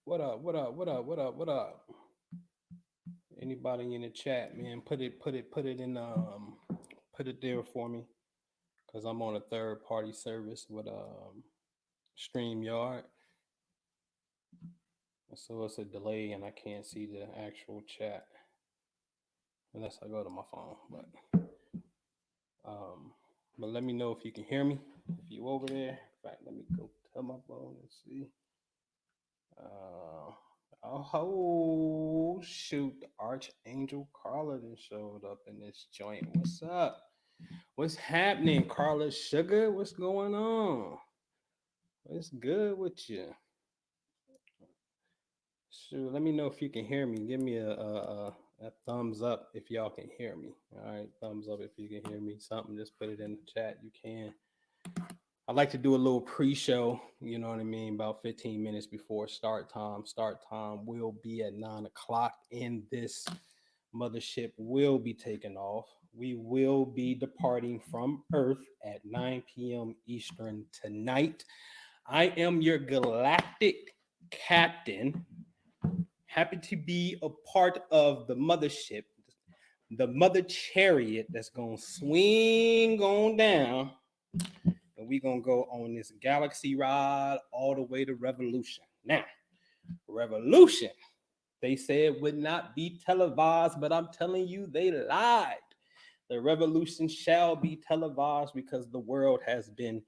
What up? What up? What up? What up? What up? Anybody in the chat, man? Put it in put it there for me, cause I'm on a third party service with StreamYard, so it's a delay and I can't see the actual chat unless I go to my phone. Um, but let me know if you can hear me. If you over there, in fact, let me go tell my phone and see. Uh, oh shoot, the Archangel Carla then showed up in this joint. What's up? What's happening, Carla Sugar? What's going on? What's good with you? Shoot, let me know if you can hear me. Give me a thumbs up if y'all can hear me. All right, thumbs up if you can hear me. Something, just put it in the chat. You can. I like to do a little pre-show, you know what I mean, about 15 minutes before start time. Start time will be at 9 o'clock, and this mothership will be taking off. We will be departing from Earth at 9 p.m. Eastern tonight. I am your galactic captain. Happy to be a part of the mothership, the mother chariot that's going to swing on down, and we're going to go on this galaxy ride all the way to revolution. Now, revolution, they said would not be televised, but I'm telling you, they lied. The revolution shall be televised because the world has been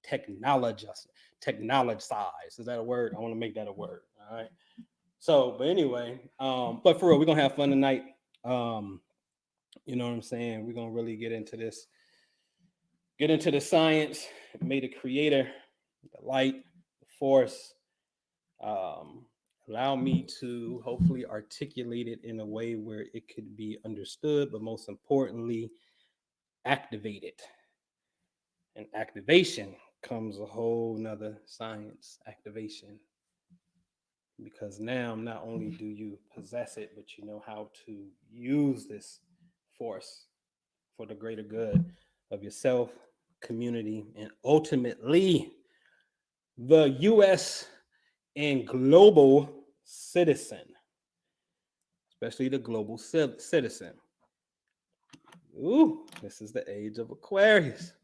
technologized. Technologized. Is that a word? I want to make that a word. All right. So, but anyway, but for real, we're gonna have fun tonight. Um, you know what I'm saying? We're gonna really get into the science. May the creator, the light, the force, um, allow me to hopefully articulate it in a way where it could be understood, but most importantly, activated. And activation comes a whole nother science activation, because now not only do you possess it, but you know how to use this force for the greater good of yourself, community, and ultimately the U.S. and global citizen, especially the global citizen. Ooh, this is the age of Aquarius.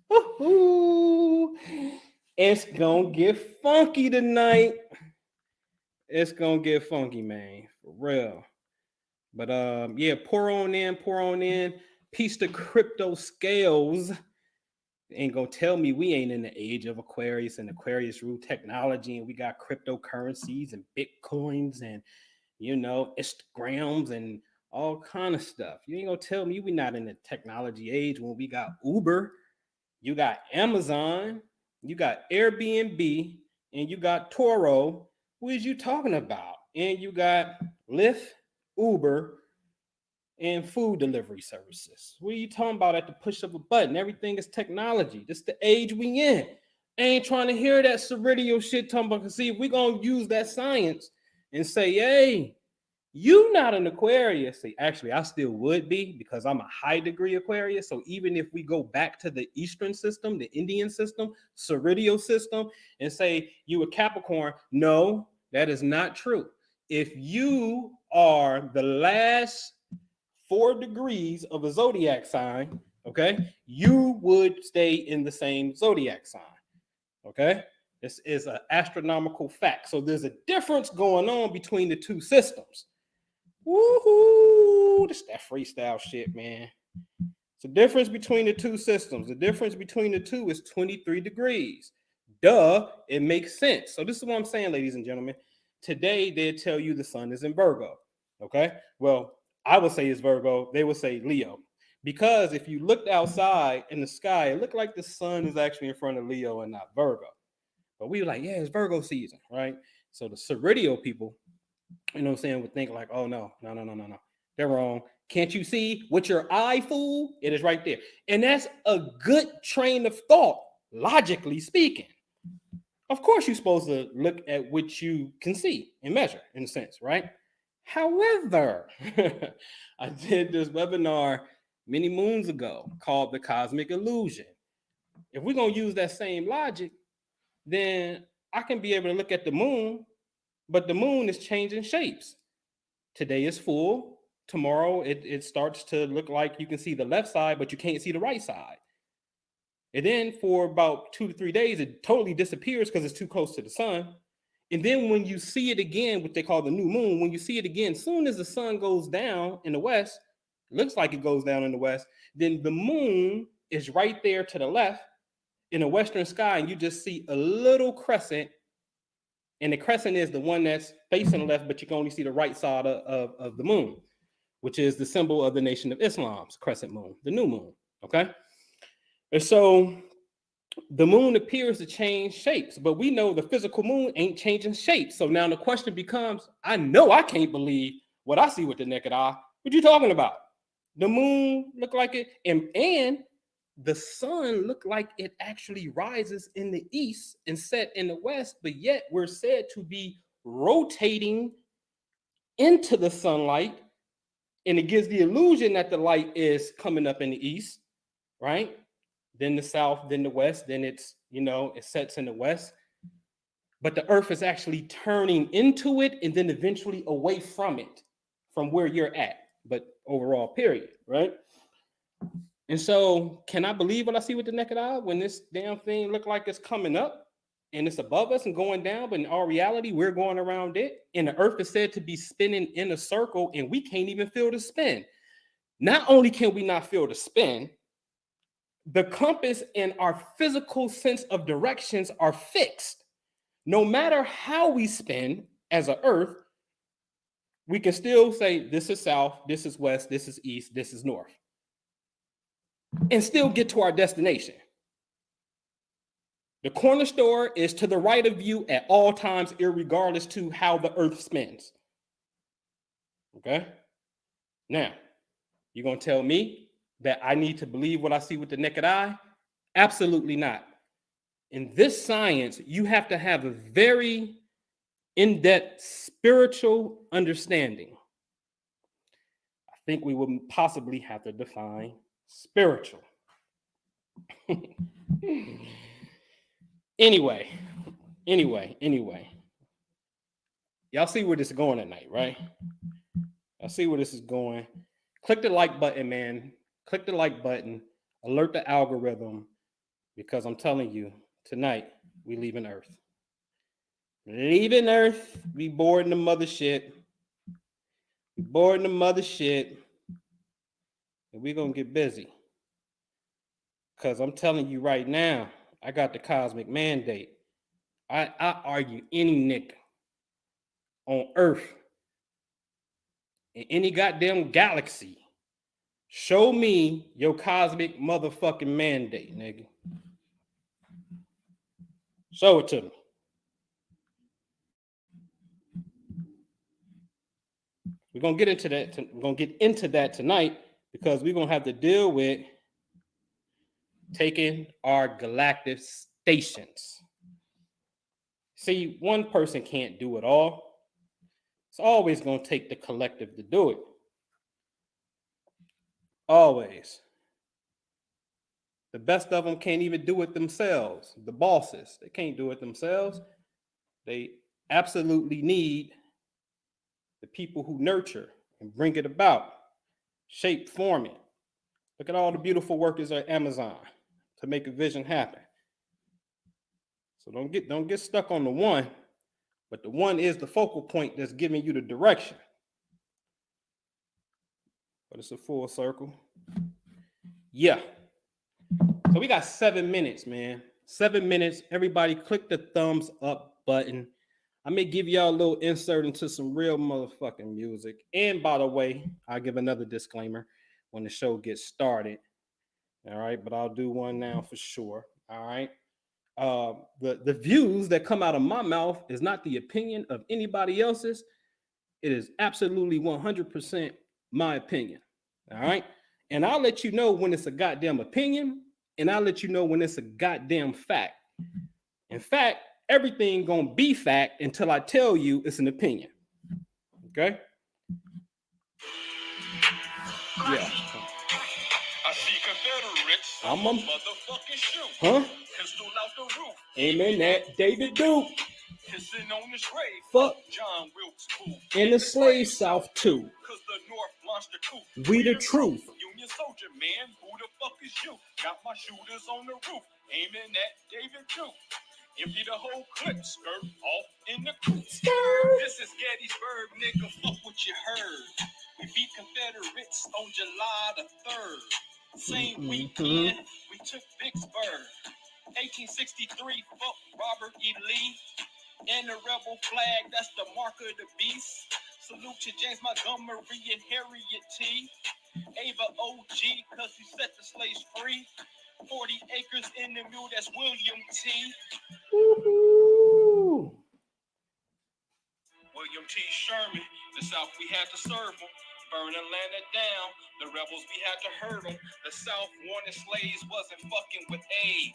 Ooh, it's gonna get funky tonight. It's gonna get funky, man, for real. But yeah, pour on in, pour on in. Piece the crypto scales. Ain't gonna tell me we ain't in the age of Aquarius and Aquarius rule technology, and we got cryptocurrencies and bitcoins and Instagrams and all kind of stuff. You ain't gonna tell me we not in the technology age when we got Uber, you got Amazon, you got Airbnb, and you got Toro. What is you talking about? And you got Lyft, Uber, and food delivery services. What are you talking about at the push of a button? Everything is technology. This is the age we in. I ain't trying to hear that surreal shit talking about, see, if we're going to use that science and say, hey, you not an Aquarius. See, actually, I still would be, because I'm a high degree Aquarius. So even if we go back to the Eastern system, the Indian system, Ceridial system, and say you a Capricorn, no, that is not true. If you are the last 4 degrees of a zodiac sign, okay, you would stay in the same zodiac sign. Okay, this is an astronomical fact. So there's a difference going on between the two systems. Woohoo! This that freestyle shit, man. It's the difference between the two systems. The difference between the two is 23 degrees. Duh, it makes sense. So this is what I'm saying, ladies and gentlemen. Today, they tell you the sun is in Virgo. Okay? Well, I would say it's Virgo. They would say Leo. Because if you looked outside in the sky, it looked like the sun is actually in front of Leo and not Virgo. But we were like, yeah, it's Virgo season, right? So the Ceridial people, you know what I'm saying, would think like, oh, no. They're wrong. Can't you see with your eye, fool? It is right there. And that's a good train of thought, logically speaking. Of course, you're supposed to look at what you can see and measure, in a sense, right? However, I did this webinar many moons ago called The Cosmic Illusion. If we're going to use that same logic, then I can be able to look at the moon but the moon is changing shapes. Today is full. Tomorrow it starts to look like you can see the left side, but you can't see the right side. And then for about 2 to 3 days, it totally disappears because it's too close to the sun. And then when you see it again, what they call the new moon, when you see it again, as soon as the sun goes down in the west, looks like it goes down in the west, then the moon is right there to the left in the western sky, and you just see a little crescent. And the crescent is the one that's facing left, but you can only see the right side of the moon, which is the symbol of the Nation of Islam's crescent moon, the new moon. Okay. And so the moon appears to change shapes, but we know the physical moon ain't changing shapes. So now the question becomes, I know I can't believe what I see with the naked eye. What you talking about? The moon look like it, and the sun look like it actually rises in the east and set in the west, but yet we're said to be rotating into the sunlight, and it gives the illusion that the light is coming up in the east, right? Then the south, then the west, then it's, it sets in the west. But the earth is actually turning into it and then eventually away from it, from where you're at, but overall, period, right? And so, can I believe what I see with the naked eye when this damn thing look like it's coming up and it's above us and going down, but in all reality, we're going around it, and the earth is said to be spinning in a circle, and we can't even feel the spin. Not only can we not feel the spin, the compass and our physical sense of directions are fixed. No matter how we spin as an earth, we can still say this is south, this is west, this is east, this is north, and still get to our destination. The corner store is to the right of you at all times, irregardless to how the earth spins. Okay? Now, you're going to tell me that I need to believe what I see with the naked eye? Absolutely not. In this science, you have to have a very in-depth spiritual understanding. I think we would possibly have to define spiritual. Anyway. Y'all see where this is going tonight, right? I see where this is going. Click the like button, man. Click the like button. Alert the algorithm, because I'm telling you, tonight we leaving Earth. Leaving Earth. We boarding the mother shit. And we're going to get busy. Because I'm telling you right now, I got the cosmic mandate. I argue any nigga on Earth, in any goddamn galaxy, show me your cosmic motherfucking mandate, nigga. Show it to me. We're going to get into that. We're going to get into that tonight, because we're going to have to deal with taking our galactic stations. See, one person can't do it all. It's always going to take the collective to do it. Always. The best of them can't even do it themselves. The bosses, they can't do it themselves. They absolutely need the people who nurture and bring it about, shape, form it. Look at all the beautiful workers at Amazon to make a vision happen. So don't get stuck on the one, but the one is the focal point that's giving you the direction. But it's a full circle. Yeah. So we got 7 minutes, man. 7 minutes. Everybody click the thumbs up button. I may give y'all a little insert into some real motherfucking music. And by the way, I'll give another disclaimer when the show gets started. All right, but I'll do one now for sure. All right. The views that come out of my mouth is not the opinion of anybody else's. It is absolutely 100% my opinion. All right. And I'll let you know when it's a goddamn opinion, and I'll let you know when it's a goddamn fact. In fact, everything gonna be fact until I tell you it's an opinion. Okay? Yeah. I see Confederates. I'm a motherfucking shoot. Huh? Pistol out the roof. Amen. That David Duke. Kissing on his grave. Fuck John Wilkes Booth. In the slave South too. Cause the North launched the coup. We the truth. Union soldier, man. Who the fuck is you? Got my shooters on the roof. Aiming at David Duke. Empty the whole clip, skirt off in the coop. This is Gettysburg, nigga. Fuck what you heard. We beat Confederates on July the 3rd. Same weekend, we took Vicksburg. 1863, fuck Robert E. Lee. And the rebel flag, that's the mark of the beast. Salute to James Montgomery and Harriet T. Ava OG, cause he set the slaves free. 40 acres in the mule, that's William T. Woo-hoo. William T. Sherman, the South we had to serve them. Burn Atlanta down, the rebels we had to hurt them. The South wanted slaves, wasn't fucking with aid.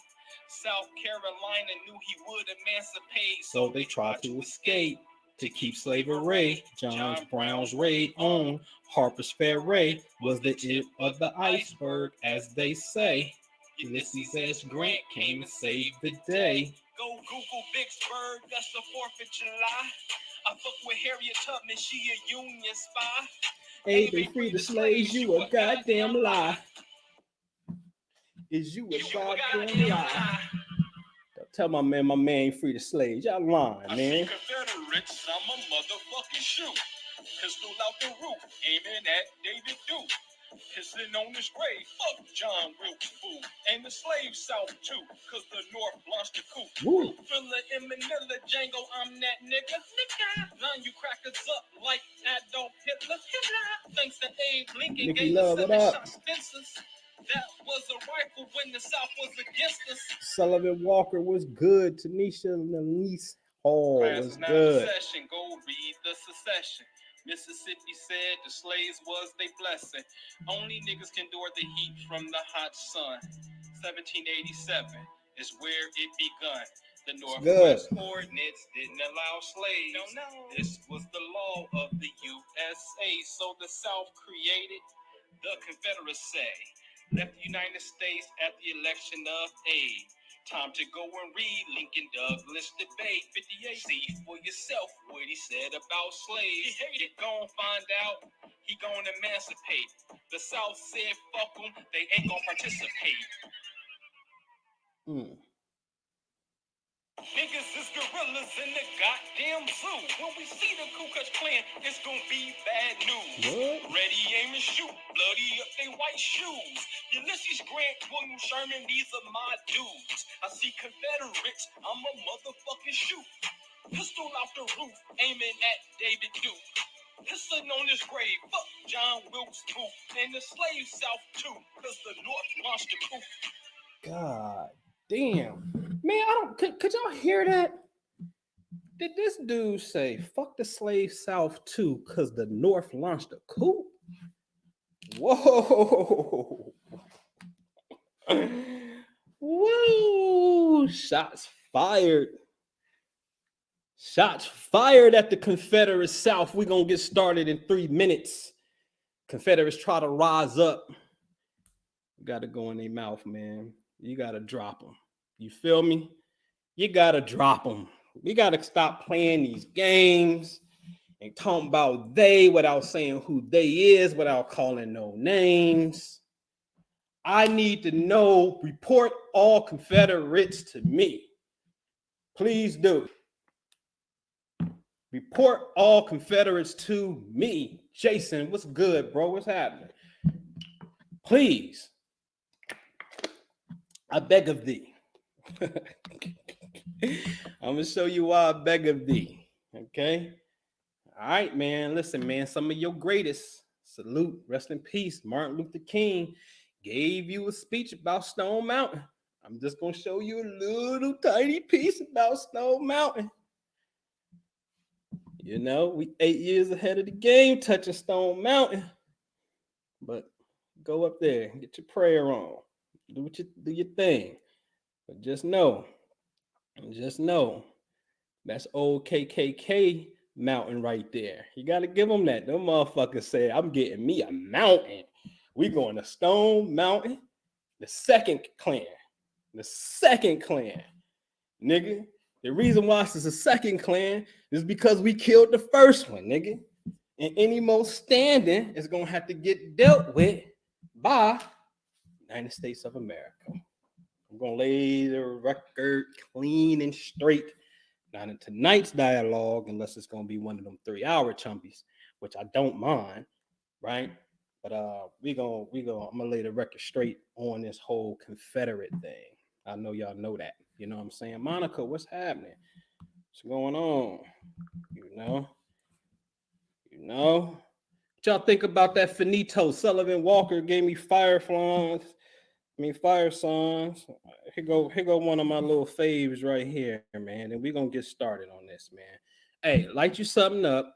South Carolina knew he would emancipate, so they tried to escape to keep slavery. John Brown's raid on Harper's Ferry was the tip of the iceberg, as they say. Ulysses S. Grant came and saved the day. Go Google Vicksburg, that's the 4th of July. I fuck with Harriet Tubman, she a Union spy. Hey, they free the slaves, you a goddamn lie. Is you a goddamn lie? Tell my man ain't free the slaves. Y'all lying, man. Confederates, I'm a motherfucking shoot. Pistol out the roof, aiming at David Duke. Kissing on his grave, fuck John Wilkes Booth. And the slave South too, cause the North launched the coup. Thriller in Manila, Django, I'm that nigga. Line you crackers up like Adolf Hitler. Thanks to Abe Lincoln, gave us 7-shot Spencers. That was a rifle when the South was against us. Sullivan Walker was good. Tanisha Nalise Hall was good. Session, go read the secession. Mississippi said the slaves was their blessing. Only niggas can endure the heat from the hot sun. 1787 is where it begun. The Northwest Ordinance didn't allow slaves. No. This was the law of the USA. So the South created the Confederacy. Left the United States at the election of aid. Time to go and read Lincoln Douglas debate 58. See for yourself what he said about slaves. He hated, gon' find out, he gon' emancipate. The South said fuck them, they ain't gon' participate. Niggas is gorillas in the goddamn zoo. When we see the Ku Klux Klan, it's gonna be bad news. What? Ready, aim, and shoot. Bloody up they white shoes. Ulysses Grant, William Sherman, these are my dudes. I see Confederates, I'm a motherfucking shoot. Pistol out the roof, aiming at David Duke. Pistol on his grave, fuck John Wilkes Booth. And the slave South too, cause the North launched the coup. God damn. Man, could y'all hear that? Did this dude say, fuck the slave South too, because the North launched a coup? Whoa. Woo. Shots fired. Shots fired at the Confederate South. We're going to get started in 3 minutes. Confederates try to rise up. You got to go in their mouth, man. You got to drop them. You feel me? You got to drop them. We got to stop playing these games and talking about they without saying who they is, without calling no names. I need to know, report all Confederates to me. Please do. Report all Confederates to me. Jason, what's good, bro? What's happening? Please. I beg of thee. I'm gonna show you why I beg of thee. Okay. All right, man. Listen, man. Some of your greatest. Salute. Rest in peace. Martin Luther King gave you a speech about Stone Mountain. I'm just gonna show you a little tiny piece about Stone Mountain. You know, we 8 years ahead of the game touching Stone Mountain. But go up there and get your prayer on. Do your thing. But just know, that's old KKK mountain right there. You got to give them that. Them motherfuckers say, I'm getting me a mountain. We going to Stone Mountain, the second clan. Nigga, The reason why this is a second clan is because we killed the first one, nigga. And any more standing is gonna have to get dealt with by the United States of America. I'm gonna lay the record clean and straight. Not in tonight's dialogue, unless it's gonna be one of them 3-hour chumpies, which I don't mind, right? But I'm gonna lay the record straight on this whole Confederate thing. I know y'all know that. You know what I'm saying? Monica, what's happening? What's going on? You know? What y'all think about that finito? Sullivan Walker gave me fire songs. Here go one of my little faves right here, man. And we're gonna get started on this, man. Hey, light you something up.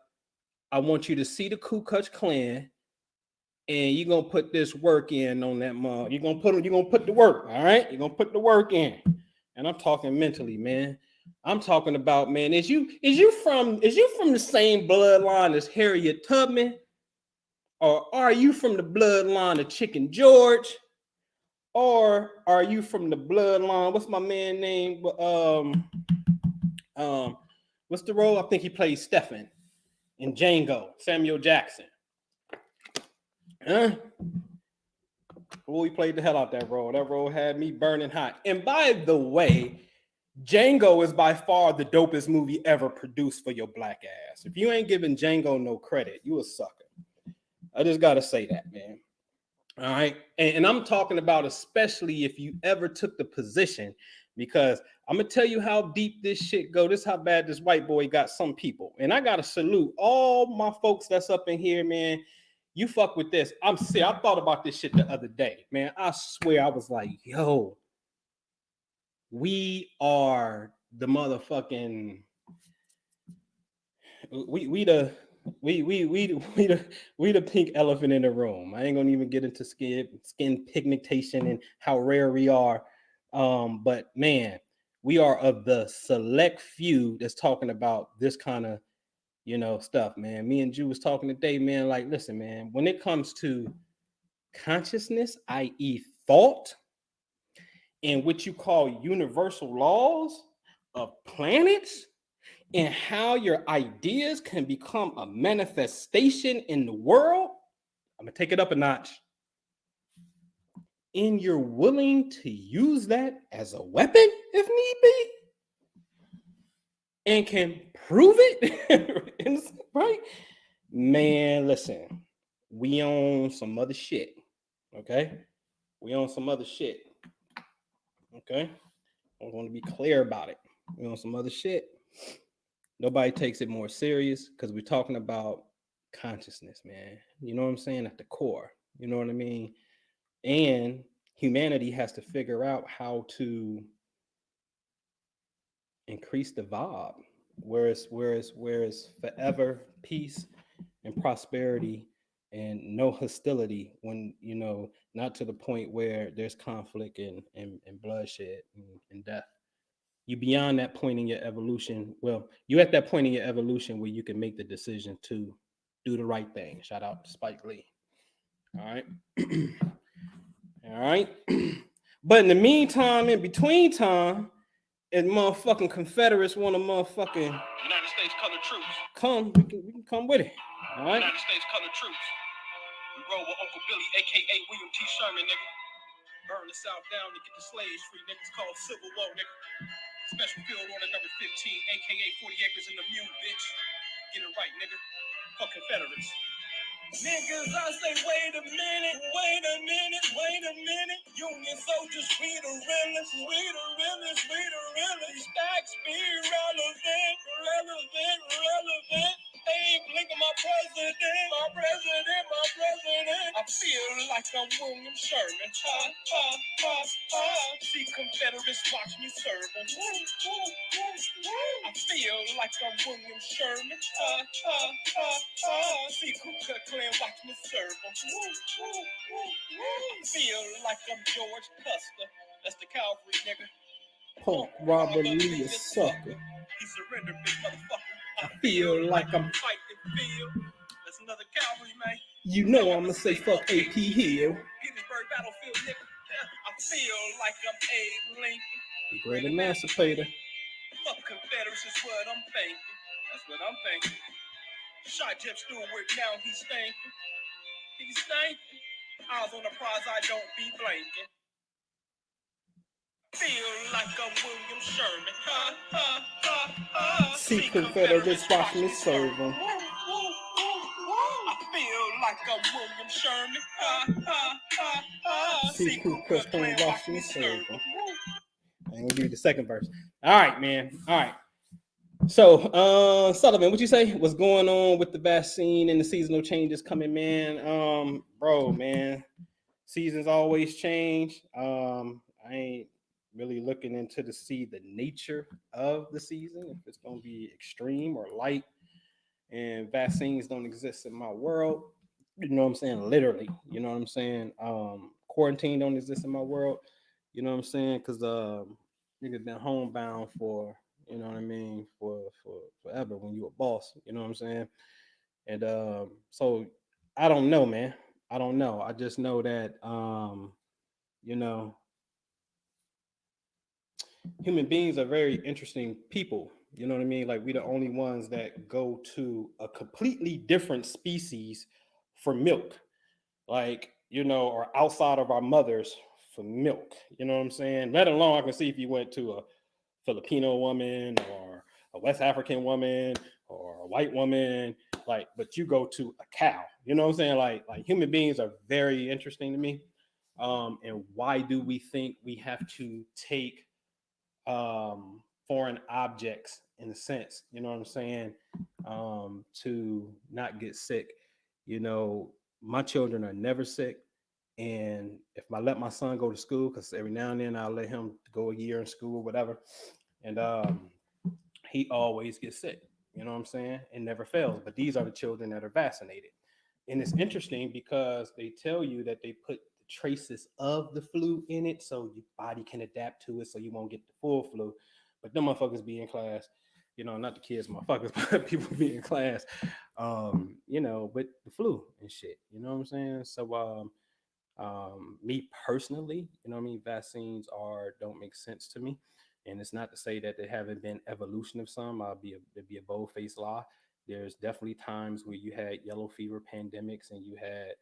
I want you to see the Ku Klux Klan, and you're gonna put this work in on that mug. You're gonna put the work, all right? You're gonna put the work in. And I'm talking mentally, man. I'm talking about, man, is you from the same bloodline as Harriet Tubman? Or are you from the bloodline of Chicken George? Or are you from the bloodline? What's my man name? What's the role? I think he plays Stephen in Django, Samuel Jackson. Huh? Boy, he played the hell out that role. That role had me burning hot. And by the way, Django is by far the dopest movie ever produced for your black ass. If you ain't giving Django no credit, you a sucker. I just gotta say that, man. All right. And I'm talking about especially if you ever took the position, because I'm gonna tell you how deep this shit go. This is how bad this white boy got some people. And I gotta salute all my folks that's up in here, man. You fuck with this. I thought about this shit the other day, man. I swear I was like, yo, we are the motherfucking we the pink elephant in the room. I ain't gonna even get into skin pigmentation and how rare we are. But man, we are of the select few that's talking about this kind of, stuff, man. Me and Jew was talking today, man. Like, listen, man, when it comes to consciousness, i.e., thought, and what you call universal laws of planets, and how your ideas can become a manifestation in the world, I'm gonna take it up a notch. And you're willing to use that as a weapon if need be, and can prove it, right? Man, listen, we own some other shit, okay? We own some other shit, okay? I want to be clear about it. We own some other shit. Nobody takes it more serious because we're talking about consciousness, man. You know what I'm saying? At the core, you know what I mean? And humanity has to figure out how to increase the vibe, whereas forever peace and prosperity and no hostility, when not to the point where there's conflict and bloodshed and death. You beyond that point in your evolution. Well, you at that point in your evolution where you can make the decision to do the right thing. Shout out to Spike Lee. All right. All right. But in the meantime, in between time, and motherfucking Confederates want to motherfucking United States colored troops. We can come with it. All right. United States colored troops. We roll with Uncle Billy, aka William T. Sherman, nigga. Burn the South down to get the slaves free, nigga. It's called Civil War, nigga. Special field order number 15, aka 40 acres in the mule, bitch. Get it right, nigga. Fuck Confederates. Niggas, I say, wait a minute. Union soldiers, we the realest. Stacks be relevant. Hey, blink of my president. I feel like I'm William Sherman. See Confederates watch me serve them. I feel like I'm William Sherman. See Ku Klux Klan watch me serve them. I feel like I'm George Custer. That's the cavalry, nigga. Punk Robert Lee, a sucker. He surrendered, big motherfucker. I feel like I'm fighting field. That's another cavalry, man. You know I'ma say fuck AP Hill. Gettysburg battlefield, nigga. I feel like I'm Abe Lincoln. The great emancipator. Fuck what I'm thinking. That's what I'm thinking. Shy Jeff Stewart, now he's thinking. He's thinking. Eyes on the prize, I don't be blanking. Feel like I'm William Sherman. Ha, ha, ha, ha. See Confederates watch me serve them. I feel like I'm William Sherman. Ha, ha, ha, ha. See Ku Klux Klan watch me serve them. I ain't gonna do the second verse. All right, man. All right. So, Sullivan, what you say? What's going on with the vaccine and the seasonal changes coming, man? Bro, man, seasons always change. I ain't really looking into to see the nature of the season, if it's gonna be extreme or light. And vaccines don't exist in my world. You know what I'm saying? Literally, you know what I'm saying? Quarantine don't exist in my world. You know what I'm saying? Because niggas been homebound for, you know what I mean, for forever when you a boss. You know what I'm saying? And so I don't know, man. I don't know. I just know that you know, human beings are very interesting people. You know what I mean? Like we the only ones that go to a completely different species for milk. Like, you know, or outside of our mothers for milk. You know what I'm saying? Let alone I can see if you went to a Filipino woman or a West African woman or a white woman, like, but you go to a cow. You know what I'm saying? Like human beings are very interesting to me. And why do we think we have to take foreign objects in a sense, you know what I'm saying, to not get sick? You know, my children are never sick. And if I let my son go to school, because every now and then I'll let him go a year in school, whatever, and he always gets sick, you know what I'm saying? It never fails. But these are the children that are vaccinated. And it's interesting because they tell you that they put the traces of the flu in it so your body can adapt to it so you won't get the full flu. But them motherfuckers be in class, you know, not the kids, motherfuckers, but people be in class, you know, with the flu and shit. You know what I'm saying? So me personally, you know what I mean, vaccines are don't make sense to me. And it's not to say that there haven't been evolution of some. It'd be a bold faced lie. There's definitely times where you had yellow fever pandemics and you had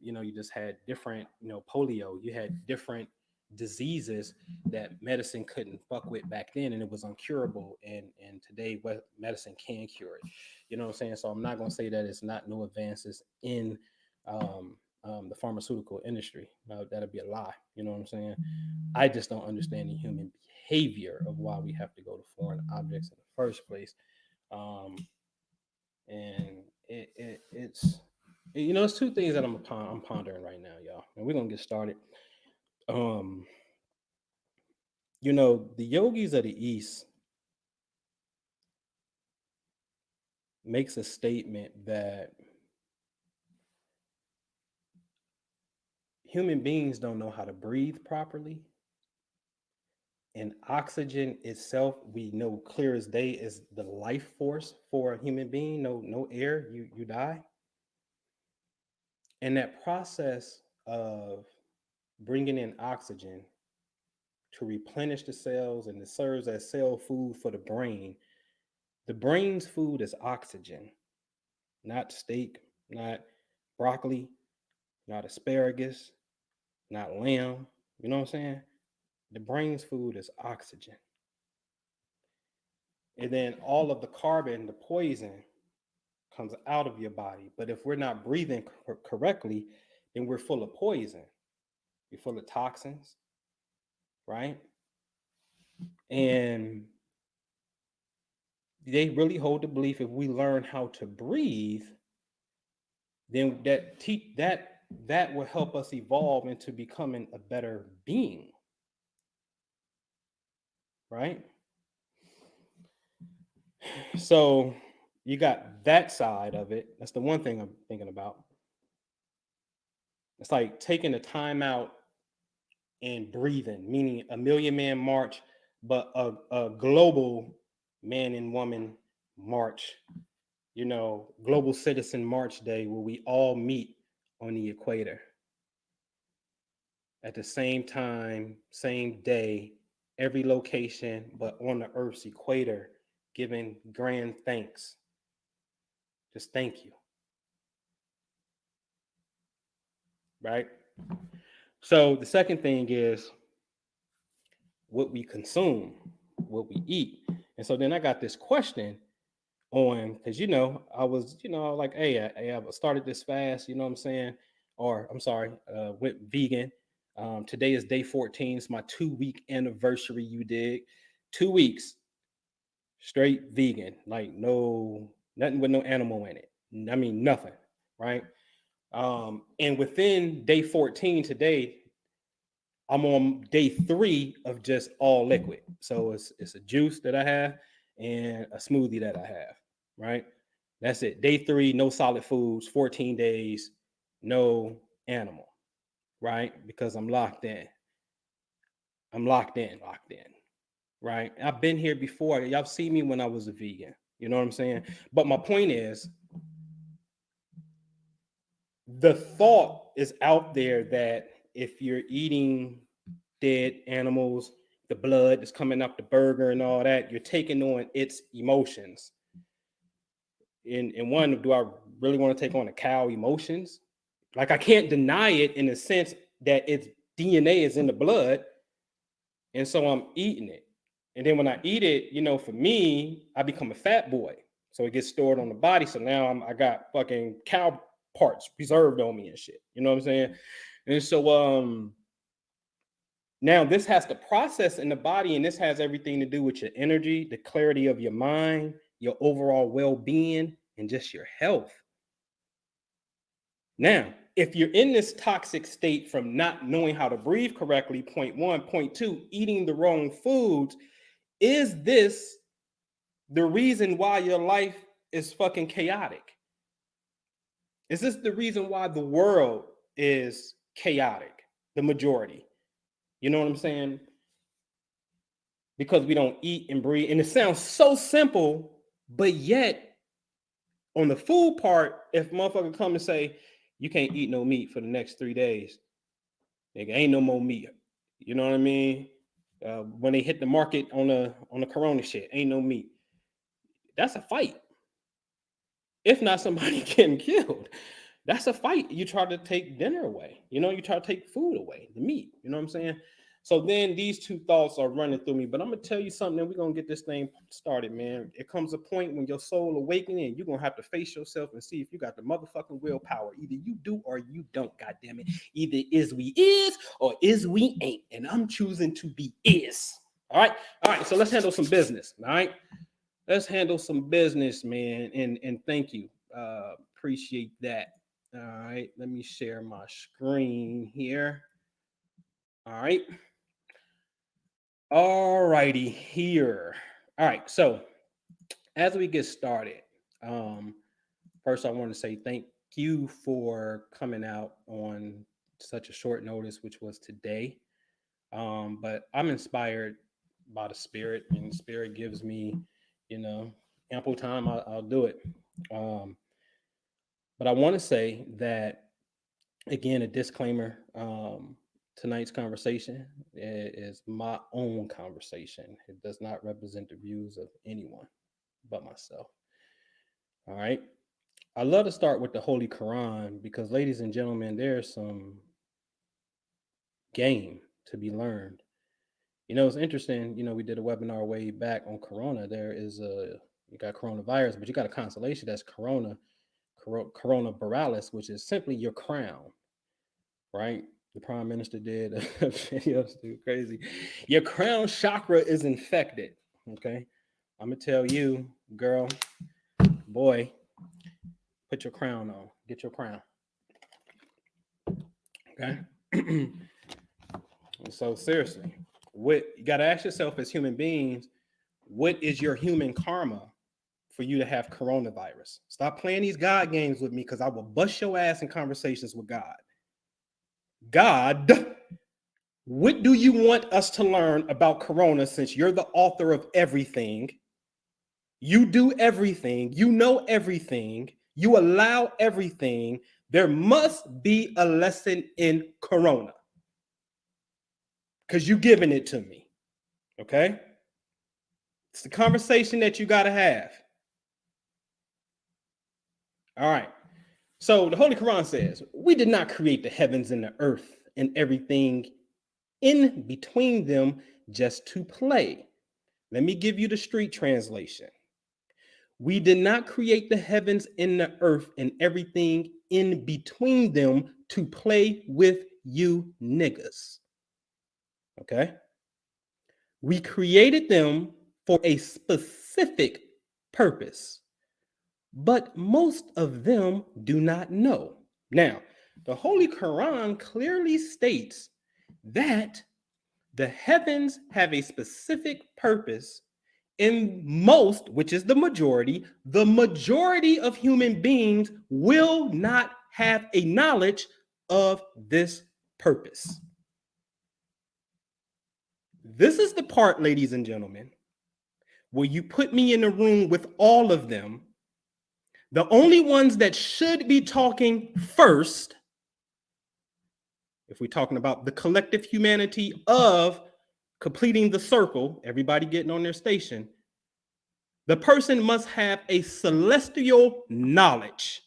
you know, you just had different, you know, polio, you had different diseases that medicine couldn't fuck with back then, and it was uncurable. And today what medicine can cure it. You know what I'm saying? So I'm not gonna say that it's not no advances in the pharmaceutical industry. No, that'd be a lie. You know what I'm saying? I just don't understand the human behavior of why we have to go to foreign objects in the first place. Um, and it's you know, it's two things that I'm pondering right now, y'all, and we're gonna get started. Um, you know, the yogis of the East makes a statement that human beings don't know how to breathe properly, and oxygen itself, we know clear as day, is the life force for a human being. No air, you die. And that process of bringing in oxygen to replenish the cells, and it serves as cell food for the brain. The brain's food is oxygen, not steak, not broccoli, not asparagus, not lamb. You know what I'm saying? The brain's food is oxygen. And then all of the carbon, the poison, comes out of your body. But if we're not breathing correctly, then we're full of poison. We're full of toxins, right? And they really hold the belief if we learn how to breathe, then that will help us evolve into becoming a better being, right? So you got that side of it. That's the one thing I'm thinking about. It's like taking the time out and breathing, meaning a million man march, but a global man and woman march, you know, global citizen march day where we all meet on the equator at the same time, same day, every location, but on the Earth's equator. giving grand thanks. Just thank you. Right? So the second thing is what we consume, what we eat. And so then I got this question on, because I was like, hey, I started this fast, you know what I'm saying, or I'm sorry, went vegan. Today is day 14. It's my 2-week anniversary. You dig? 2 weeks straight vegan, like nothing with no animal in it. I mean, nothing, right? And within day 14 today, I'm on day 3 of just all liquid. So it's a juice that I have and a smoothie that I have, right? That's it. Day 3, no solid foods, 14 days, no animal, right? Because I'm locked in. Locked in, right? I've been here before. Y'all see me when I was a vegan. You know what I'm saying? But my point is, the thought is out there that if you're eating dead animals, the blood that's coming up the burger and all that, you're taking on its emotions. In one, do I really want to take on a cow emotions? Like, I can't deny it in the sense that its DNA is in the blood. And so I'm eating it. And then when I eat it, for me, I become a fat boy. So it gets stored on the body. So now I got fucking cow parts preserved on me and shit. You know what I'm saying? And so now this has to process in the body, and this has everything to do with your energy, the clarity of your mind, your overall well-being, and just your health. Now, if you're in this toxic state from not knowing how to breathe correctly, point 1, point 2, eating the wrong foods, is this the reason why your life is fucking chaotic? Is this the reason why the world is chaotic, the majority? You know what I'm saying? Because we don't eat and breathe. And it sounds so simple, but yet on the food part, if motherfucker come and say, you can't eat no meat for the next 3 days, nigga, ain't no more meat. You know what I mean? When they hit the market on the Corona shit, ain't no meat. That's a fight. If not somebody getting killed, that's a fight. You try to take dinner away. You try to take food away, the meat. You know what I'm saying? So then these two thoughts are running through me. But I'm going to tell you something, and we're going to get this thing started, man. It comes a point when your soul awakening, and you're going to have to face yourself and see if you got the motherfucking willpower. Either you do or you don't, goddammit. Either is we is or is we ain't. And I'm choosing to be is. All right. So let's handle some business. All right. Let's handle some business, man. And thank you. Appreciate that. All right. Let me share my screen here. All right. All righty here. All right. So as we get started, first I want to say thank you for coming out on such a short notice, which was today. But I'm inspired by the spirit, and the spirit gives me, ample time. I'll do it. But I want to say that, again, a disclaimer. Tonight's conversation is my own conversation. It does not represent the views of anyone but myself. All right. I love to start with the Holy Quran because, ladies and gentlemen, there's some game to be learned. It's interesting. We did a webinar way back on Corona. You got coronavirus, but you got a constellation that's Corona Borealis, which is simply your crown, right? The prime minister did a video, dude, crazy. Your crown chakra is infected. Okay, I'm gonna tell you, girl, boy, put your crown on. Get your crown. Okay. So seriously, what you gotta ask yourself as human beings, what is your human karma for you to have coronavirus? Stop playing these God games with me, because I will bust your ass in conversations with God. God, what do you want us to learn about Corona, since you're the author of everything? You do everything. You know everything. You allow everything. There must be a lesson in Corona, because you're giving it to me. Okay? It's the conversation that you got to have. All right. So the Holy Quran says, we did not create the heavens and the earth and everything in between them just to play. Let me give you the street translation. We did not create the heavens and the earth and everything in between them to play with you niggas. Okay? We created them for a specific purpose, but most of them do not know. Now, the Holy Quran clearly states that the heavens have a specific purpose. In most, which is the majority of human beings will not have a knowledge of this purpose. This is the part, ladies and gentlemen, where you put me in a room with all of them. The only ones that should be talking first, if we're talking about the collective humanity of completing the circle, everybody getting on their station, the person must have a celestial knowledge.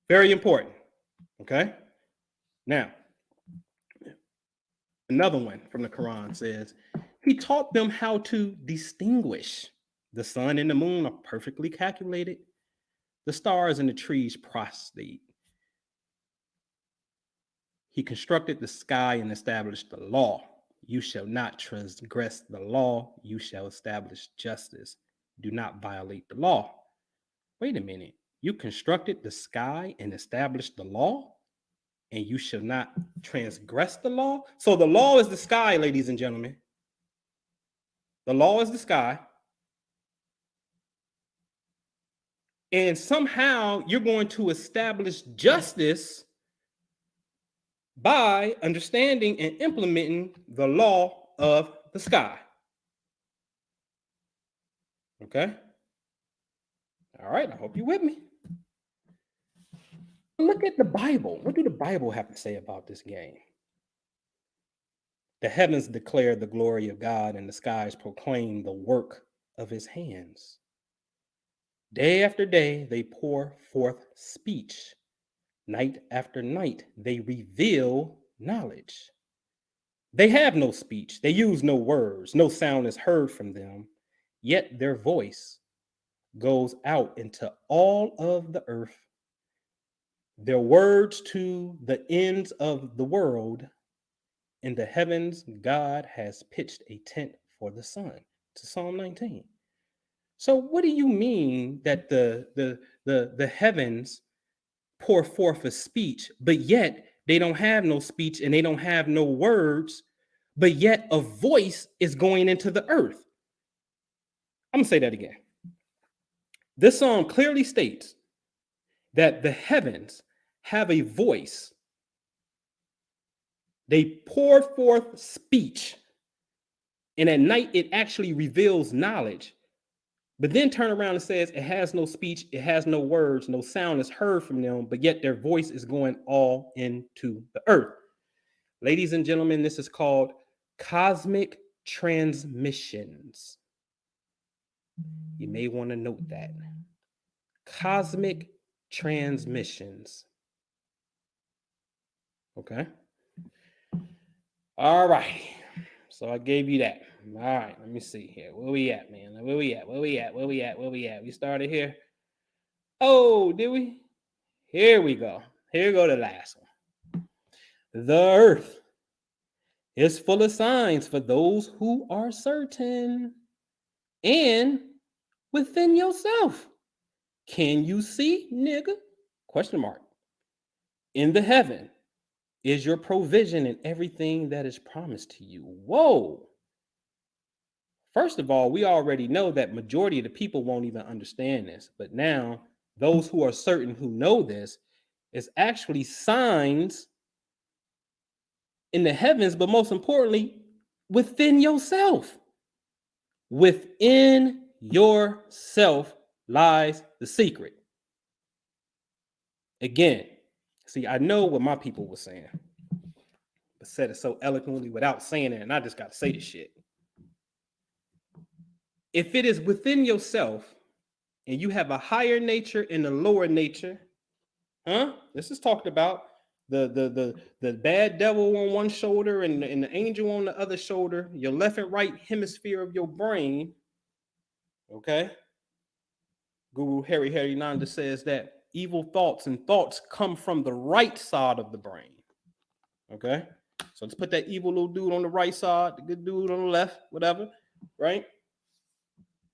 Very important. Okay? Now, another one from the Quran says, he taught them how to distinguish. The sun and the moon are perfectly calculated. The stars and the trees prostrate. He constructed the sky and established the law. You shall not transgress the law. You shall establish justice. Do not violate the law. Wait a minute. You constructed the sky and established the law, and you shall not transgress the law? So the law is the sky, ladies and gentlemen. The law is the sky. And somehow you're going to establish justice by understanding and implementing the law of the sky. Okay? All right, I hope you're with me. Look at the Bible. What do the Bible have to say about this game? The heavens declare the glory of God, and the skies proclaim the work of his hands. Day after day, they pour forth speech. Night after night, they reveal knowledge. They have no speech. They use no words. No sound is heard from them. Yet their voice goes out into all of the earth. Their words to the ends of the world. In the heavens, God has pitched a tent for the sun. To Psalm 19. So what do you mean that the heavens pour forth a speech, but yet they don't have no speech and they don't have no words, but yet a voice is going into the earth? I'm gonna say that again. This psalm clearly states that the heavens have a voice. They pour forth speech, and at night it actually reveals knowledge. But then turn around and says it has no speech, it has no words, no sound is heard from them, but yet their voice is going all into the earth. Ladies and gentlemen, this is called cosmic transmissions. You may want to note that. Cosmic transmissions. Okay. All right. So I gave you that. All right. Let me see here. Where we at, man? Where we at? We started here. Oh, did we? Here we go. Here go the last one. The earth is full of signs for those who are certain. And within yourself, can you see, nigga? Question mark. In the heaven is your provision and everything that is promised to you. Whoa. First of all, we already know that majority of the people won't even understand this. But now, those who are certain who know this, is actually signs in the heavens, but most importantly, within yourself. Within yourself lies the secret. Again, see, I know what my people were saying, but said it so eloquently without saying it, and I just got to say this shit. If it is within yourself and you have a higher nature and a lower nature, huh? This is talked about the bad devil on one shoulder and the angel on the other shoulder, your left and right hemisphere of your brain. Okay. Guru Harry Nanda says that evil thoughts and thoughts come from the right side of the brain. Okay. So let's put that evil little dude on the right side, the good dude on the left, whatever. Right.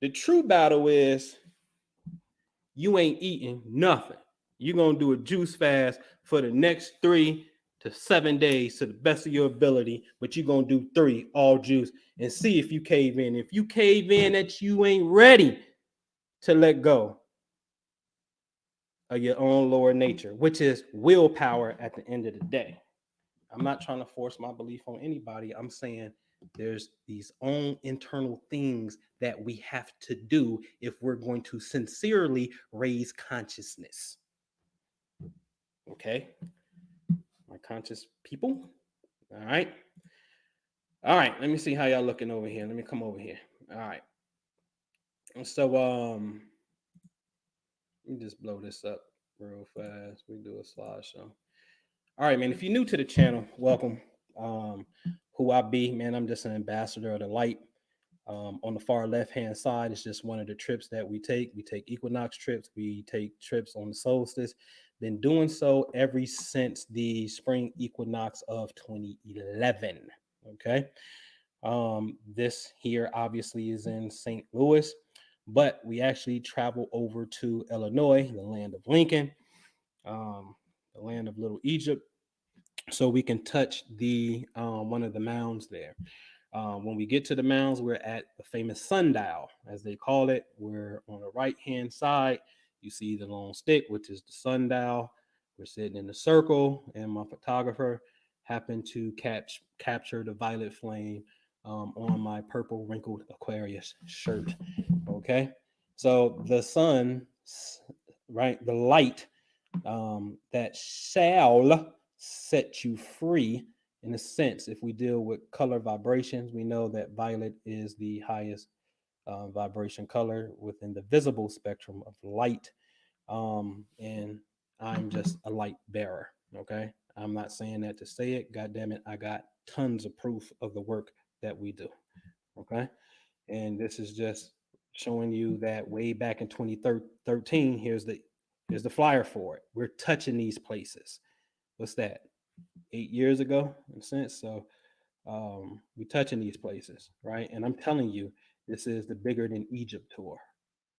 The true battle is you ain't eating nothing. You're going to do a juice fast for the next 3 to 7 days to the best of your ability, but you're going to do 3 all juice and see if you cave in. If you cave in that you ain't ready to let go of your own lower nature, which is willpower at the end of the day. I'm not trying to force my belief on anybody. I'm saying there's these own internal things that we have to do if we're going to sincerely raise consciousness. Okay, my conscious people. All right. All right. Let me see how y'all looking over here. Let me come over here. All right. So let me just blow this up real fast. We do a slideshow. All right, man. If you're new to the channel, welcome. Who I be, man, I'm just an ambassador of the light. On the far left-hand side, it's just one of the trips that we take. We take equinox trips. We take trips on the solstice. Been doing so ever since the spring equinox of 2011. Okay. This here obviously is in St. Louis, but we actually travel over to Illinois, the land of Lincoln, the land of Little Egypt, so we can touch the one of the mounds there. When we get to the mounds, we're at the famous sundial, as they call it. We're on the right-hand side. You see the long stick, which is the sundial. We're sitting in a circle, and my photographer happened to capture the violet flame on my purple wrinkled Aquarius shirt. Okay, so the sun, right, the light that shall set you free. In a sense, if we deal with color vibrations, we know that violet is the highest vibration color within the visible spectrum of light. And I'm just a light bearer. Okay. I'm not saying that to say it. God damn it. I got tons of proof of the work that we do. Okay. And this is just showing you that way back in 2013, here's the flyer for it. We're touching these places. What's that? 8 years ago, in a sense. So we're touching these places, right? And I'm telling you, this is the bigger than Egypt tour.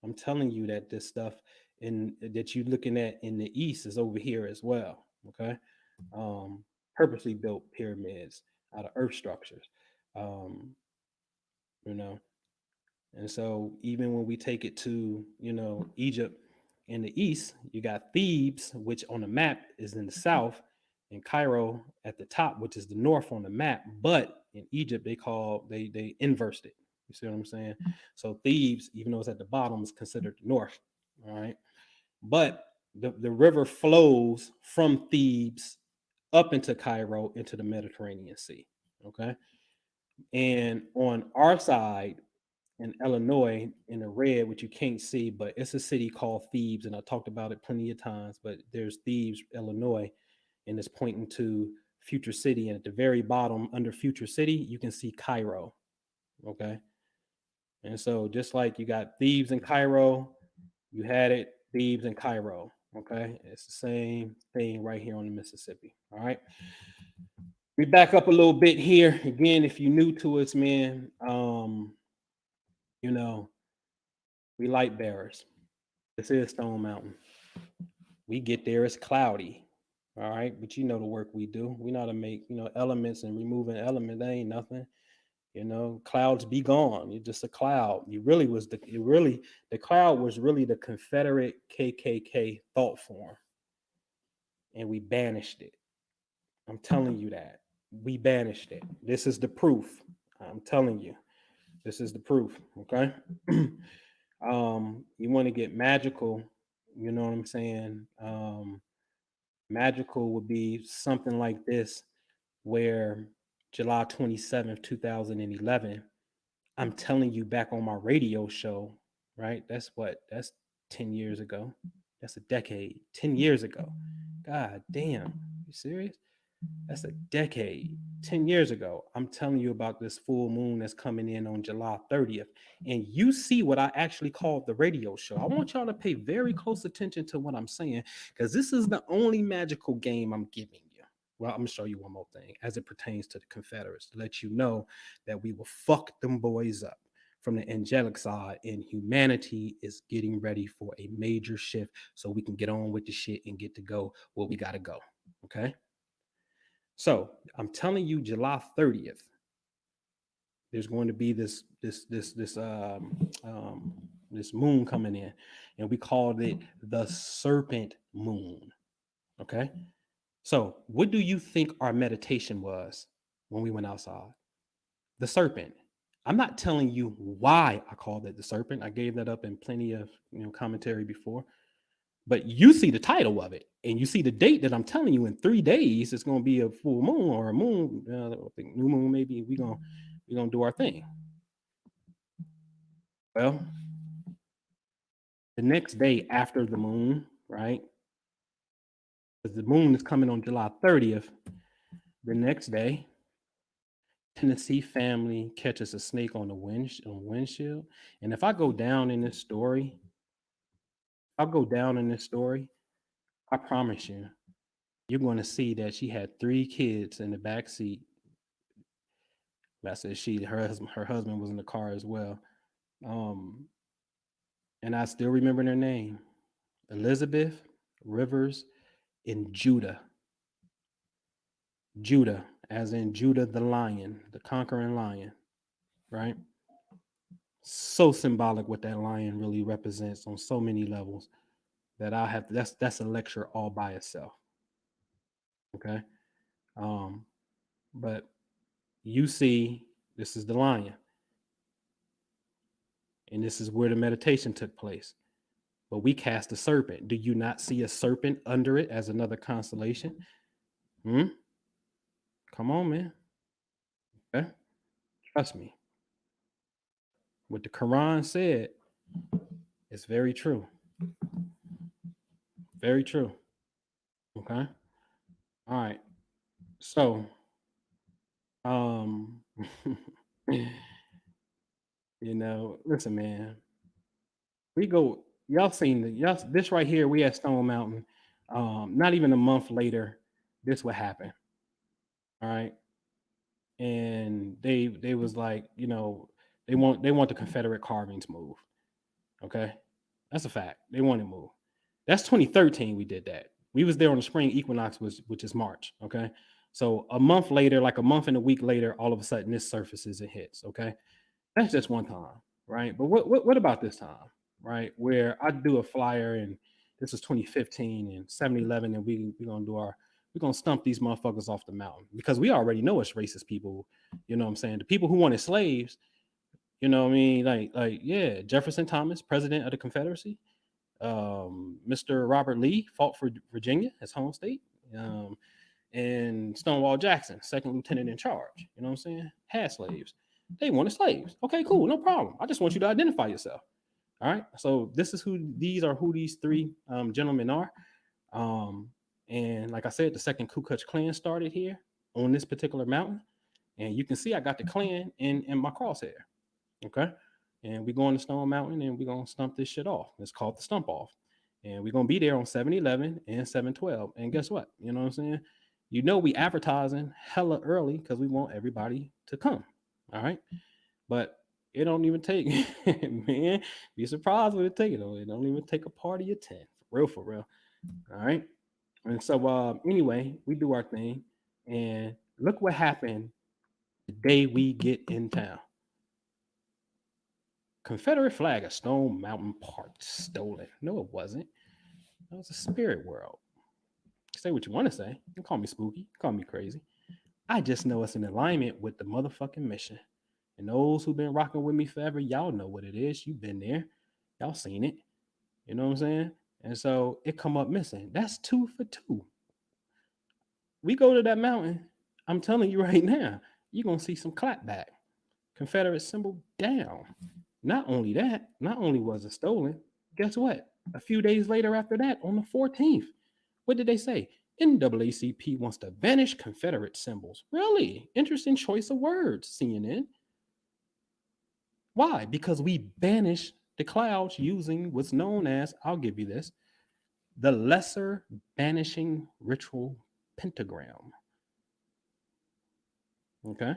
I'm telling you that this stuff in that you're looking at in the east is over here as well. Okay, purposely built pyramids out of earth structures. Um, you know, and so even when we take it to Egypt in the east, you got Thebes, which on the map is in the south, and Cairo at the top, which is the north on the map. But in Egypt, they inversed it. You see what I'm saying? So Thebes, even though it's at the bottom, is considered the north. All right. But the river flows from Thebes up into Cairo into the Mediterranean Sea. Okay. And on our side, in Illinois, in the red, which you can't see, but it's a city called Thebes, and I talked about it plenty of times. But there's Thebes, Illinois, and it's pointing to Future City. And at the very bottom, under Future City, you can see Cairo. Okay, and so just like you got Thebes and Cairo, you had it Thebes and Cairo. Okay, it's the same thing right here on the Mississippi. All right. We back up a little bit here again. If you're new to us, man, you know, we light bearers. This is Stone Mountain. We get there, it's cloudy. All right. But you know the work we do. We know how to make, elements and removing elements. That ain't nothing. Clouds be gone. You're just a cloud. The cloud was really the Confederate KKK thought form. And we banished it. I'm telling you that. We banished it. This is the proof. I'm telling you. This is the proof. Okay. You want to get magical, you know what I'm saying? Magical would be something like this, where July 27th, 2011, I'm telling you back on my radio show, right? That's 10 years ago. That's a decade. 10 years ago. God damn. You serious? That's a decade. 10 years ago. I'm telling you about this full moon that's coming in on July 30th. And you see what I actually called the radio show. I want y'all to pay very close attention to what I'm saying, because this is the only magical game I'm giving you. Well, I'm gonna show you one more thing as it pertains to the Confederates to let you know that we will fuck them boys up from the angelic side, and humanity is getting ready for a major shift so we can get on with the shit and get to go where we gotta go. Okay. So I'm telling you, July 30th, there's going to be this moon coming in, and we called it the serpent moon. Okay. So what do you think our meditation was when we went outside? The serpent. I'm not telling you why I called it the serpent. I gave that up in plenty of commentary before. But you see the title of it, and you see the date that I'm telling you. In 3 days, it's going to be a full moon or a moon. I think new moon. Maybe we're gonna do our thing. Well, the next day after the moon, right? Because the moon is coming on July 30th. The next day, Tennessee family catches a snake on the windshield. And if I go down in this story, I promise you, you're going to see that she had 3 kids in the back seat. I said her husband was in the car as well. Um, and I still remember their name: Elizabeth, Rivers, and Judah. Judah, as in Judah the lion, the conquering lion, right? So symbolic what that lion really represents on so many levels that I have. That's a lecture all by itself. Okay. Um, but you see, this is the lion, and this is where the meditation took place. But we cast a serpent. Do you not see a serpent under it as another constellation? Hmm? Come on, man. Okay? Trust me. What the Quran said is very true. Very true. Okay. All right. So, um, listen, man. We go. Y'all seen this right here? We at Stone Mountain. Not even a month later, this would happen. All right. And they was like, they want the Confederate carvings moved. Okay, that's a fact. They want it moved. That's 2013. We did that. We was there on the spring equinox, which is March. Okay, so a month later, like a month and a week later, all of a sudden this surfaces and hits. Okay, that's just one time, right? But what about this time, right? Where I do a flyer, and this is 2015 and 7-Eleven, and we're gonna stump these motherfuckers off the mountain, because we already know it's racist people. You know what I'm saying? The people who wanted slaves. You know what I mean? Like yeah, Jefferson Thomas, president of the Confederacy. Mr. Robert Lee fought for Virginia, his home state. And Stonewall Jackson, second lieutenant in charge. You know what I'm saying? Had slaves. They wanted slaves. Okay, cool, no problem. I just want you to identify yourself. All right. So these are who these 3 gentlemen are. And like I said, the second Ku Klux Klan started here on this particular mountain. And you can see I got the Klan in my crosshair. Okay. And we're going to Stone Mountain, and we're going to stump this shit off. It's called the stump off. And we're going to be there on 7-Eleven and 7-12. And guess what? You know what I'm saying? We advertising hella early because we want everybody to come. All right. But it don't even take, man, be surprised when it take it. It don't even take a party of 10. For real. All right. And so anyway, we do our thing. And look what happened the day we get in town. Confederate flag at Stone Mountain Park stolen. No, it wasn't. That was a spirit world. Say what you want to say. You can call me spooky, call me crazy. I just know it's in alignment with the motherfucking mission. And those who've been rocking with me forever, y'all know what it is. You've been there. Y'all seen it. You know what I'm saying? And so it come up missing. That's 2 for 2. We go to that mountain. I'm telling you right now, you're going to see some clapback. Confederate symbol down. Not only that, not only was it stolen, guess what? A few days later after that, on the 14th, what did they say? NAACP wants to banish Confederate symbols. Really? Interesting choice of words, CNN. Why? Because we banish the clouds using what's known as, I'll give you this, the lesser banishing ritual pentagram. Okay.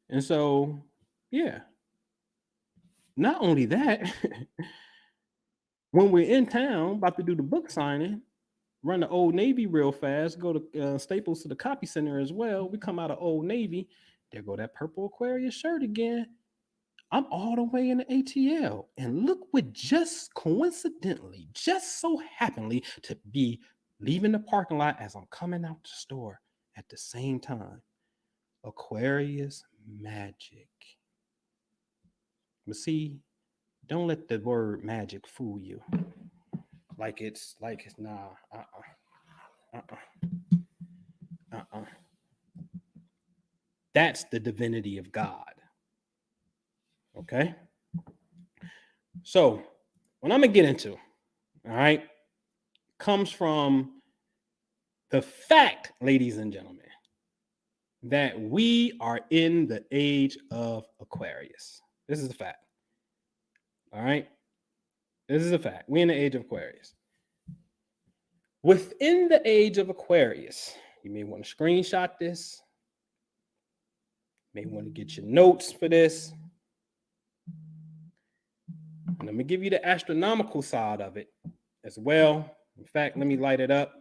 And so, yeah. Not only that, when we're in town about to do the book signing, run the Old Navy real fast, go to Staples to the copy center as well. We come out of Old Navy. There go that purple Aquarius shirt again. I'm all the way in the ATL. And look what just coincidentally, just so happenly to be leaving the parking lot as I'm coming out the store at the same time. Aquarius magic. But see, don't let the word magic fool you. Like it's nah. That's the divinity of God. Okay. So what I'm gonna get into, all right, comes from the fact, ladies and gentlemen, that we are in the age of Aquarius. This is a fact. All right. This is a fact. We're in the age of Aquarius. Within the age of Aquarius, you may want to screenshot this. May want to get your notes for this. And let me give you the astronomical side of it as well. In fact, let me light it up.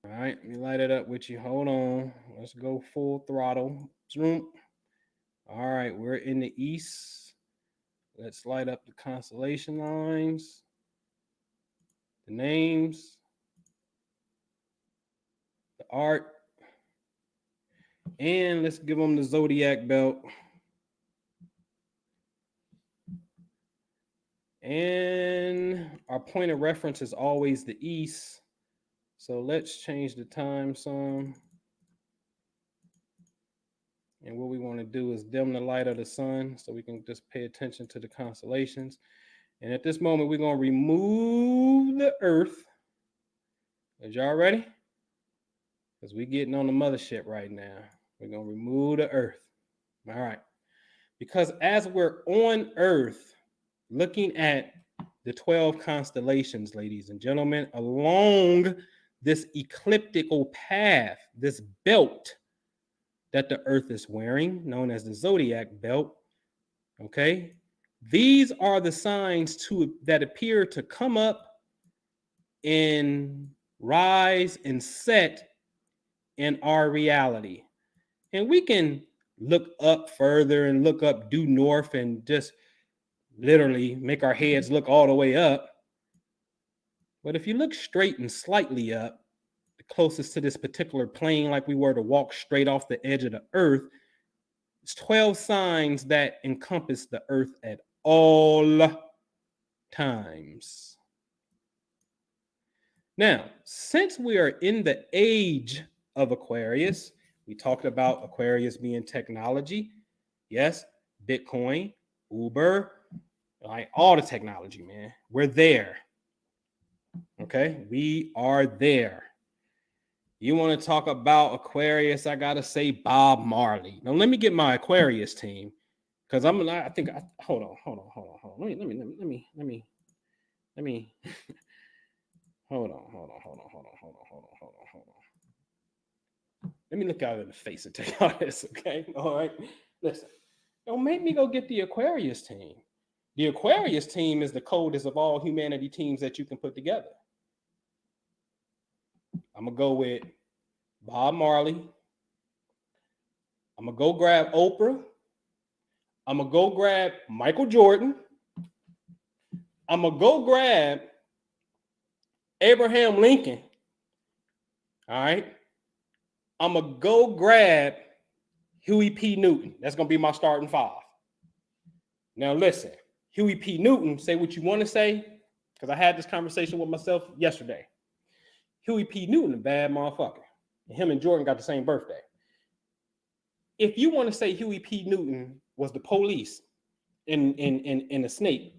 All right, let me light it up with you. Hold on. Let's go full throttle. Zoom. All right, we're in the east. Let's light up the constellation lines, the names, the art, and let's give them the zodiac belt. And our point of reference is always the east. So let's change the time some. And what we want to do is dim the light of the sun so we can just pay attention to the constellations. And at this moment, we're going to remove the Earth. Is y'all ready? Because we're getting on the mothership right now. We're going to remove the Earth. All right. Because as we're on Earth, looking at the 12 constellations, ladies and gentlemen, along this ecliptical path, this belt that the Earth is wearing, known as the zodiac belt, okay? These are the signs that appear to come up and rise and set in our reality. And we can look up further and look up due north and just literally make our heads look all the way up. But if you look straight and slightly up, the closest to this particular plane, like we were to walk straight off the edge of the Earth, it's 12 signs that encompass the Earth at all times. Now, since we are in the age of Aquarius, we talked about Aquarius being technology. Yes, Bitcoin, Uber, like all the technology, man. We're there. Okay, we are there. You want to talk about Aquarius? I gotta say Bob Marley. Now let me get my Aquarius team because hold on. Let me hold on. Let me look out in the face and take all this, okay? All right. Listen, don't make me go get the Aquarius team. The Aquarius team is the coldest of all humanity teams that you can put together. I'm gonna go with Bob Marley. I'm gonna go grab Oprah. I'm gonna go grab Michael Jordan. I'm gonna go grab Abraham Lincoln. All right. I'm gonna go grab Huey P. Newton. That's gonna be my starting five. Now listen, Huey P. Newton, say what you want to say, because I had this conversation with myself yesterday. Huey P. Newton, a bad motherfucker. And him and Jordan got the same birthday. if you want to say Huey P. Newton was the police in a snake,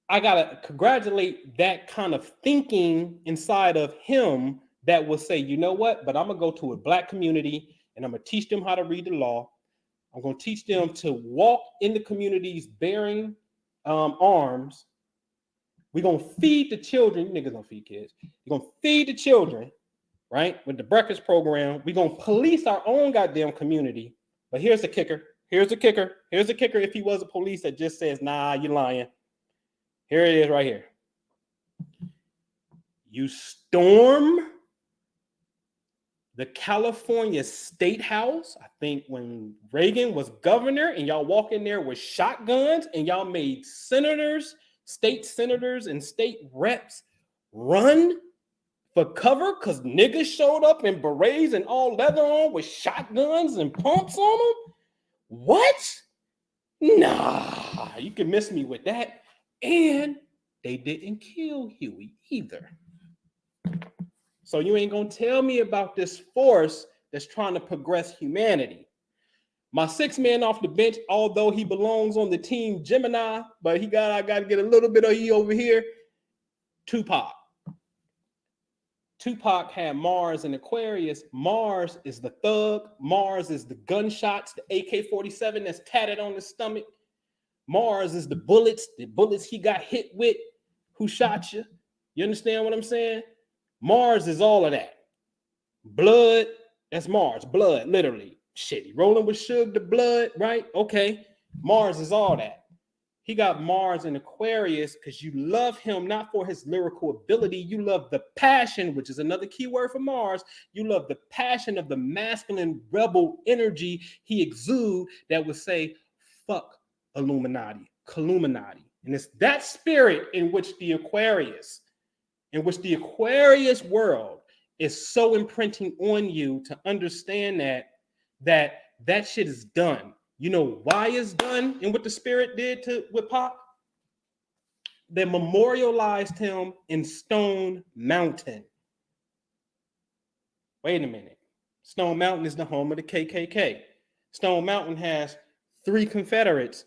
I gotta congratulate that kind of thinking inside of him that will say, you know what, but I'm gonna go to a black community and I'm gonna teach them how to read the law. I'm gonna teach them to walk in the communities bearing arms. We're gonna feed the children. You niggas don't feed kids. You're gonna feed the children, right? With the breakfast program. We're gonna police our own goddamn community. But here's the kicker. Here's the kicker. Here's the kicker. If he was a police that just says, nah, you're lying. Here it is right here. You storm the California State House, I think when Reagan was governor, and y'all walk in there with shotguns and y'all made senators, state senators, and state reps run for cover because niggas showed up in berets and all leather on with shotguns and pumps on them? What? Nah, you can miss me with that. And they didn't kill Huey either. So you ain't gonna tell me about this force that's trying to progress humanity. My sixth man off the bench, although he belongs on the team Gemini, but I got to get a little bit of he over here. Tupac. Tupac had Mars and Aquarius. Mars is the thug. Mars is the gunshots, the AK-47 that's tatted on his stomach. Mars is the bullets he got hit with. Who shot you? You understand what I'm saying? Mars is all of that. Blood, that's Mars. Blood, literally. Shit, he rolling with Suge the blood, right? Okay. Mars is all that. He got Mars in Aquarius because you love him not for his lyrical ability. You love the passion, which is another key word for Mars. You love the passion of the masculine rebel energy he exudes that would say, fuck Illuminati, Illuminati. And it's that spirit in which the Aquarius world is so imprinting on you to understand that shit is done. You know why it's done and what the spirit did with Pac? They memorialized him in Stone Mountain. Wait a minute. Stone Mountain is the home of the KKK. Stone Mountain has 3 Confederates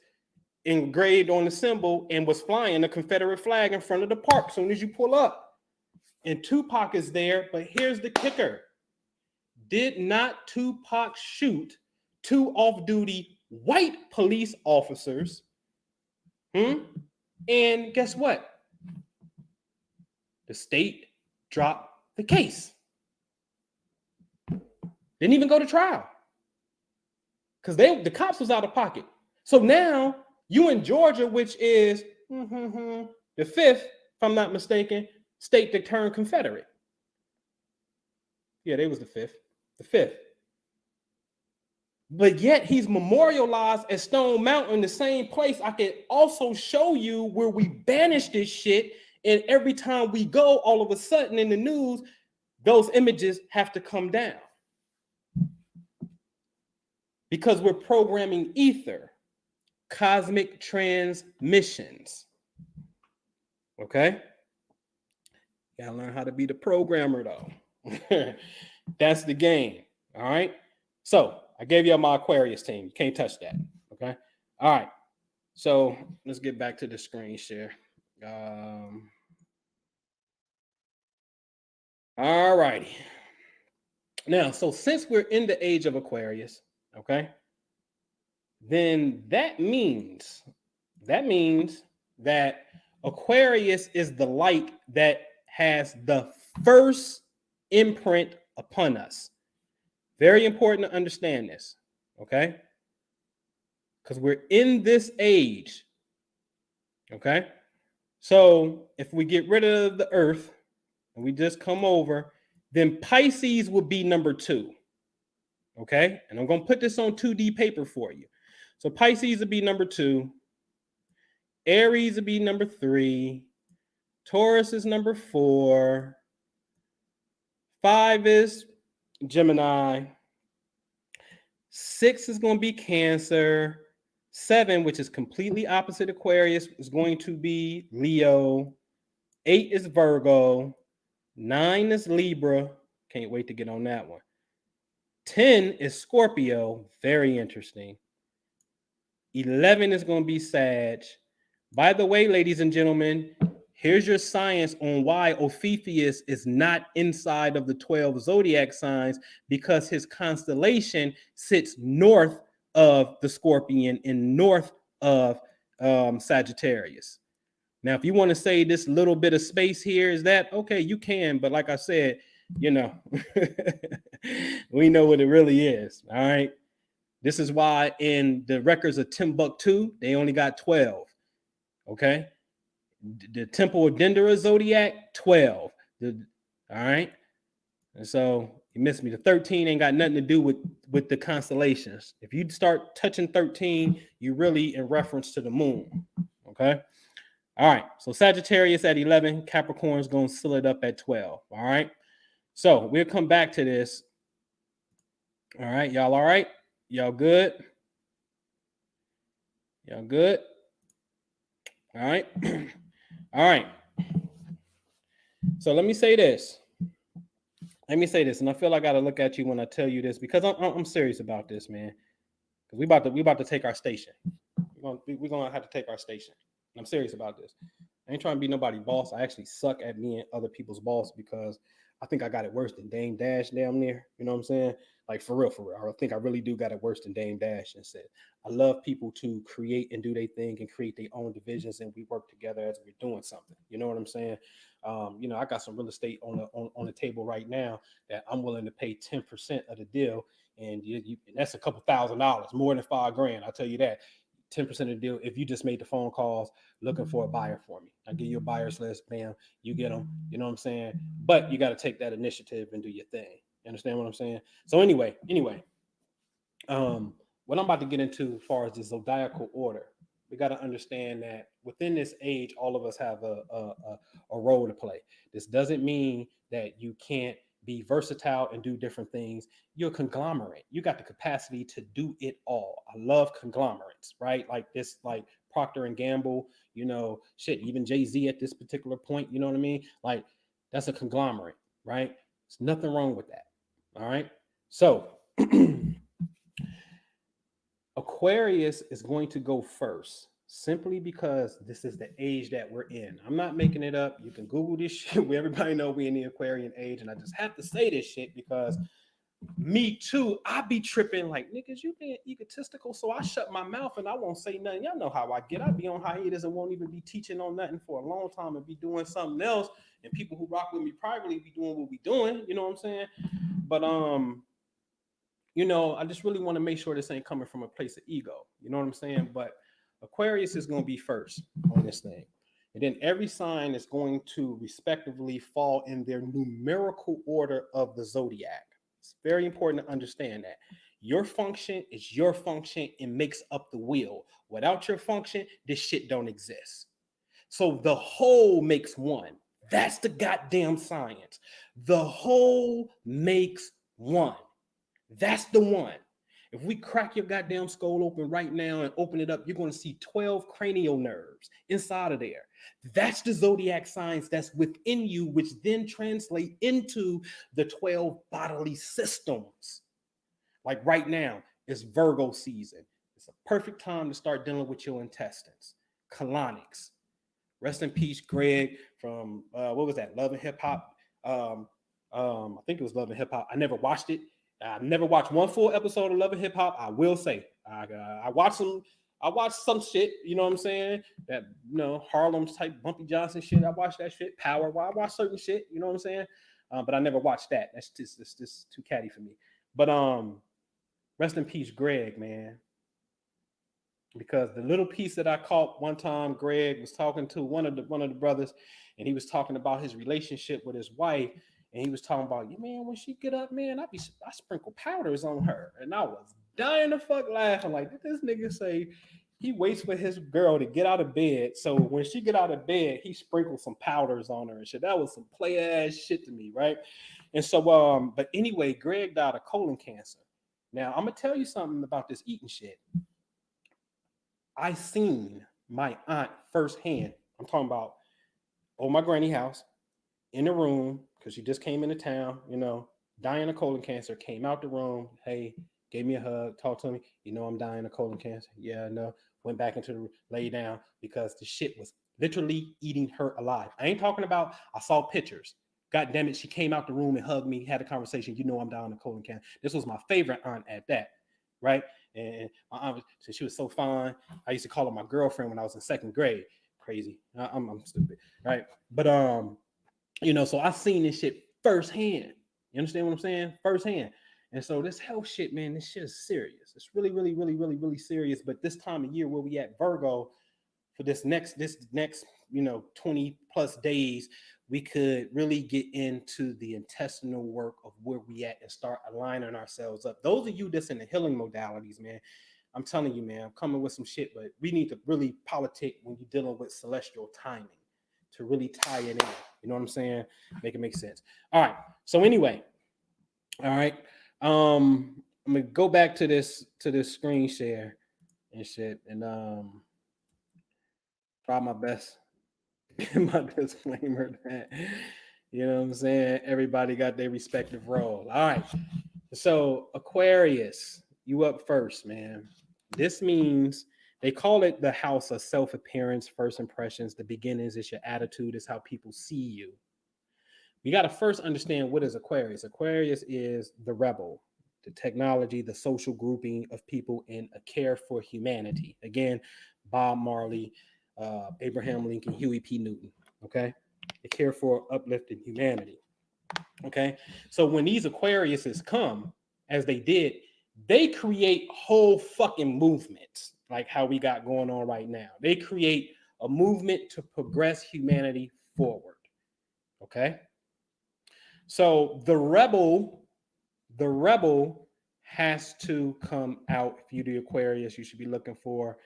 engraved on the symbol and was flying a Confederate flag in front of the park as soon as you pull up. And Tupac is there, but here's the kicker. Did not Tupac shoot 2 off-duty white police officers? And guess what? The state dropped the case. Didn't even go to trial. Because the cops was out of pocket. So now you in Georgia, which is the 5th, if I'm not mistaken, state that turned Confederate. Yeah, they was the 5th. The 5th. But yet he's memorialized at Stone Mountain, the same place. I can also show you where we banish this shit. And every time we go, all of a sudden in the news, those images have to come down. Because we're programming ether, cosmic transmissions. Okay? You gotta learn how to be the programmer, though. That's the game. All right. So I gave you my Aquarius team. You can't touch that. Okay. All right. So let's get back to the screen share. All righty. Now, so since we're in the age of Aquarius, okay, then that means that Aquarius is the light that has the first imprint upon us. Very important to understand this, okay? Because we're in this age, okay? So if we get rid of the Earth and we just come over, then Pisces would be number 2, okay? And I'm going to put this on 2D paper for you. So Pisces would be number 2. Aries would be number 3. Taurus is number 4. 5 is Gemini. 6 is going to be Cancer. 7, which is completely opposite Aquarius, is going to be Leo. 8 is Virgo. 9 is Libra. Can't wait to get on that one. 10 is Scorpio, very interesting. 11 is going to be Sag. By the way, ladies and gentlemen, here's your science on why Ophiuchus is not inside of the 12 zodiac signs, because his constellation sits north of the Scorpion and north of Sagittarius. Now, if you want to say this little bit of space here is that, okay, you can. But like I said, you know, we know what it really is. All right. This is why in the records of Timbuktu, they only got 12. Okay. The Temple of Dendera zodiac, 12. All right. And so you missed me. The 13 ain't got nothing to do with the constellations. If you start touching 13, you really in reference to the moon. Okay. All right. So Sagittarius at 11, Capricorn's going to seal it up at 12. All right. So we'll come back to this. All right. Y'all all right? Y'all good? Y'all good? All right. All right. So let me say this. And I feel like I got to look at you when I tell you this, because I'm serious about this, man. Because we about to take our station. We're gonna have to take our station. I'm serious about this. I ain't trying to be nobody's boss. I actually suck at being other people's boss, because I think I got it worse than Dame Dash damn near. You know what I'm saying? Like for real. I think I really do got it worse than Dame Dash. And said, I love people to create and do their thing and create their own divisions, and we work together as we're doing something. You know what I'm saying? I got some real estate on the table right now that I'm willing to pay 10% of the deal, and and that's a couple $1,000, more than $5,000. I'll tell you that. 10% of the deal if you just made the phone calls looking for a buyer for me. I give you a buyer's list, bam, you get them. You know what I'm saying? But you got to take that initiative and do your thing. You understand what I'm saying? So anyway, what I'm about to get into as far as the zodiacal order, we got to understand that within this age, all of us have a role to play. This doesn't mean that you can't be versatile and do different things. You're a conglomerate. You got the capacity to do it all. I love conglomerates, right? Like this, like Procter and Gamble, shit, even Jay-Z at this particular point, you know what I mean? Like that's a conglomerate, right? There's nothing wrong with that. All right. So Aquarius is going to go first, simply because this is the age that we're in. I'm not making it up. You can Google this shit. Everybody know we in the Aquarian age, and I just have to say this shit because me too. I be tripping like, niggas, you being egotistical, so I shut my mouth and I won't say nothing. Y'all know how I get. I be on hiatus and won't even be teaching on nothing for a long time and be doing something else. And people who rock with me privately be doing what we doing. You know what I'm saying? But I just really want to make sure this ain't coming from a place of ego. You know what I'm saying? But Aquarius is going to be first on this thing. And then every sign is going to respectively fall in their numerical order of the zodiac. It's very important to understand that. Your function is your function and makes up the wheel. Without your function, this shit don't exist. So the whole makes one. That's the goddamn science. The whole makes one. That's the one. If we crack your goddamn skull open right now and open it up, you're going to see 12 cranial nerves inside of there. That's the zodiac signs that's within you, which then translate into the 12 bodily systems. Like right now, it's Virgo season. It's a perfect time to start dealing with your intestines. Colonics. Rest in peace, Greg, from what was that? Love and Hip Hop. I think it was Love and Hip Hop. I never watched it. I've never watched one full episode of Love and Hip Hop. I will say I watched some. I watched some shit. You know what I'm saying? That Harlem type Bumpy Johnson shit. I watched that shit. Power. Well, I watched certain shit. You know what I'm saying? But I never watched that. That's just too catty for me. But rest in peace, Greg, man. Because the little piece that I caught one time, Greg was talking to one of the brothers, and he was talking about his relationship with his wife. And he was talking about, man, when she get up, man, I sprinkle powders on her. And I was dying to fuck laughing. Like, did this nigga say he waits for his girl to get out of bed, so when she get out of bed, he sprinkles some powders on her and shit. That was some play ass shit to me, right? And so, but anyway, Greg died of colon cancer. Now, I'm gonna tell you something about this eating shit. I seen my aunt firsthand. I'm talking about my granny house in the room, because she just came into town, dying of colon cancer, came out the room. Hey, gave me a hug, talked to me. You know, I'm dying of colon cancer. Yeah, I know. Went back into the lay down because the shit was literally eating her alive. I ain't talking about, I saw pictures. God damn it, she came out the room and hugged me, had a conversation. You know, I'm dying of colon cancer. This was my favorite aunt at that, right? And my aunt, she was so fine. I used to call her my girlfriend when I was in second grade. Crazy. I'm stupid, right? But you know, so I seen this shit firsthand. You understand what I'm saying? Firsthand. And so this health shit, man, this shit is serious. It's really, really, really, really, really serious. But this time of year where we at Virgo, for this next, you know, 20 plus days, we could really get into the intestinal work of where we at and start aligning ourselves up. Those of you that's in the healing modalities, man, I'm telling you, man, I'm coming with some shit, but we need to really politic when you're dealing with celestial timing to really tie it in. You know what I'm saying? Make it make sense. All right. So anyway, all right. I'm gonna go back to this screen share and shit, and try my best. My disclaimer that, you know what I'm saying, everybody got their respective role. All right. So Aquarius, you up first, man. This means they call it the house of self-appearance, first impressions, the beginnings, it's your attitude, it's how people see you. We got to first understand what is Aquarius. Aquarius is the rebel, the technology, the social grouping of people in a care for humanity. Again, Bob Marley, Abraham Lincoln, Huey P. Newton. Okay, they care for uplifting humanity. Okay, so when these Aquariuses come, as they did, they create whole fucking movements like how we got going on right now. They create a movement to progress humanity forward. Okay. So the rebel has to come out. If you're the Aquarius, you should be looking for,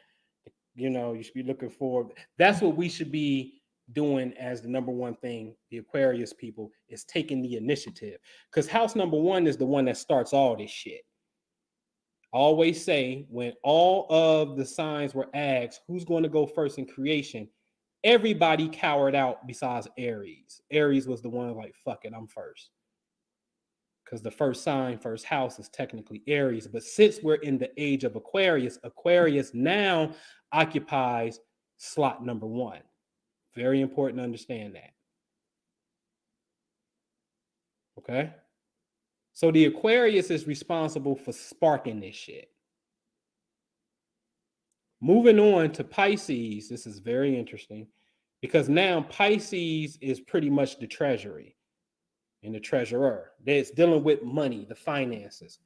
you know, you should be looking for, that's what we should be doing as the number one thing, the Aquarius people, is taking the initiative. Because house number one is the one that starts all this shit. I always say when all of the signs were asked, who's going to go first in creation? Everybody cowered out besides Aries. Aries was the one like, fuck it, I'm first. Because the first sign, first house is technically Aries. But since we're in the age of Aquarius, Aquarius now occupies slot number one. Very important to understand that. Okay. So the Aquarius is responsible for sparking this shit. Moving on to Pisces, this is very interesting because now Pisces is pretty much the treasury and the treasurer. It's dealing with money, the finances.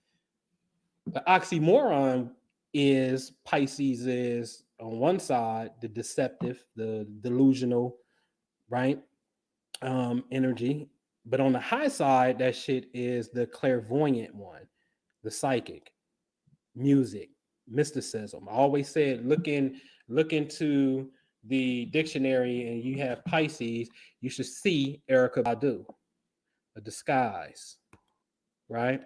The oxymoron is Pisces is on one side the deceptive, the delusional, right? Energy. But on the high side, that shit is the clairvoyant one, the psychic, music, mysticism. I always said look into the dictionary and you have Pisces, you should see Erykah Badu, a disguise, right?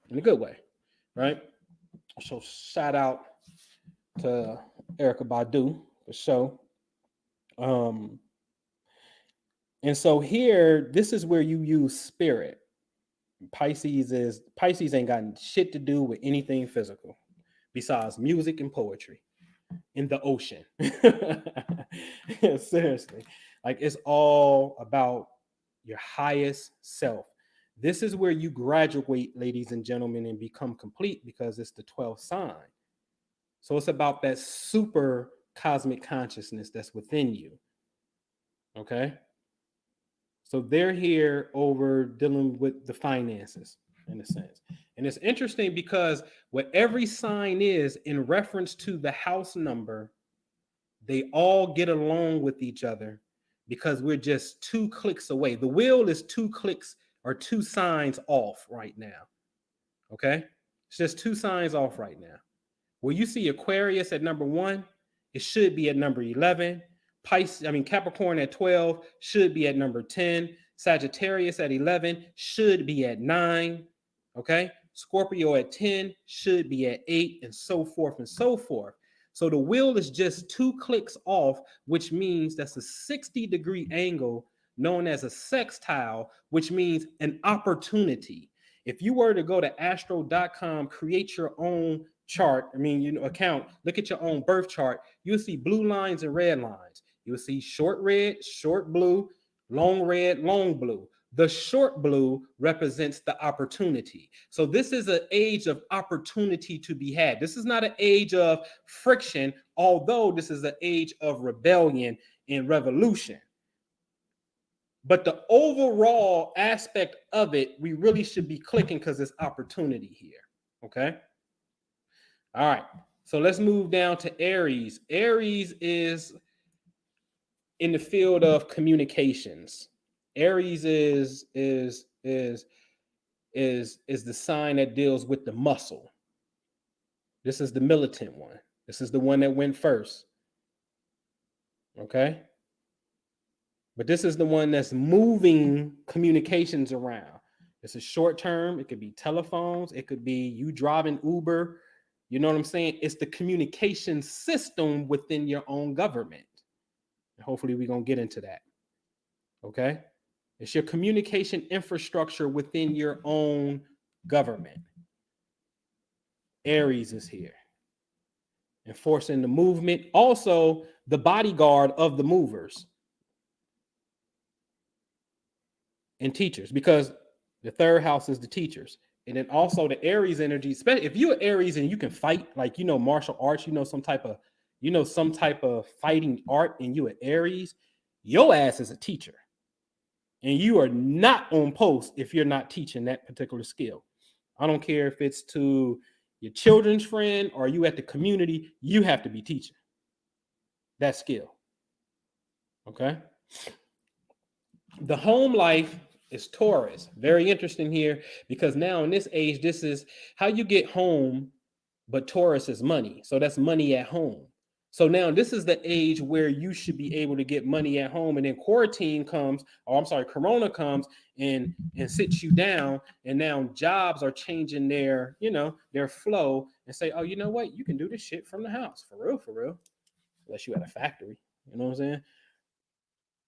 In a good way, right? So shout out to Erykah Badu for sure. And so here, this is where you use spirit. Pisces ain't got shit to do with anything physical besides music and poetry in the ocean. Yeah, seriously. Like it's all about your highest self. This is where you graduate, ladies and gentlemen, and become complete because it's the 12th sign. So it's about that super cosmic consciousness that's within you. Okay. So they're here over dealing with the finances in a sense. And it's interesting because what every sign is in reference to the house number, they all get along with each other because we're just 2 clicks away. The wheel is 2 clicks or 2 signs off right now. Okay. It's just 2 signs off right now. Where you see Aquarius at number 1, it should be at number 11. Capricorn at 12 should be at number 10. Sagittarius at 11 should be at 9. Okay. Scorpio at 10 should be at 8, and so forth and so forth. So the wheel is just 2 clicks off, which means that's a 60-degree angle known as a sextile, which means an opportunity. If you were to go to astro.com, create your own chart, account, look at your own birth chart, you'll see blue lines and red lines. You'll see short red, short blue, long red, long blue. The short blue represents the opportunity. So this is an age of opportunity to be had. This is not an age of friction, although this is an age of rebellion and revolution. But the overall aspect of it, we really should be clicking because there's opportunity here. Okay. All right. So let's move down to Aries. Aries is in the field of communications. Aries is the sign that deals with the muscle. This is the militant one. This is the one that went first. Okay. But this is the one that's moving communications around. This is short term. It could be telephones. It could be you driving Uber. You know what I'm saying? It's the communication system within your own government. Hopefully we're going to get into that. Okay. It's your communication infrastructure within your own government. Aries is here. Enforcing the movement. Also, the bodyguard of the movers and teachers, because the third house is the teachers. And then also the Aries energy, especially if you're Aries and you can fight, like, martial arts, some type of fighting art, and you are Aries, your ass is a teacher. And you are not on post if you're not teaching that particular skill. I don't care if it's to your children's friend or you at the community, you have to be teaching that skill. Okay. The home life is Taurus. Very interesting here, because now in this age, this is how you get home, but Taurus is money. So that's money at home. So now this is the age where you should be able to get money at home, and then Corona comes and sits you down, and now jobs are changing their flow and say, oh, you know what? You can do this shit from the house. For real. Unless you at a factory, you know what I'm saying?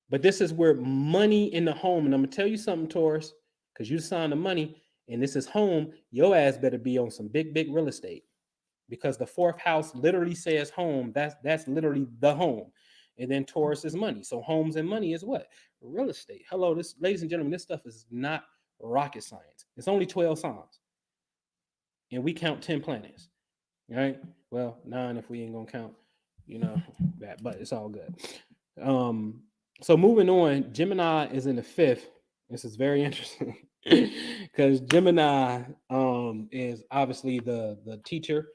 But this is where money in the home, and I'm gonna tell you something, Taurus, because you signed the money, and this is home. Your ass better be on some big real estate, because the fourth house literally says home. That's literally the home, and then Taurus is money. So homes and money is what? Real estate. Hello, ladies and gentlemen, this stuff is not rocket science. It's only 12 signs, and we count 10 planets. All right. Well, 9 if we ain't gonna count, that, but it's all good. So moving on, Gemini is in the 5th. This is very interesting because Gemini is obviously the teacher,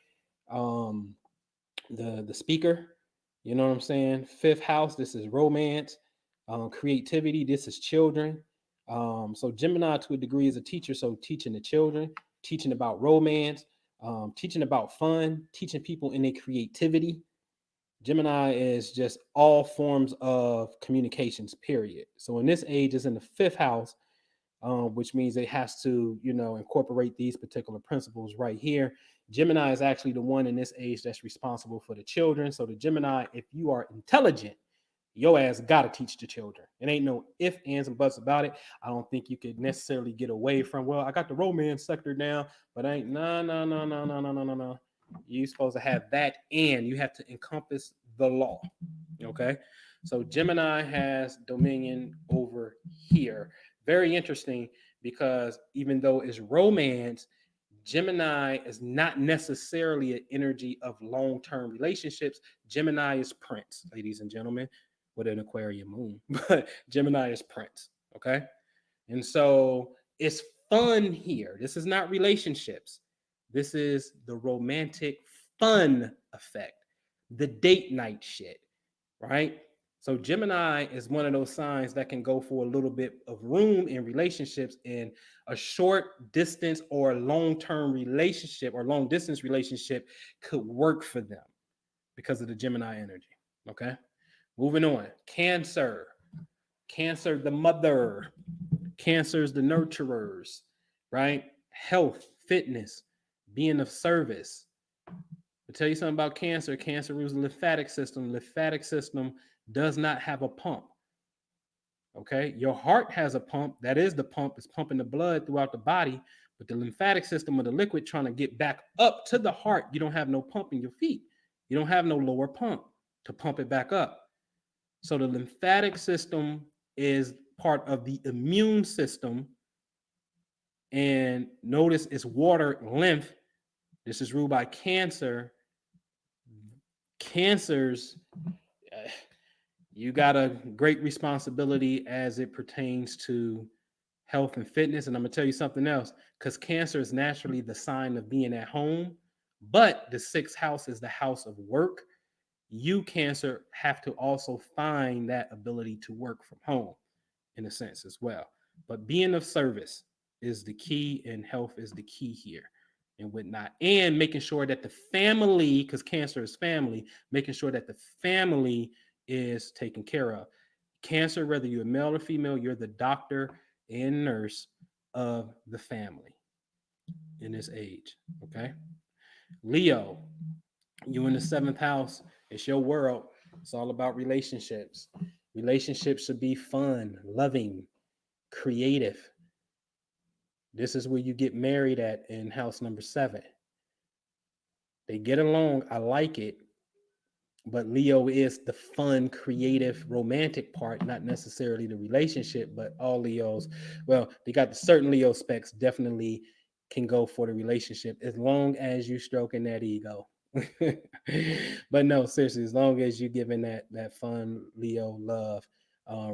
the speaker. You know what I'm saying? 5th house. This is romance, creativity. This is children. So Gemini, to a degree, is a teacher. So teaching the children, teaching about romance, teaching about fun, teaching people in their creativity. Gemini is just all forms of communications, period. So in this age, it's in the 5th house, which means it has to, incorporate these particular principles right here. Gemini is actually the one in this age that's responsible for the children. So the Gemini, if you are intelligent, your ass got to teach the children. It ain't no ifs, ands, and buts about it. I don't think you could necessarily get away from, well, I got the romance sector down, but I ain't, no. You're supposed to have that, and you have to encompass the law. Okay. So Gemini has dominion over here. Very interesting, because even though it's romance, Gemini is not necessarily an energy of long-term relationships. Gemini is Prince, ladies and gentlemen, with an Aquarian moon. But Gemini is Prince. Okay. And so it's fun here. This is not relationships. This is the romantic fun effect, the date night shit, right? So Gemini is one of those signs that can go for a little bit of room in relationships, and a short distance or long-term relationship or long distance relationship could work for them because of the Gemini energy. Okay. Moving on. Cancer, the mother. Cancer's the nurturers, right? Health, fitness, being of service. I'll tell you something about Cancer. Cancer rules the lymphatic system. Lymphatic system does not have a pump. Okay, your heart has a pump. That is the pump. It's pumping the blood throughout the body, but the lymphatic system of the liquid trying to get back up to the heart. You don't have no pump in your feet. You don't have no lower pump to pump it back up. So the lymphatic system is part of the immune system. And notice it's water lymph. This is ruled by Cancer. Cancers, you got a great responsibility as it pertains to health and fitness. And I'm going to tell you something else, because Cancer is naturally the sign of being at home, but the sixth house is the house of work. You, Cancer, have to also find that ability to work from home in a sense as well. But being of service is the key, and health is the key here and whatnot. And making sure that the family, because Cancer is family, making sure that the family is taken care of. Cancer, whether you're male or female, you're the doctor and nurse of the family in this age. Okay. Leo, you in the seventh house, it's your world. It's all about relationships. Relationships should be fun, loving, creative. This is where you get married at in house number 7. They get along. I like it. But Leo is the fun, creative, romantic part, not necessarily the relationship, but all Leos, well, they got the certain Leo specs definitely can go for the relationship as long as you stroking that ego. But no, seriously, as long as you giving that fun Leo love,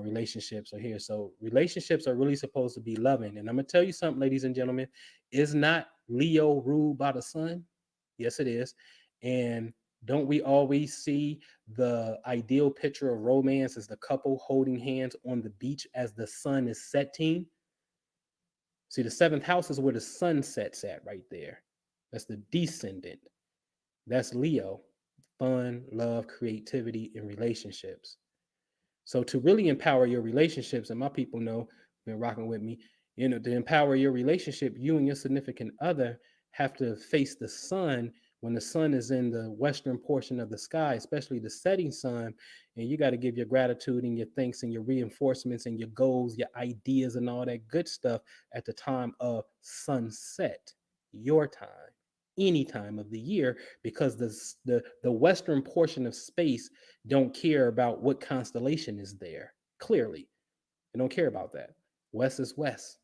relationships are here. So relationships are really supposed to be loving. And I'm gonna tell you something, ladies and gentlemen, is not Leo ruled by the sun? Yes, it is. And don't we always see the ideal picture of romance as the couple holding hands on the beach as the sun is setting? See, the seventh house is where the sun sets at right there. That's the descendant. That's Leo. Fun, love, creativity, and relationships. So to really empower your relationships, and my people know, been rocking with me, to empower your relationship, you and your significant other have to face the sun when the sun is in the western portion of the sky, especially the setting sun. And you got to give your gratitude and your thanks and your reinforcements and your goals, your ideas, and all that good stuff at the time of sunset, your time, any time of the year, because the western portion of space don't care about what constellation is there. Clearly, they don't care about that. West is west.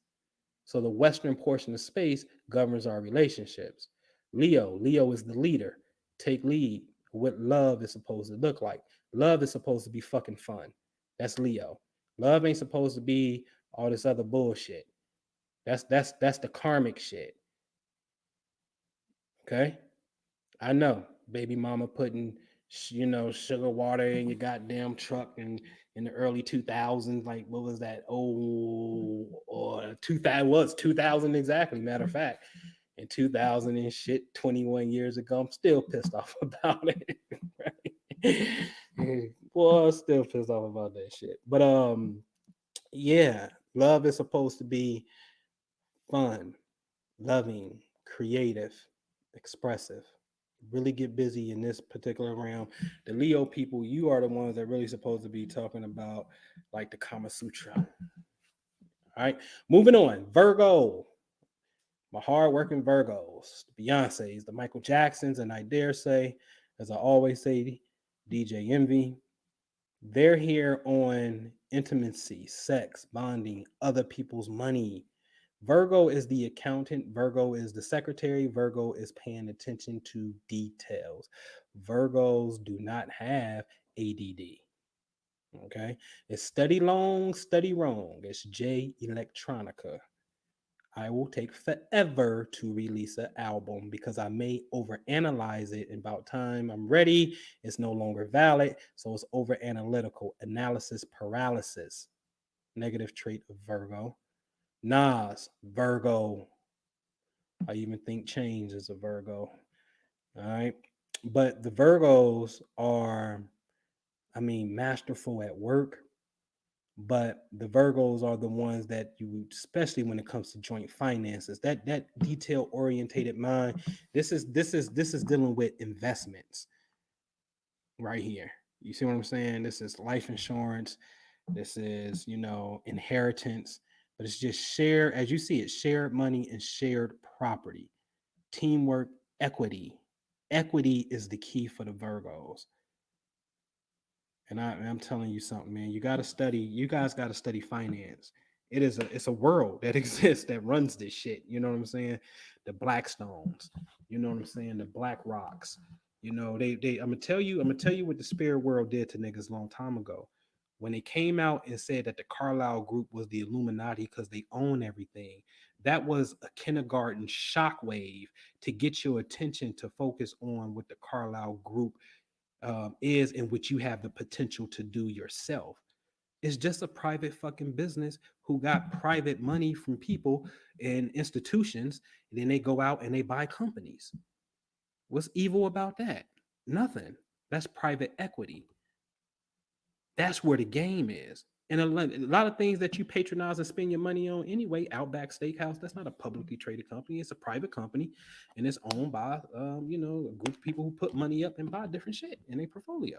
So the western portion of space governs our relationships. Leo is the leader. Take lead. What love is supposed to look like. Love is supposed to be fucking fun. That's Leo. Love ain't supposed to be all this other bullshit. That's the karmic shit. Okay? I know, baby mama putting sugar water in your goddamn truck and in the early 2000s. Like, what was that? Oh, or 2000 was 2000 exactly. Matter of fact, in 2000 and shit, 21 years ago, I'm still pissed off about it. Right? Boy, I'm still pissed off about that shit. But yeah, love is supposed to be fun, loving, creative, expressive. Really get busy in this particular realm. The Leo people, you are the ones that really supposed to be talking about like the Kama Sutra. All right, moving on. Virgo, my hardworking Virgos, the Beyonces, the Michael Jacksons, and I dare say, as I always say, DJ Envy. They're here on intimacy, sex, bonding, other people's money. Virgo is the accountant. Virgo is the secretary. Virgo is paying attention to details. Virgos do not have ADD. Okay. It's study long, study wrong. It's J Electronica. I will take forever to release an album because I may overanalyze it. And about time I'm ready, it's no longer valid. So it's over analytical analysis paralysis. Negative trait of Virgo. Nas, Virgo. I even think Change is a Virgo. All right. But the Virgos are, masterful at work. But the Virgos are the ones that you, especially when it comes to joint finances, that detail orientated mind. This is dealing with investments right here. You see what I'm saying? This is life insurance. This is, you know, inheritance, but it's just share, as you see it, shared money and shared property, teamwork, equity. Equity is the key for the Virgos. And I'm telling you something, man. You got to study. You guys got to study finance. It's a world that exists that runs this shit. You know what I'm saying? The Blackstones. You know what I'm saying? The Black Rocks. You know they. I'm gonna tell you what the spirit world did to niggas a long time ago. When they came out and said that the Carlyle Group was the Illuminati because they own everything, that was a kindergarten shockwave to get your attention to focus on what the Carlyle Group is and what you have the potential to do yourself. It's just a private fucking business who got private money from people and institutions, and then they go out and they buy companies. What's evil about that? Nothing. That's private equity. That's where the game is. And a lot of things that you patronize and spend your money on anyway, Outback Steakhouse, that's not a publicly traded company. It's a private company, and it's owned by, a group of people who put money up and buy different shit in their portfolio.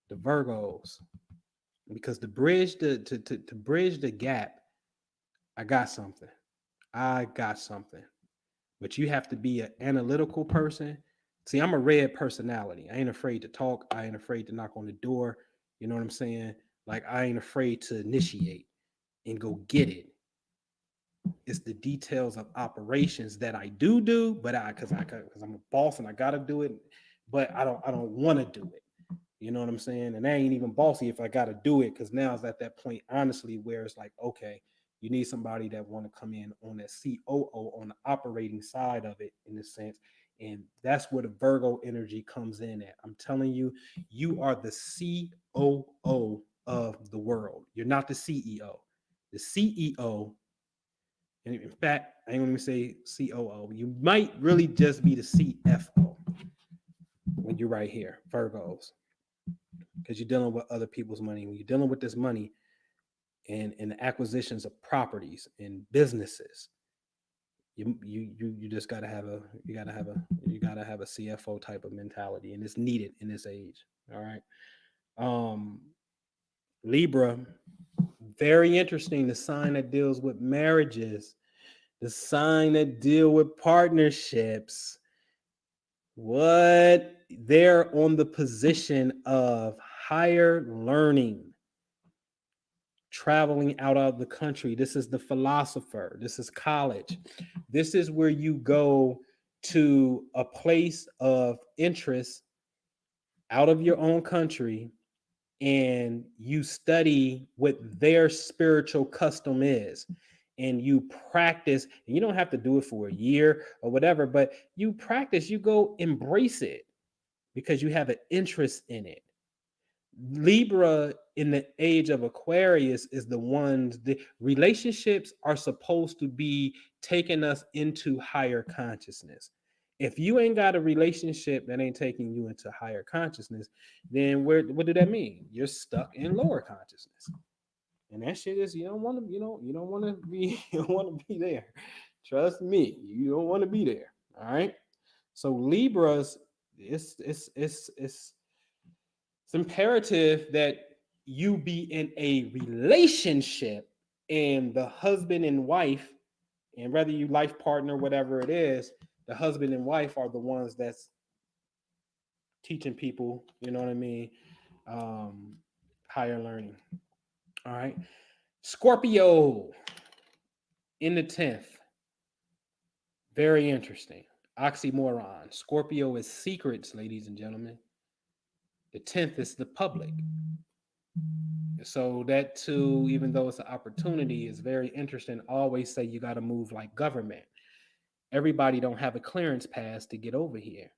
The Virgos, because to bridge the gap, I got something. I got something. But you have to be an analytical person. See, I'm a red personality. I ain't afraid to talk. I ain't afraid to knock on the door. You know what I'm saying? Like I ain't afraid to initiate and go get it. It's the details of operations that I do, but because I'm a boss and I gotta do it, but I don't want to do it. You know what I'm saying? And I ain't even bossy if I got to do it because now it's at that point, honestly, where it's like, okay, you need somebody that want to come in on that COO on the operating side of it in a sense. And that's where the Virgo energy comes in at. I'm telling you, you are the COO of the world. You're not the CEO. The CEO, and in fact, I ain't going to say COO. You might really just be the CFO when you're right here, Virgos, because you're dealing with other people's money. When you're dealing with this money and the acquisitions of properties and businesses, you just gotta have a CFO type of mentality, and it's needed in this age. All right. Um, Libra, very interesting. The sign that deals with marriages, the sign that deal with partnerships. What they're on the position of higher learning, traveling out of the country. This is the philosopher. This is college. This is where you go to a place of interest out of your own country and you study what their spiritual custom is and you practice. And you don't have to do it for a year or whatever, but you practice, you go embrace it because you have an interest in it. Libra in the age of Aquarius is the relationships are supposed to be taking us into higher consciousness. If you ain't got a relationship that ain't taking you into higher consciousness, then what do that mean? You're stuck in lower consciousness. And that shit is, you don't want to be you don't want to be there. Trust me, you don't want to be there. All right. So Libras, it's imperative that you be in a relationship and the husband and wife, and whether you life partner, whatever it is, the husband and wife are the ones that's teaching people, you know what I mean, higher learning. All right. Scorpio in the 10th. Very interesting. Oxymoron. Scorpio is secrets, ladies and gentlemen. The 10th is the public. So that too, even though it's an opportunity, is very interesting. Always say you got to move like government. Everybody don't have a clearance pass to get over here.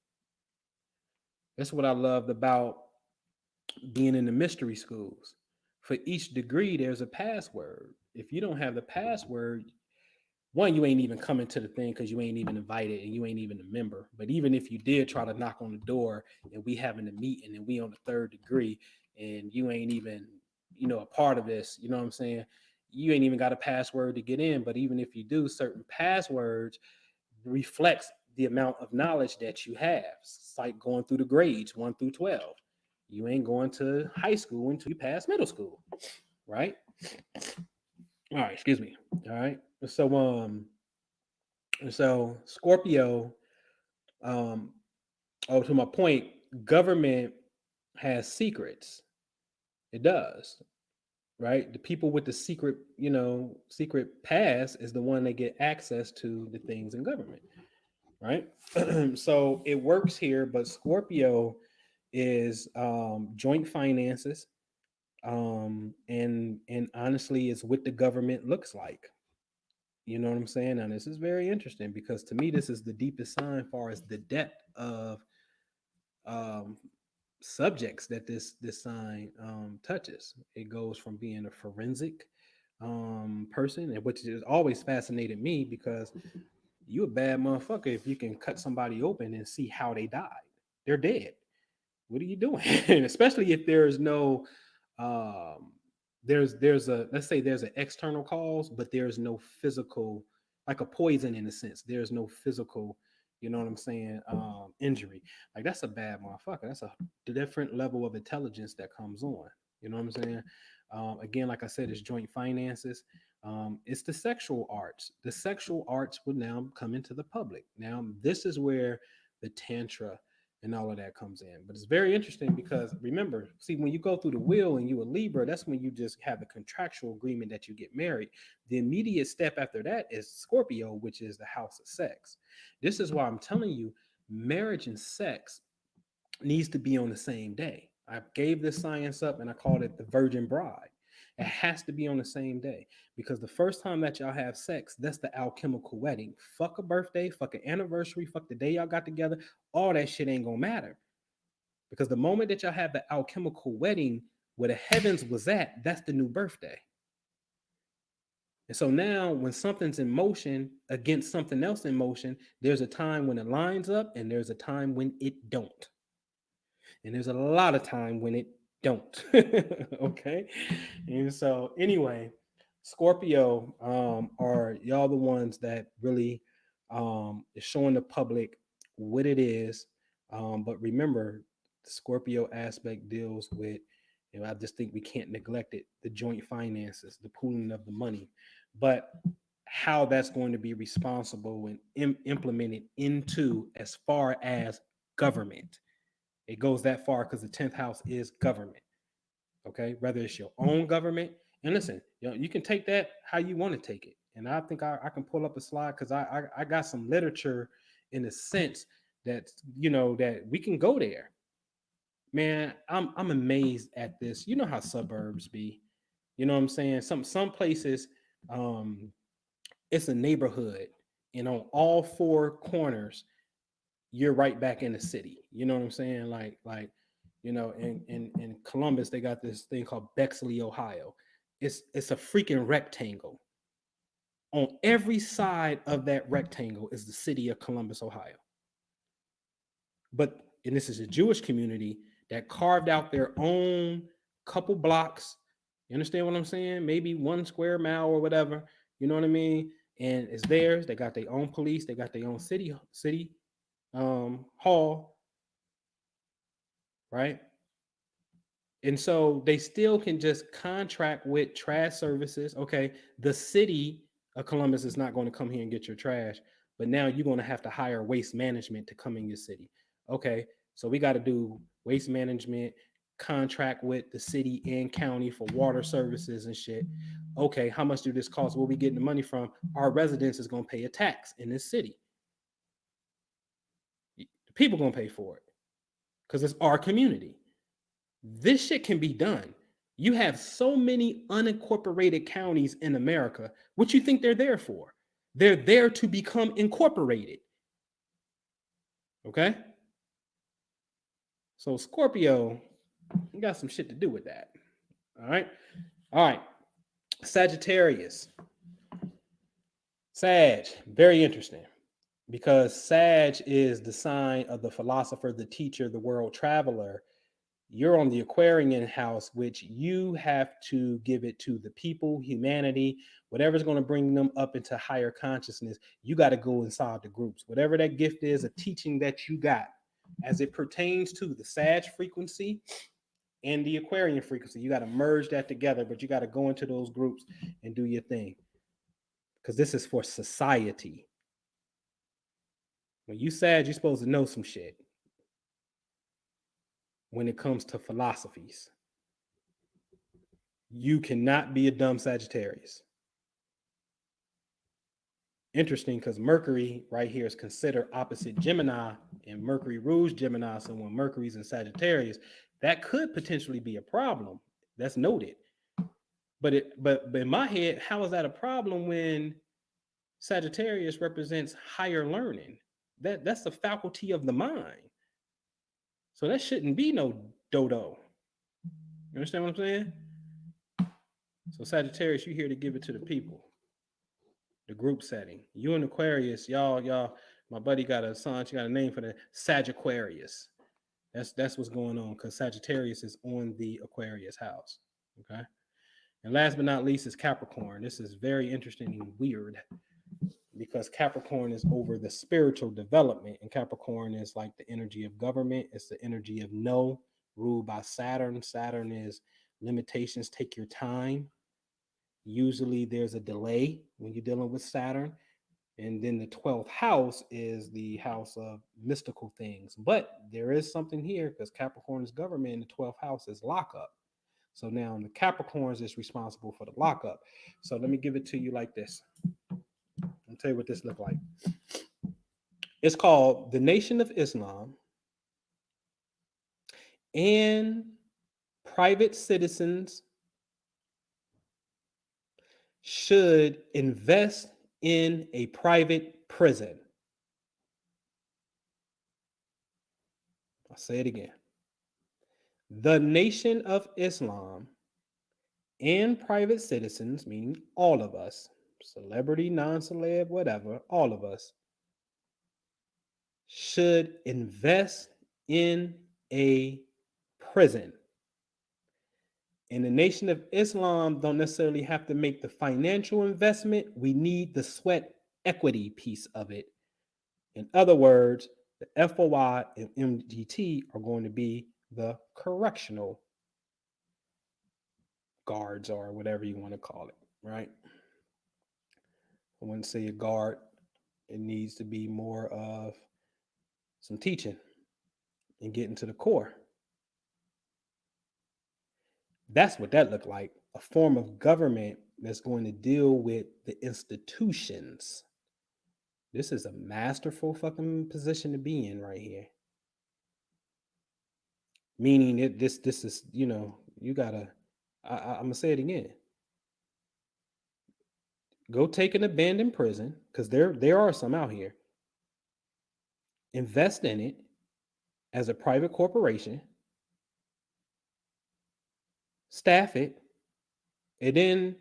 That's what I loved about being in the mystery schools. For each degree, there's a password. If you don't have the password, one, you ain't even coming to the thing because you ain't even invited and you ain't even a member. But even if you did try to knock on the door and we having a meeting and we on the third degree and you ain't even, a part of this, you know what I'm saying? You ain't even got a password to get in. But even if you do, certain passwords reflects the amount of knowledge that you have. It's like going through the grades 1 through 12. You ain't going to high school until you pass middle school, right? All right, excuse me. All right. So Scorpio, um, oh, to my point, government has secrets. It does, right? The people with the secret, secret pass is the one that get access to the things in government, right? So it works here, but Scorpio is joint finances, and honestly, is what the government looks like. You know what I'm saying? And this is very interesting because to me, this is the deepest sign as far as the depth of um, subjects that this sign touches. It goes from being a forensic person, and which has always fascinated me because you a bad motherfucker if you can cut somebody open and see how they died. They're dead. What are you doing? Especially if there's no um there's a, let's say there's an external cause, but there's no physical, like a poison in a sense. There's no physical, you know what I'm saying, injury. Like that's a bad motherfucker. That's a different level of intelligence that comes on. You know what I'm saying? Again, like I said, it's joint finances. It's the sexual arts. The sexual arts will now come into the public. Now, this is where the tantra and all of that comes in. But it's very interesting because remember, see, when you go through the wheel and you a Libra, that's when you just have a contractual agreement that you get married. The immediate step after that is Scorpio, which is the house of sex. This is why I'm telling you, marriage and sex needs to be on the same day. I gave this science up and I called it the virgin bride. It has to be on the same day because the first time that y'all have sex, that's the alchemical wedding. Fuck a birthday, fuck an anniversary, fuck the day y'all got together. All that shit ain't gonna matter because the moment that y'all have the alchemical wedding where the heavens was at, that's the new birthday. And so now when something's in motion against something else in motion, there's a time when it lines up and there's a time when it don't. And there's a lot of time when it don't. Okay. And so anyway, Scorpio are y'all the ones that really is showing the public what it is. But remember, the Scorpio aspect deals with, I just think we can't neglect it, the joint finances, the pooling of the money. But how that's going to be responsible and implemented into as far as government. It goes that far because the 10th house is government. Okay. Whether it's your own government. And listen, you can take that how you want to take it. And I think I can pull up a slide because I got some literature in the sense that, that we can go there. Man, I'm amazed at this. You know how suburbs be. You know what I'm saying? Some places, um, it's a neighborhood, and on all four corners, you're right back in the city. You know what I'm saying? In Columbus, they got this thing called Bexley, Ohio. It's a freaking rectangle. On every side of that rectangle is the city of Columbus, Ohio. And this is a Jewish community that carved out their own couple blocks. You understand what I'm saying? Maybe 1 square mile or whatever. You know what I mean? And it's theirs. They got their own police. They got their own city hall, right? And so they still can just contract with trash services. Okay, the city of Columbus is not going to come here and get your trash, but now you're going to have to hire waste management to come in your city. Okay, so we got to do waste management, contract with the city and county for water services and shit. Okay, how much do this cost? Where we getting the money from? Our residents is going to pay a tax in this city. The people going to pay for it because it's our community. This shit can be done. You have so many unincorporated counties in America. What you think they're there for? They're there to become incorporated. Okay? So Scorpio, you got some shit to do with that. All right? All right. Sagittarius. Sag, very interesting because Sag is the sign of the philosopher, the teacher, the world traveler. You're on the Aquarian house, which you have to give it to the people, humanity, whatever's going to bring them up into higher consciousness. You got to go inside the groups, whatever that gift is, a teaching that you got as it pertains to the Sag frequency. and the Aquarian frequency. You got to merge that together, but you got to go into those groups and do your thing. Because this is for society. When you sad, you're supposed to know some shit when it comes to philosophies. You cannot be a dumb Sagittarius. Interesting, because Mercury right here is considered opposite Gemini, and Mercury rules Gemini. So when Mercury's in Sagittarius, that could potentially be a problem. That's noted. But in my head, how is that a problem when Sagittarius represents higher learning? That's the faculty of the mind. So that shouldn't be no dodo. You understand what I'm saying? So Sagittarius, you're here to give it to the people. The group setting. You and Aquarius, y'all, my buddy got a son, she got a name for that, Sagittarius. That's what's going on, because Sagittarius is on the Aquarius house. Okay. And last but not least is Capricorn. This is very interesting and weird, because Capricorn is over the spiritual development, and Capricorn is like the energy of government. It's the energy of no, ruled by Saturn. Saturn is limitations, take your time. Usually there's a delay when you're dealing with Saturn. And then the 12th house is the house of mystical things. But there is something here, because Capricorn is government and the 12th house is lockup. So now the Capricorns is responsible for the lockup. So let me give it to you like this. I'll tell you what this looks like. It's called the Nation of Islam and private citizens should invest in a private prison. I'll say it again. The Nation of Islam and private citizens, meaning all of us, celebrity, non-celeb, whatever, all of us, should invest in a prison. And the Nation of Islam don't necessarily have to make the financial investment. We need the sweat equity piece of it. In other words, the FOI and MGT are going to be the correctional guards, or whatever you want to call it, right? I wouldn't say a guard. It needs to be more of some teaching and getting to the core. That's what that looked like, a form of government that's going to deal with the institutions. This is a masterful fucking position to be in right here. Meaning this is, you gotta, I'm gonna say it again. Go take an abandoned prison, because there are some out here. Invest in it as a private corporation, staff it, and then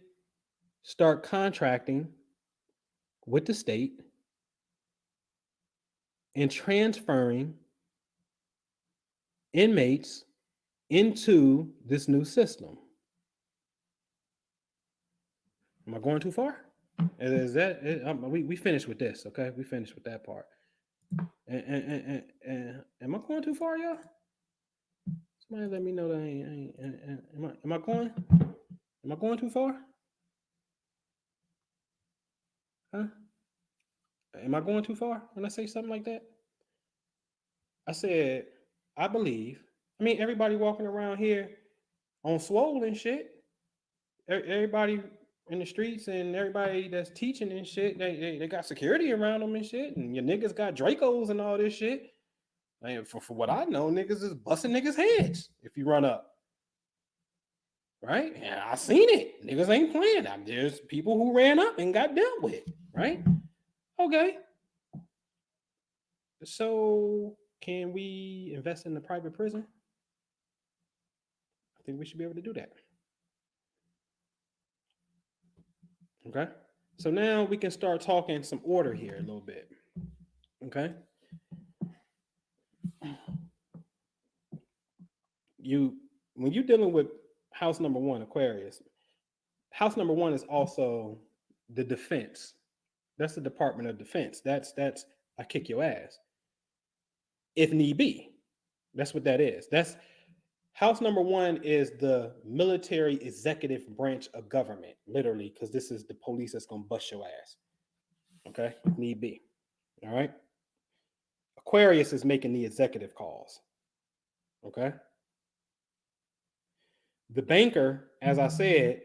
start contracting with the state and transferring inmates into this new system. Am I going too far? Is that we finished with this? Okay, we finished with that part. And am I going too far, y'all? Somebody let me know that am I going? Am I going too far? Huh? Am I going too far when I say something like that? I said, I believe. I mean, everybody walking around here on swollen shit. Everybody in the streets and everybody that's teaching and shit, they got security around them and shit. And your niggas got Dracos and all this shit. And for what I know, niggas is busting niggas' heads if you run up. Right? Yeah, I seen it. Niggas ain't playing. There's people who ran up and got dealt with. Right? Okay. So can we invest in the private prison? I think we should be able to do that. Okay. So now we can start talking some order here a little bit. Okay. When you're dealing with house number 1, Aquarius, house number 1 is also the defense. That's the Department of Defense. That's I kick your ass if need be. That's what that is. That's House number 1 is the military executive branch of government, literally, because this is the police that's going to bust your ass. Okay, if need be. All right. Aquarius is making the executive calls. Okay. The banker, as I said,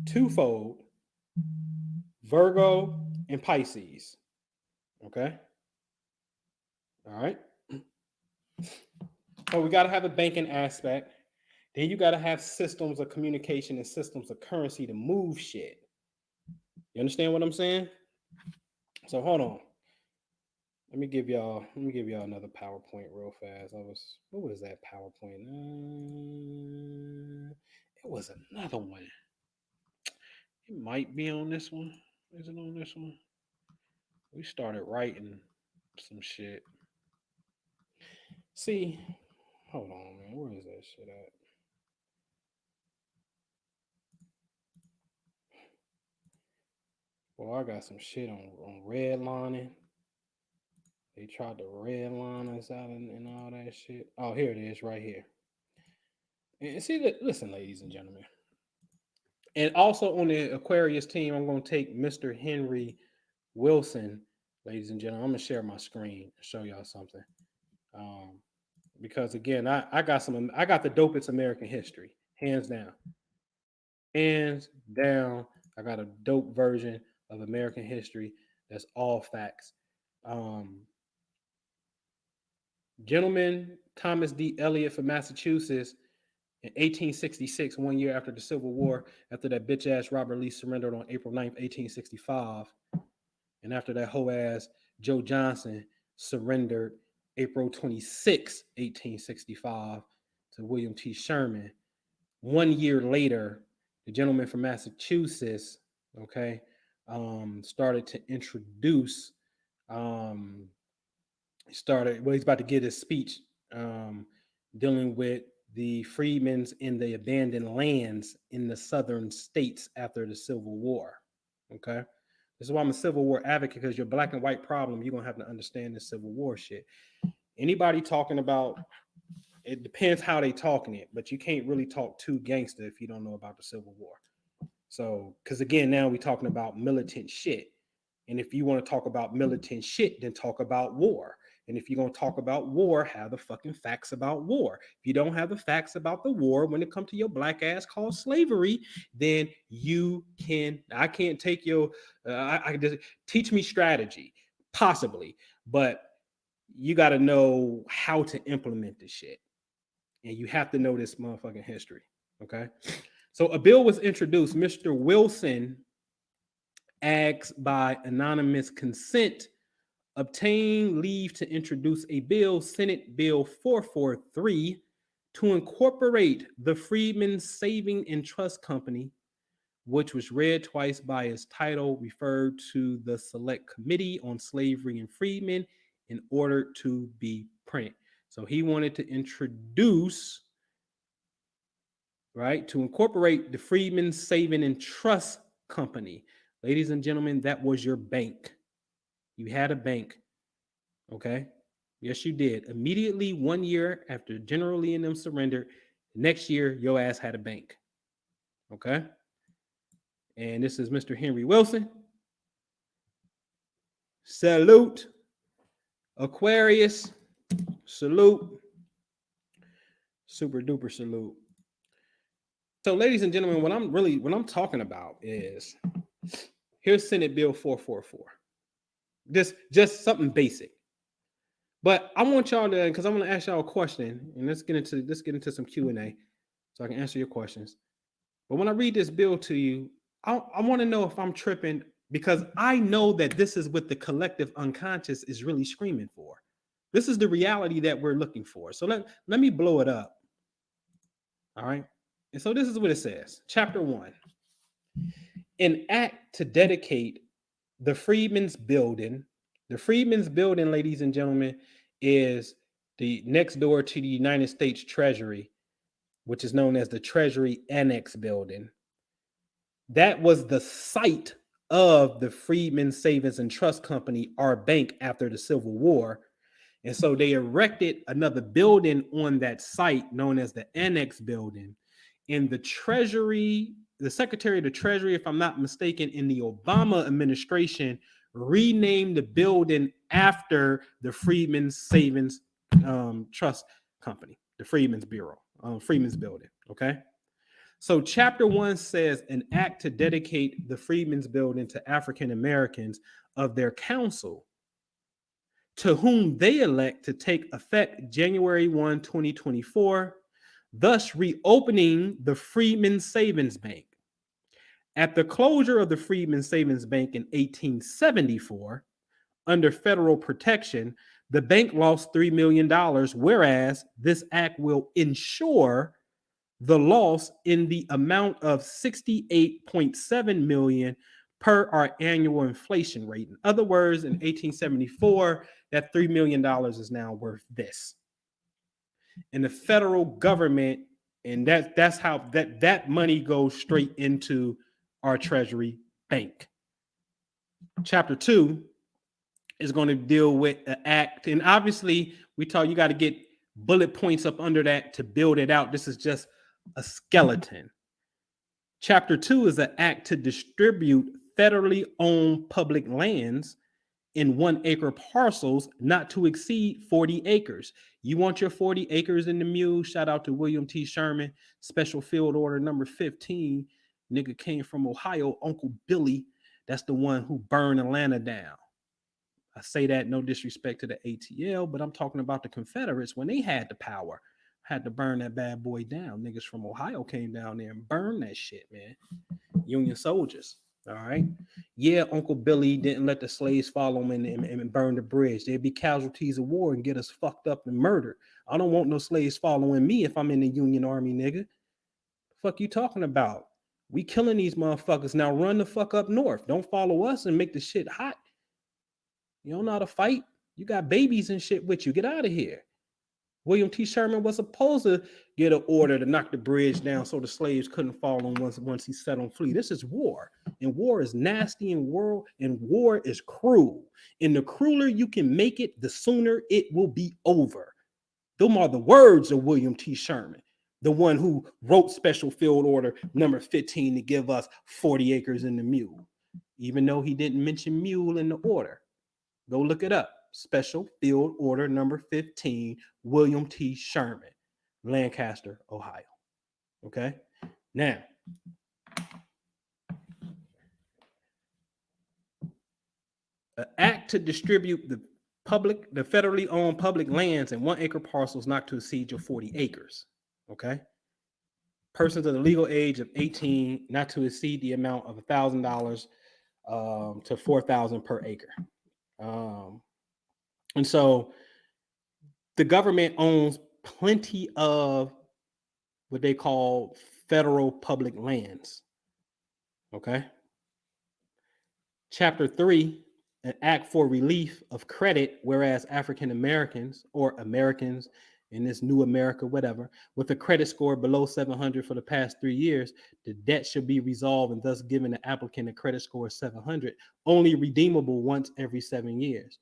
twofold, Virgo and Pisces. Okay. All right. So we got to have a banking aspect. Then you got to have systems of communication and systems of currency to move shit. You understand what I'm saying? So hold on. Let me give y'all another PowerPoint real fast. What was that PowerPoint? It was another one. It might be on this one. Is it on this one? We started writing some shit. See, hold on, man. Where is that shit at? Well, I got some shit on redlining. They tried to redline us out and all that shit. Oh, here it is, right here. And see, listen, ladies and gentlemen. And also on the Aquarius team, I'm going to take Mr. Henry Wilson, ladies and gentlemen. I'm going to share my screen and show y'all something. Because again, I got the dopest American history, hands down. Hands down, I got a dope version of American history that's all facts. Gentleman Thomas D. Eliot from Massachusetts in 1866, 1 year after the Civil War, after that bitch ass Robert Lee surrendered on April 9th, 1865, and after that hoe ass Joe Johnson surrendered April 26, 1865, to William T. Sherman. 1 year later, the gentleman from Massachusetts, okay, started to introduce, he's about to give his speech dealing with the freedmen's in the abandoned lands in the southern states after the Civil War. Okay. This is why I'm a Civil War advocate, because your black and white problem, you're going to have to understand the Civil War shit. Anybody talking about, it depends how they talking it, but you can't really talk too gangster if you don't know about the Civil War. So, because again, now we're talking about militant shit. And if you want to talk about militant shit, then talk about war. And if you're going to talk about war, have the fucking facts about war. If you don't have the facts about the war when it comes to your black ass called slavery, then I can't take your, I can just teach me strategy, possibly, but you got to know how to implement this shit. And you have to know this motherfucking history. Okay. So a bill was introduced. Mr. Wilson asked by anonymous consent, obtain leave to introduce a bill, Senate Bill 443, to incorporate the Freedmen's Saving and Trust Company, which was read twice by its title, referred to the Select Committee on Slavery and Freedmen in order to be printed. So he wanted to introduce, right, to incorporate the Freedmen's Saving and Trust Company. Ladies and gentlemen, that was your bank. You had a bank. Okay. Yes, you did. Immediately 1 year after General Lee and them surrendered, next year, your ass had a bank. Okay. And this is Mr. Henry Wilson. Salute. Aquarius. Salute. Super duper salute. So, ladies and gentlemen, what I'm talking about is, here's Senate Bill 444. Just something basic. But I want y'all to, because I'm going to ask y'all a question, and let's get into some Q&A so I can answer your questions. But when I read this bill to you, I want to know if I'm tripping, because I know that this is what the collective unconscious is really screaming for. This is the reality that we're looking for. So let me blow it up. All right. And so this is what it says. Chapter 1. An act to dedicate the Freedmen's Building. The Freedmen's Building, ladies and gentlemen, is the next door to the United States Treasury, which is known as the Treasury Annex Building. That was the site of the Freedmen's Savings and Trust Company, our bank, after the Civil War. And so they erected another building on that site known as the Annex Building. And the Treasury, the Secretary of the Treasury, if I'm not mistaken, in the Obama administration, renamed the building after the Freedmen's Savings Trust Company, the Freedmen's Bureau, Freedmen's Building. Okay. So, Chapter 1 says an act to dedicate the Freedmen's Building to African Americans of their council, to whom they elect, to take effect January 1, 2024, thus reopening the Freedmen's Savings Bank. At the closure of the Freedmen's Savings Bank in 1874, under federal protection, the bank lost $3 million, whereas this act will ensure the loss in the amount of 68.7 million per our annual inflation rate. In other words, in 1874, that $3 million is now worth this. And the federal government, and that's how that money goes straight into our Treasury Bank. Chapter 2 is going to deal with an act. And obviously, we talk, you got to get bullet points up under that to build it out. This is just a skeleton. Chapter 2 is an act to distribute federally owned public lands in 1 acre parcels not to exceed 40 acres. You want your 40 acres in the mule? Shout out to William T. Sherman, Special Field Order number 15. Nigga came from Ohio, Uncle Billy. That's the one who burned Atlanta down. I say that no disrespect to the ATL, but I'm talking about the Confederates when they had the power. Had to burn that bad boy down. Niggas from Ohio came down there and burned that shit, man. Union soldiers. All right. Yeah, Uncle Billy didn't let the slaves follow him and burn the bridge. There'd be casualties of war and get us fucked up and murdered. I don't want no slaves following me if I'm in the Union Army, nigga. Fuck you talking about? We killing these motherfuckers. Now run the fuck up north. Don't follow us and make the shit hot. You don't know how to fight? You got babies and shit with you. Get out of here. William T. Sherman was supposed to get an order to knock the bridge down so the slaves couldn't follow him once he set on free. This is war, and war is nasty, and war is cruel. And the crueler you can make it, the sooner it will be over. Those are the words of William T. Sherman, the one who wrote Special Field Order number 15 to give us 40 acres in the mule, even though he didn't mention mule in the order. Go look it up. Special Field Order number 15, William T. Sherman, Lancaster, Ohio. Okay? Now, an act to distribute the federally owned public lands in 1 acre parcels not to exceed your 40 acres. Okay? Persons of the legal age of 18 not to exceed the amount of $1,000 to $4,000 per acre. And so the government owns plenty of what they call federal public lands. Okay. Chapter 3, an act for relief of credit, whereas African Americans or Americans in this new America, whatever, with a credit score below 700 for the past 3 years, the debt should be resolved and thus giving the applicant a credit score of 700, only redeemable once every 7 years.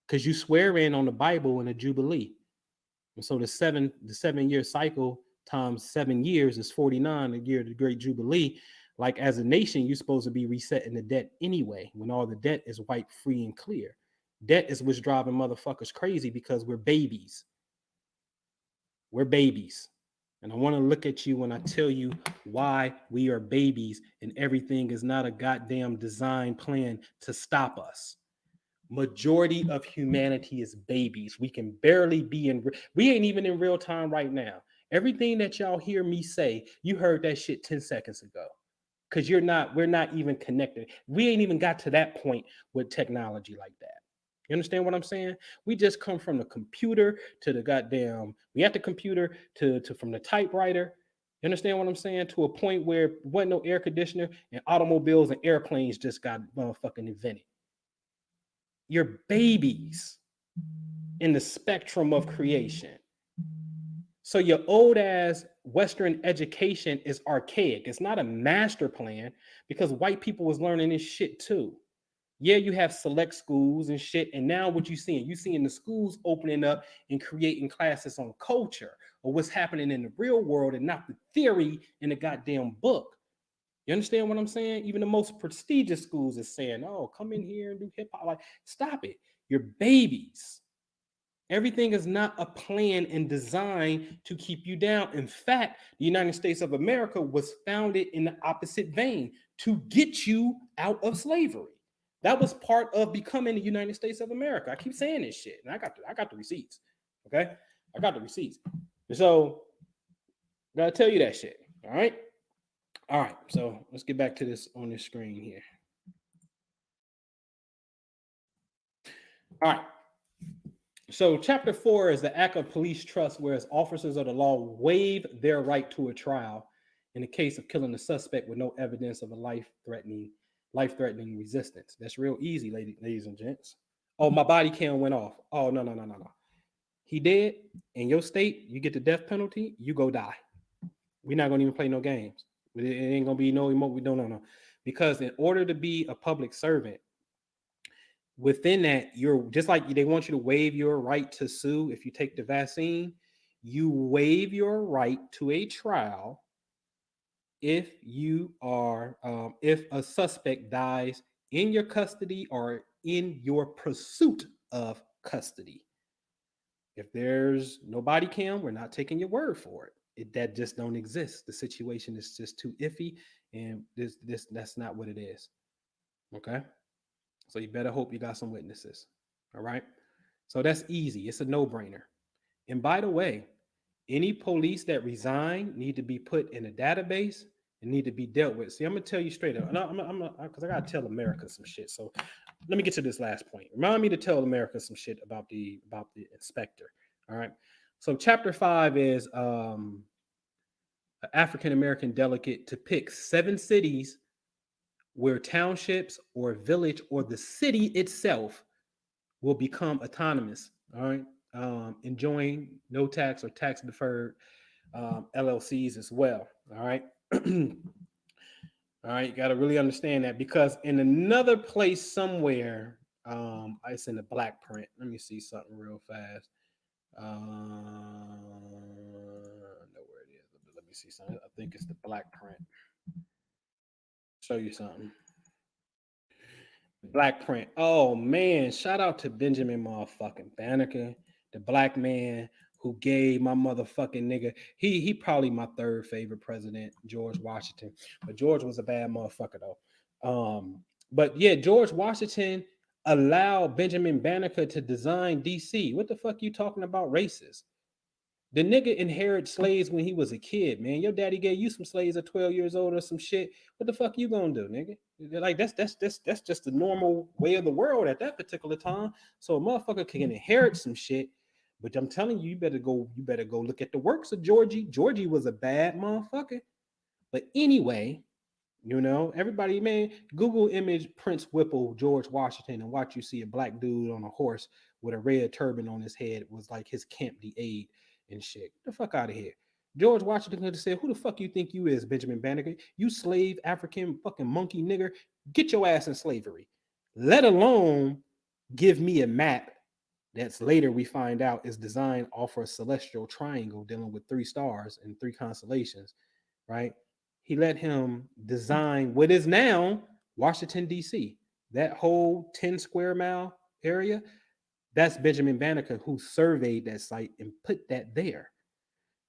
Because you swear in on the Bible in a Jubilee. And so the 7-year cycle times 7 years is 49, a year of the Great Jubilee. Like as a nation, you're supposed to be resetting the debt anyway, when all the debt is wiped free and clear. Debt is what's driving motherfuckers crazy because we're babies. We're babies. And I want to look at you when I tell you why we are babies and everything is not a goddamn design plan to stop us. Majority of humanity is babies. We can barely be we ain't even in real time right now. Everything that y'all hear me say, you heard that shit 10 seconds ago. Because we're not even connected. We ain't even got to that point with technology like that. You understand what I'm saying? We just come from the computer to the goddamn, we at the computer to from the typewriter. You understand what I'm saying? To a point where there wasn't no air conditioner and automobiles and airplanes just got motherfucking invented. You're babies in the spectrum of creation. So your old ass Western education is archaic. It's not a master plan because white people was learning this shit too. Yeah, you have select schools and shit. And now what you seeing? You seeing the schools opening up and creating classes on culture or what's happening in the real world and not the theory in the goddamn book. You understand what I'm saying? Even the most prestigious schools is saying, "Oh, come in here and do hip hop." Like, stop it. You're babies. Everything is not a plan and designed to keep you down. In fact, the United States of America was founded in the opposite vein to get you out of slavery. That was part of becoming the United States of America. I keep saying this shit, and I got the receipts. Okay, I got the receipts. So, I gotta tell you that shit. All right. All right, so let's get back to this on this screen here. All right. So, chapter 4 is the act of police trust, whereas officers of the law waive their right to a trial in the case of killing a suspect with no evidence of a life-threatening resistance. That's real easy, ladies and gents. Oh, my body cam went off. Oh, no. He dead in your state, you get the death penalty, you go die. We're not gonna even play no games. It ain't gonna be no emote. We don't know. Because in order to be a public servant, within that, you're just like they want you to waive your right to sue if you take the vaccine. You waive your right to a trial if you are if a suspect dies in your custody or in your pursuit of custody. If there's no body cam, we're not taking your word for it. That just don't exist. The situation is just too iffy, and that's not what it is. Okay. So you better hope you got some witnesses. All right. So that's easy. It's a no-brainer. And by the way, any police that resign need to be put in a database and need to be dealt with. See, I'm gonna tell you straight up, because I gotta tell America some shit. So let me get to this last point. Remind me to tell America some shit about the inspector. All right. So chapter 5 is an African American delegate to pick 7 cities where townships or village or the city itself will become autonomous. All right. Enjoying no tax or tax deferred LLCs as well. All right. All right. You got to really understand that because in another place somewhere, it's in the black print. Let me see something real fast. Know where it is. Let me see something. I think it's the black print. Show you something. Black print. Oh man, shout out to Benjamin motherfucking Banneker, the black man who gave my motherfucking nigga. He probably my 3rd favorite president, George Washington. But George was a bad motherfucker though. But yeah, George Washington allowed Benjamin Banneker to design DC. What the fuck you talking about racist? The nigga inherited slaves when he was a kid, man. Your daddy gave you some slaves at 12 years old or some shit. What the fuck you gonna do, nigga? Like that's just the normal way of the world at that particular time. So a motherfucker can inherit some shit, but I'm telling you, you better go look at the works of Georgie. Georgie was a bad motherfucker. But anyway, everybody, man, Google image Prince Whipple, George Washington, and watch you see a black dude on a horse with a red turban on his head. It was like his camp de aide and shit. Get the fuck out of here. George Washington could have said, "Who the fuck you think you is, Benjamin Banneker? You slave African fucking monkey nigger. Get your ass in slavery. Let alone give me a map that's later we find out is designed off a celestial triangle dealing with 3 stars and 3 constellations, right? He let him design what is now Washington, D.C. That whole 10 square mile area, that's Benjamin Banneker who surveyed that site and put that there.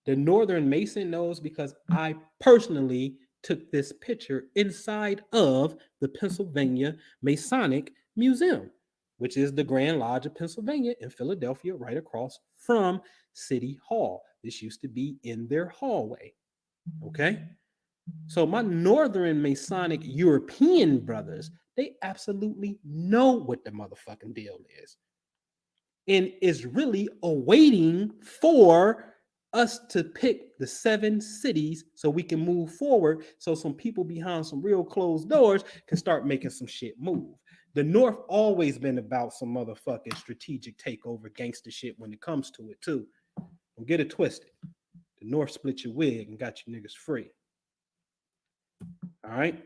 The Northern Mason knows because I personally took this picture inside of the Pennsylvania Masonic Museum, which is the Grand Lodge of Pennsylvania in Philadelphia, right across from City Hall. This used to be in their hallway. Okay. So my Northern Masonic European brothers, they absolutely know what the motherfucking deal is. And is really awaiting for us to pick the 7 cities so we can move forward. So some people behind some real closed doors can start making some shit move. The North always been about some motherfucking strategic takeover gangster shit when it comes to it too. Don't get it twisted. The North split your wig and got you niggas free. All right.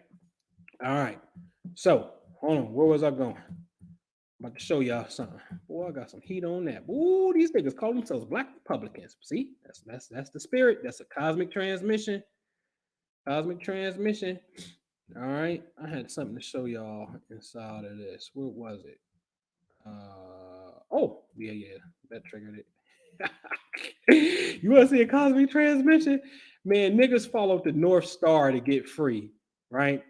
So Hold on, where was I going? I'm about to show y'all something. Boy, I got some heat on that. Ooh, these niggas call themselves Black Republicans. See, that's the spirit. That's a cosmic transmission. Cosmic transmission. All right, I had something to show y'all inside of this. What was it? Oh, yeah, that triggered it. You want to see a cosmic transmission? Man, niggas followed the North Star to get free, right?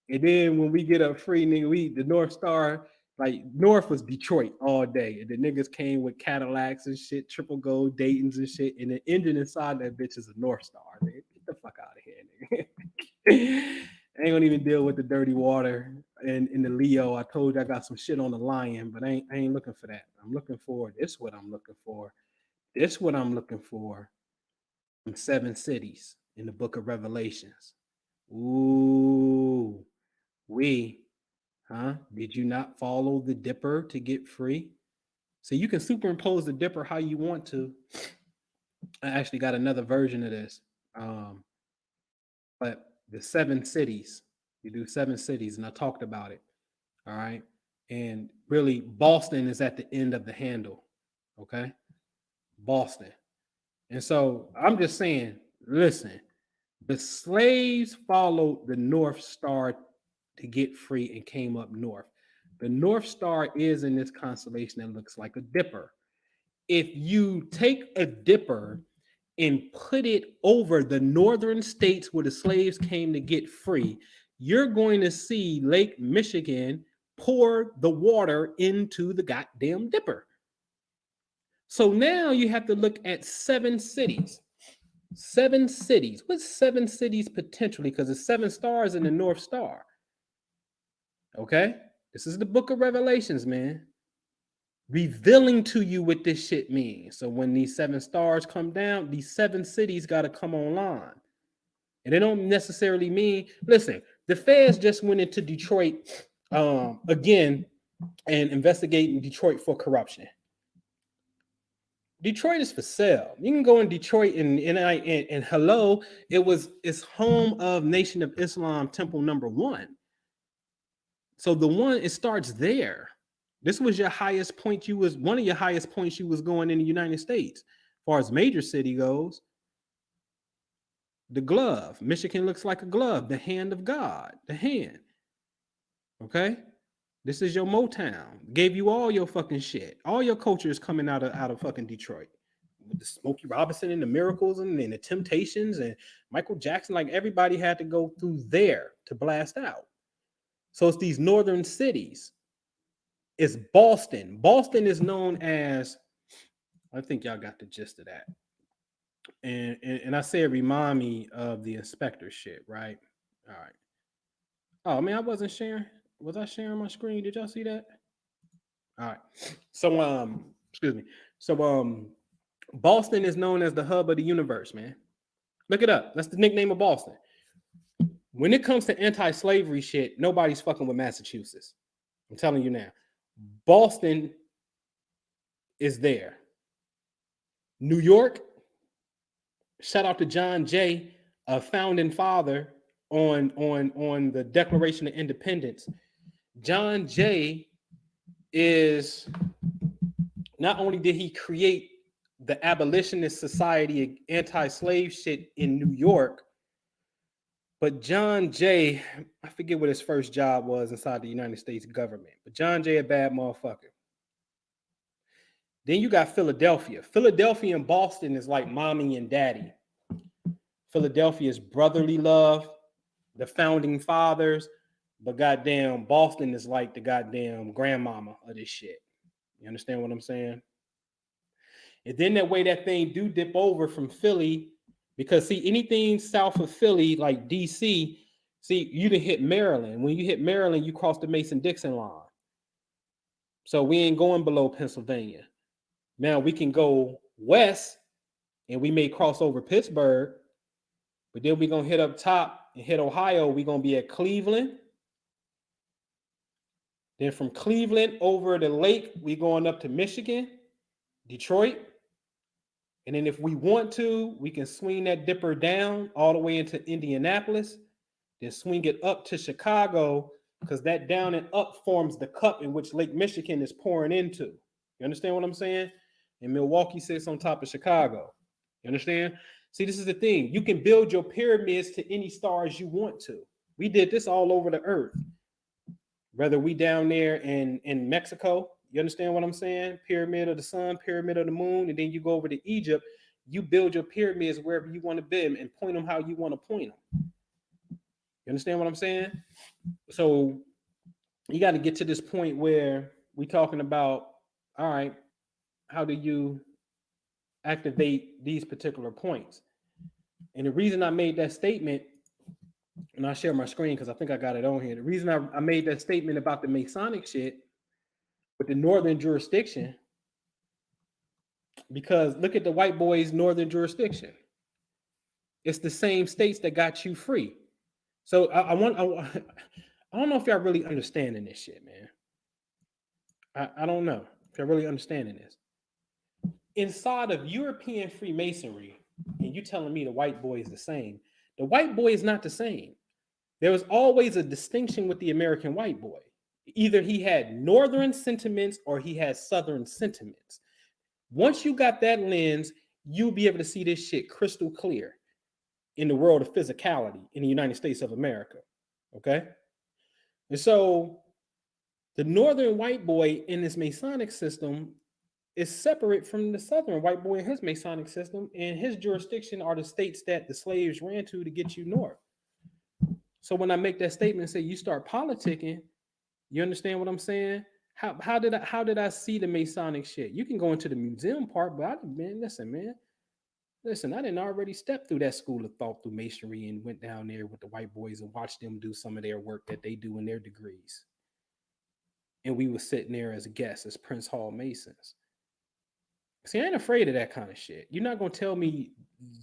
And then when we get up free, nigga, the North Star, like North was Detroit all day. And the niggas came with Cadillacs and shit, triple gold Daytons and shit. And the engine inside that bitch is a North Star, nigga. Get the fuck out of here, nigga. I ain't gonna even deal with the dirty water and in the Leo. I told you I got some shit on the Lion, but I ain't looking for that. I'm looking for this. What I'm looking for. This what I'm looking for. From 7 cities in the Book of Revelations. Ooh, Did you not follow the Dipper to get free? So you can superimpose the Dipper how you want to. I actually got another version of this. But the 7 cities, you do 7 cities, and I talked about it. All right. And really, Boston is at the end of the handle. Okay. Boston. And so I'm just saying, listen, the slaves followed the North Star to get free and came up north. The North Star is in this constellation that looks like a dipper. If you take a dipper and put it over the northern states where the slaves came to get free, you're going to see Lake Michigan pour the water into the goddamn dipper. So now you have to look at 7 cities. 7 cities. What's 7 cities potentially? Because it's 7 stars in the North Star. Okay? This is the Book of Revelations, man. Revealing to you what this shit means. So when these 7 stars come down, these 7 cities got to come online. And they don't necessarily mean, listen, the feds just went into Detroit again and investigating Detroit for corruption. Detroit is for sale. You can go in Detroit and hello, it's home of Nation of Islam Temple number 1. So it starts there. This was your highest point. One of your highest points you was going in the United States. As far as major city goes, the glove. Michigan looks like a glove. The hand of God. The hand. Okay? This is your Motown. Gave you all your fucking shit. All your culture is coming out of fucking Detroit. With the Smokey Robinson and the Miracles and the Temptations and Michael Jackson, like everybody had to go through there to blast out. So it's these northern cities. It's Boston. Boston is known as, I think y'all got the gist of that. And I say it remind me of the inspector shit, right? All right. Oh, man, I wasn't sharing. Was I sharing my screen? Did y'all see that? All right. So, excuse me. So, Boston is known as the hub of the universe, man. Look it up. That's the nickname of Boston. When it comes to anti-slavery shit, nobody's fucking with Massachusetts. I'm telling you now. Boston is there. New York, shout out to John Jay, a founding father on the Declaration of Independence. John Jay is, not only did he create the abolitionist society, anti-slave shit in New York, but John Jay, I forget what his first job was inside the United States government, but John Jay a bad motherfucker. Then you got Philadelphia. Philadelphia and Boston is like mommy and daddy. Philadelphia is brotherly love, the founding fathers, but goddamn, Boston is like the goddamn grandmama of this shit. You understand what I'm saying? And then that way that thing do dip over from Philly, because see, anything south of Philly, like DC, see, you done hit Maryland. When you hit Maryland, you cross the Mason-Dixon line. So we ain't going below Pennsylvania. Now we can go west and we may cross over Pittsburgh, but then we're going to hit up top and hit Ohio. We're going to be at Cleveland. Then from Cleveland over the lake, we're going up to Michigan, Detroit. And then if we want to, we can swing that dipper down all the way into Indianapolis, then swing it up to Chicago, because that down and up forms the cup in which Lake Michigan is pouring into. You understand what I'm saying? And Milwaukee sits on top of Chicago. You understand? See, this is the thing. You can build your pyramids to any stars you want to. We did this all over the earth. Whether we down there in Mexico, you understand what I'm saying? Pyramid of the sun, pyramid of the moon, and then you go over to Egypt. You build your pyramids wherever you want to build them and point them how you want to point them. You understand what I'm saying? So you got to get to this point where we're talking about, all right, how do you activate these particular points? And the reason I made that statement, and I'll share my screen because I think I got it on here. The reason I made that statement about the Masonic shit with the northern jurisdiction, because look at the white boys' northern jurisdiction. It's the same states that got you free. So I don't know if y'all really understanding this shit, man. I don't know if you're really understanding this. Inside of European Freemasonry, and you telling me the white boy is the same. The white boy is not the same. There was always a distinction with the American white boy. Either he had northern sentiments or he had southern sentiments. Once you got that lens, you'll be able to see this shit crystal clear in the world of physicality in the United States of America. Okay? And so the northern white boy in this Masonic system is separate from the southern white boy in his Masonic system, and his jurisdiction are the states that the slaves ran to get you north. So when I make that statement and say you start politicking, you understand what I'm saying? How did I see the Masonic shit? You can go into the museum part, but listen, I didn't already step through that school of thought through masonry and went down there with the white boys and watched them do some of their work that they do in their degrees. And we were sitting there as guests, as Prince Hall Masons. See, I ain't afraid of that kind of shit. You're not going to tell me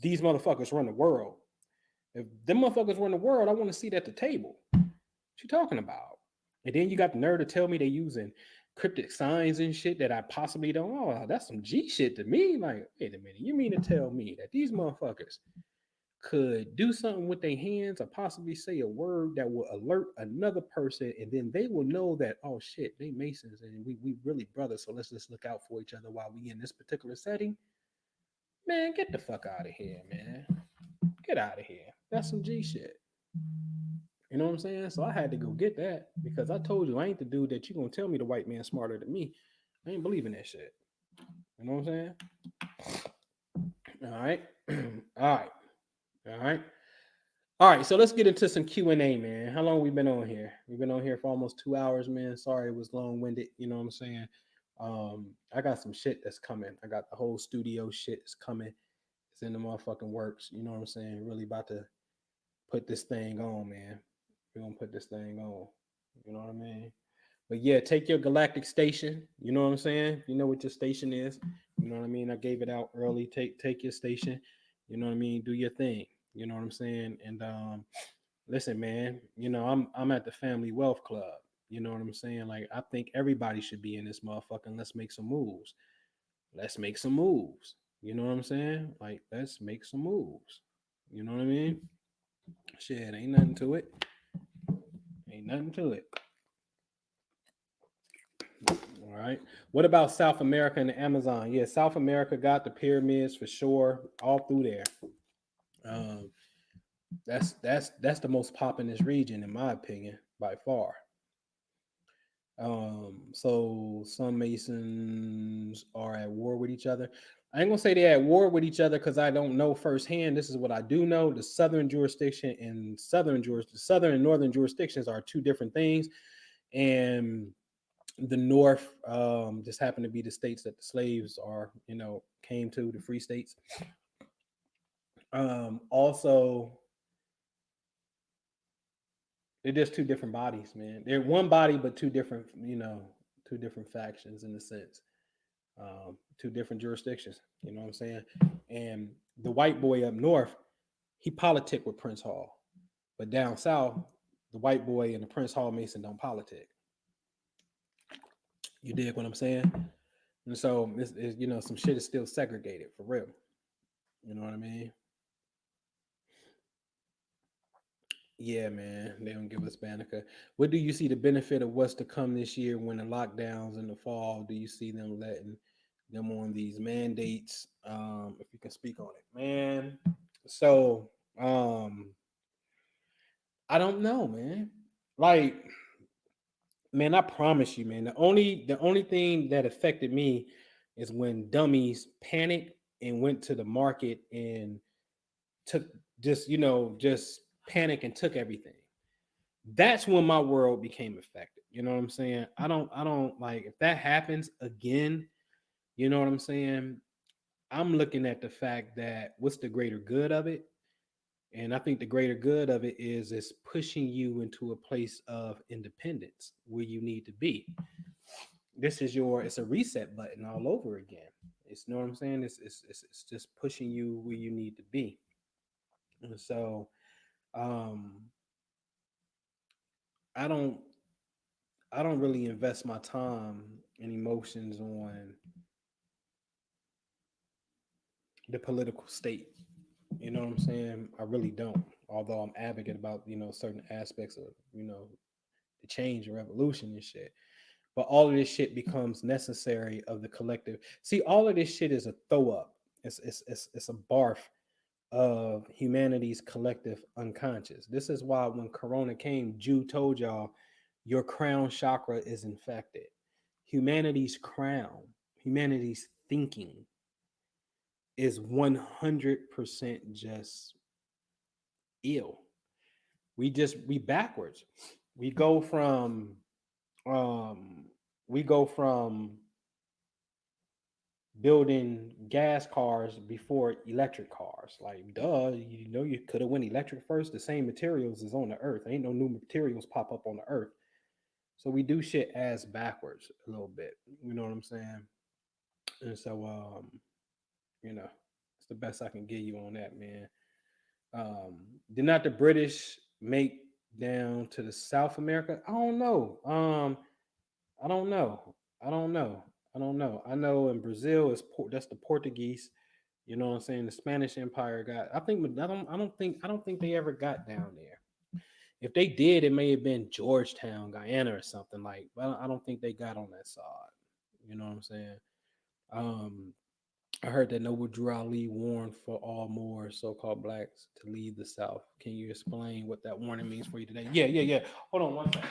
these motherfuckers run the world. If them motherfuckers run the world, I want to see it at the table. What you talking about? And then you got the nerve to tell me they using cryptic signs and shit that I possibly don't. Oh, that's some G shit to me. Like, wait a minute. You mean to tell me that these motherfuckers could do something with their hands or possibly say a word that will alert another person, and then they will know that, oh shit, they Masons and we really brothers, so let's just look out for each other while we in this particular setting? Man, get the fuck out of here, man. Get out of here. That's some G shit. You know what I'm saying? So I had to go get that because I told you I ain't the dude that you gonna tell me the white man smarter than me. I ain't believing that shit. You know what I'm saying? All right. All right. All right. All right. So let's get into some Q&A, man. How long we been on here? We've been on here for almost 2 hours, man. Sorry it was long-winded. You know what I'm saying? I got some shit that's coming. I got the whole studio shit that's coming. It's in the motherfucking works. You know what I'm saying? Really about to put this thing on, man. We're gonna put this thing on. You know what I mean? But yeah, take your Galactic station. You know what I'm saying? You know what your station is. You know what I mean? I gave it out early. Take your station. You know what I mean? Do your thing. You know what I'm saying? And listen, man. You know I'm at the Family Wealth Club. You know what I'm saying? Like I think everybody should be in this motherfucker. Let's make some moves. Let's make some moves. You know what I'm saying? Like let's make some moves. You know what I mean? Shit, ain't nothing to it. Ain't nothing to it. All right. What about South America and the Amazon? Yeah, South America got the pyramids for sure, all through there. Um, that's the most populous region in my opinion by far. So some Masons are at war with each other. I ain't gonna say they're at war with each other because I don't know firsthand. This is what I do know: the southern jurisdiction and southern and northern jurisdictions are two different things, and the north just happened to be the states that the slaves are, came to, the free states. Also, they're just two different bodies, man. They're one body, but two different, two different factions in a sense. Two different jurisdictions. You know what I'm saying? And the white boy up north, he politic with Prince Hall, but down south, the white boy and the Prince Hall Mason don't politic. You dig what I'm saying? And so, some shit is still segregated for real. You know what I mean? Yeah, man, they don't give us Banneker. What do you see the benefit of what's to come this year when the lockdowns in the fall? Do you see them letting them on these mandates? If you can speak on it, man. So, I don't know, man. Like, man, I promise you, man. The only thing that affected me is when dummies panicked and went to the market and took just panic and took everything. That's when my world became affected. You know what I'm saying? I don't like if that happens again, you know what I'm saying? I'm looking at the fact that what's the greater good of it? And I think the greater good of it is pushing you into a place of independence where you need to be. It's a reset button all over again. It's you know what I'm saying? It's just pushing you where you need to be. And so um I don't I don't really invest my time and emotions on the political state. You know what I'm saying? I really don't. Although I'm advocate about, certain aspects of, the change and revolution and shit. But all of this shit becomes necessary of the collective. See, all of this shit is a throw up. It's a barf of humanity's collective unconscious. This is why when Corona came, Jew told y'all your crown chakra is infected. Humanity's crown, humanity's thinking is 100% just ill. We backwards. We go from um we go from building gas cars before electric cars. Like, duh, you could have went electric first. The same materials is on the earth. Ain't no new materials pop up on the earth. So we do shit as backwards a little bit. You know what I'm saying? And so it's the best I can give you on that, man. Did not the British make down to the South America? I don't know. I don't know. I don't know. I don't know. I know in Brazil that's the Portuguese. You know what I'm saying? The Spanish Empire got. I think I don't think they ever got down there. If they did, it may have been Georgetown, Guyana, or something like. But I don't think they got on that side. You know what I'm saying? Um, I heard that Noble Drew Ali warned for all more so-called blacks to leave the South. Can you explain what that warning means for you today? Yeah, yeah, yeah. Hold on one second.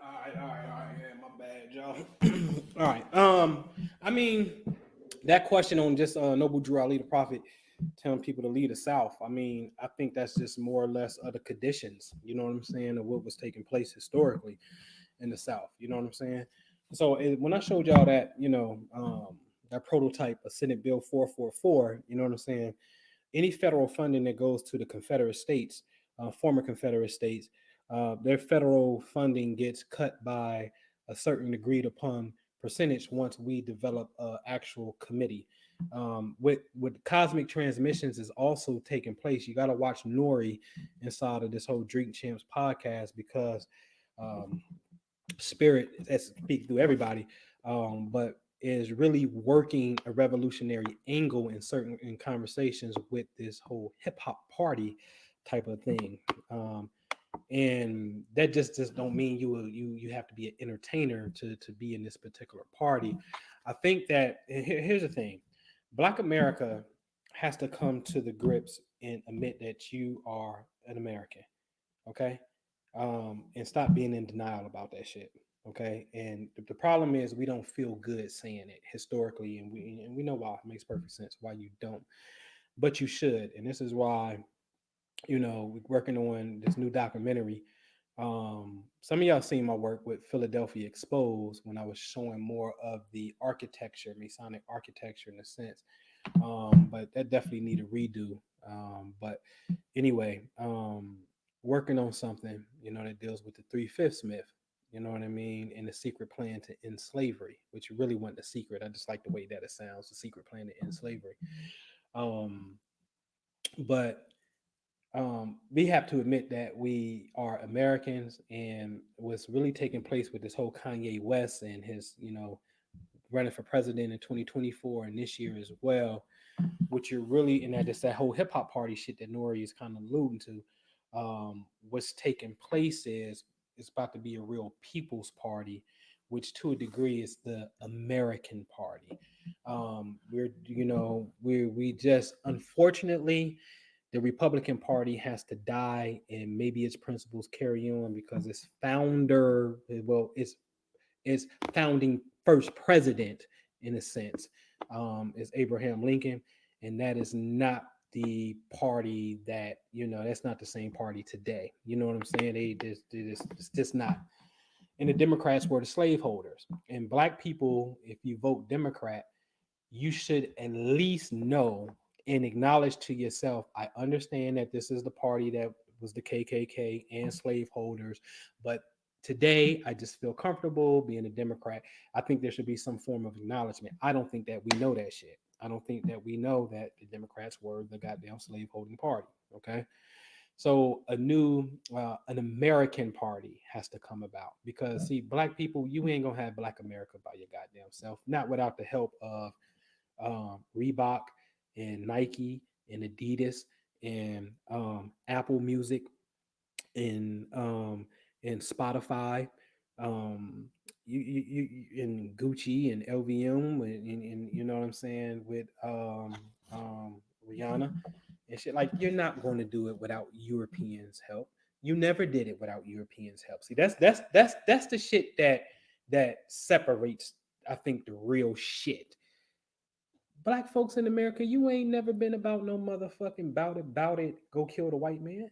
All right. Yeah, my bad, y'all. All right. I mean, that question on just Noble Drew Ali, the prophet, telling people to leave the South. I mean, I think that's just more or less of the conditions. You know what I'm saying, of what was taking place historically in the South. You know what I'm saying? So when I showed y'all that, that prototype of Senate Bill 444, you know what I'm saying? Any federal funding that goes to the Confederate States, former Confederate States, their federal funding gets cut by a certain agreed upon percentage once we develop an actual committee. With cosmic transmissions is also taking place. You got to watch Nori inside of this whole Drink Champs podcast because um, spirit that speak through everybody, but is really working a revolutionary angle in certain in conversations with this whole hip hop party type of thing. Um, and that just don't mean you have to be an entertainer to be in this particular party. I think that here's the thing: Black America has to come to the grips and admit that you are an American, okay? And stop being in denial about that shit, okay? And the problem is we don't feel good saying it historically, and we know why. It makes perfect sense why you don't, but you should. And this is why, we're working on this new documentary. Some of y'all seen my work with Philadelphia Exposed when I was showing more of the architecture, Masonic architecture in a sense. But that definitely need a redo. But anyway, working on something, that deals with the 3/5 myth. You know what I mean? And the secret plan to end slavery, which really wasn't the secret. I just like the way that it sounds, the secret plan to end slavery. Um, but we have to admit that we are Americans, and what's really taking place with this whole Kanye West and his, running for president in 2024 and this year as well, which you're really, and that it's that whole hip hop party shit that Nori is kind of alluding to. What's taking place is it's about to be a real people's party, which to a degree is the American party. We just unfortunately the Republican Party has to die, and maybe its principles carry on because its founder, well, its founding first president, in a sense, is Abraham Lincoln, and that is not the party that that's not the same party today. You know what I'm saying? It's just not. And the Democrats were the slaveholders, and black people, if you vote Democrat, you should at least know and acknowledge to yourself, I understand that this is the party that was the KKK and slaveholders, but today I just feel comfortable being a Democrat. I think there should be some form of acknowledgement. I don't think that we know that shit. I don't think that we know that the Democrats were the goddamn slaveholding party. Okay. So an American party has to come about because see, black people, you ain't gonna have Black America by your goddamn self, not without the help of Reebok and Nike and Adidas and Apple Music and Spotify, um, and Gucci and LVM and you know what I'm saying with Rihanna and shit. Like you're not going to do it without Europeans' help. You never did it without Europeans' help. See, that's the shit that separates. I think the real shit. Black folks in America, you ain't never been about no motherfucking bout it, go kill the white man.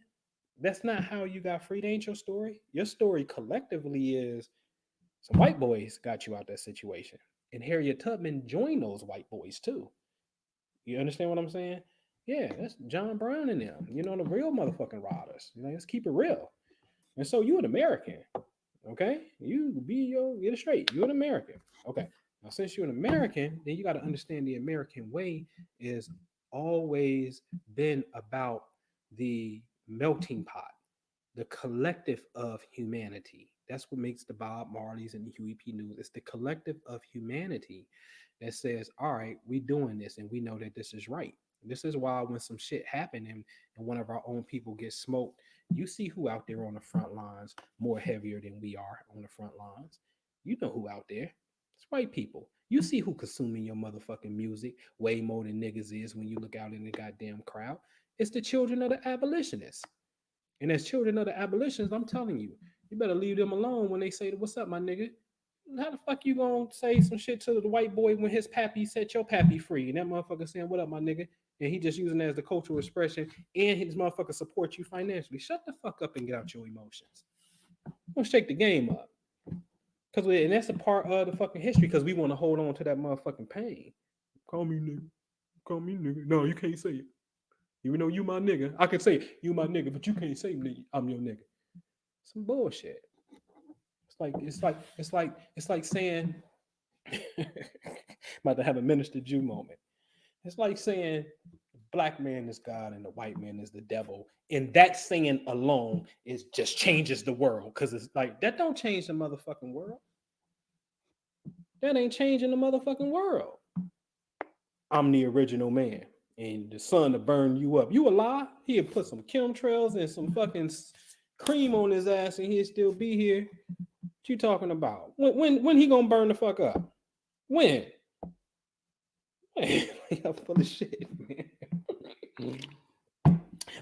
That's not how you got freed. Ain't your story. Your story collectively is some white boys got you out that situation. And Harriet Tubman joined those white boys too. You understand what I'm saying? Yeah, that's John Brown and them. The real motherfucking riders. Let's keep it real. And so you an American. Okay, get it straight. You're an American. Okay, now since you're an American, then you got to understand the American way is always been about the melting pot, the collective of humanity. That's what makes the Bob Marleys and the Huey P. News. It's the collective of humanity that says, all right, we doing this and we know that this is right. This is why when some shit happen and one of our own people gets smoked, you see who out there on the front lines more heavier than we are on the front lines. You know who out there. It's white people. You see who consuming your motherfucking music way more than niggas is when you look out in the goddamn crowd. It's the children of the abolitionists. And as children of the abolitionists, I'm telling you, you better leave them alone when they say, "What's up, my nigga?" How the fuck you gonna say some shit to the white boy when his pappy set your pappy free? And that motherfucker saying, "What up, my nigga?" And he just using it as the cultural expression, and his motherfucker support you financially. Shut the fuck up and get out your emotions. Don't shake the game up. And that's a part of the fucking history because we want to hold on to that motherfucking pain. Call me nigga. Call me nigga. No, you can't say it. Even though you my nigga, I can say you my nigga, but you can't say nigga, I'm your nigga. Some bullshit. It's like saying about to have a minister Jew moment. It's like saying Black man is God and the white man is the devil. And that saying alone is just changes the world. Cause it's like that don't change the motherfucking world. That ain't changing the motherfucking world. I'm the original man. And the sun to burn you up. You a lie? He'll put some chemtrails and some fucking cream on his ass and he'll still be here. What you talking about? When he gonna burn the fuck up? When? I'm full of shit, man.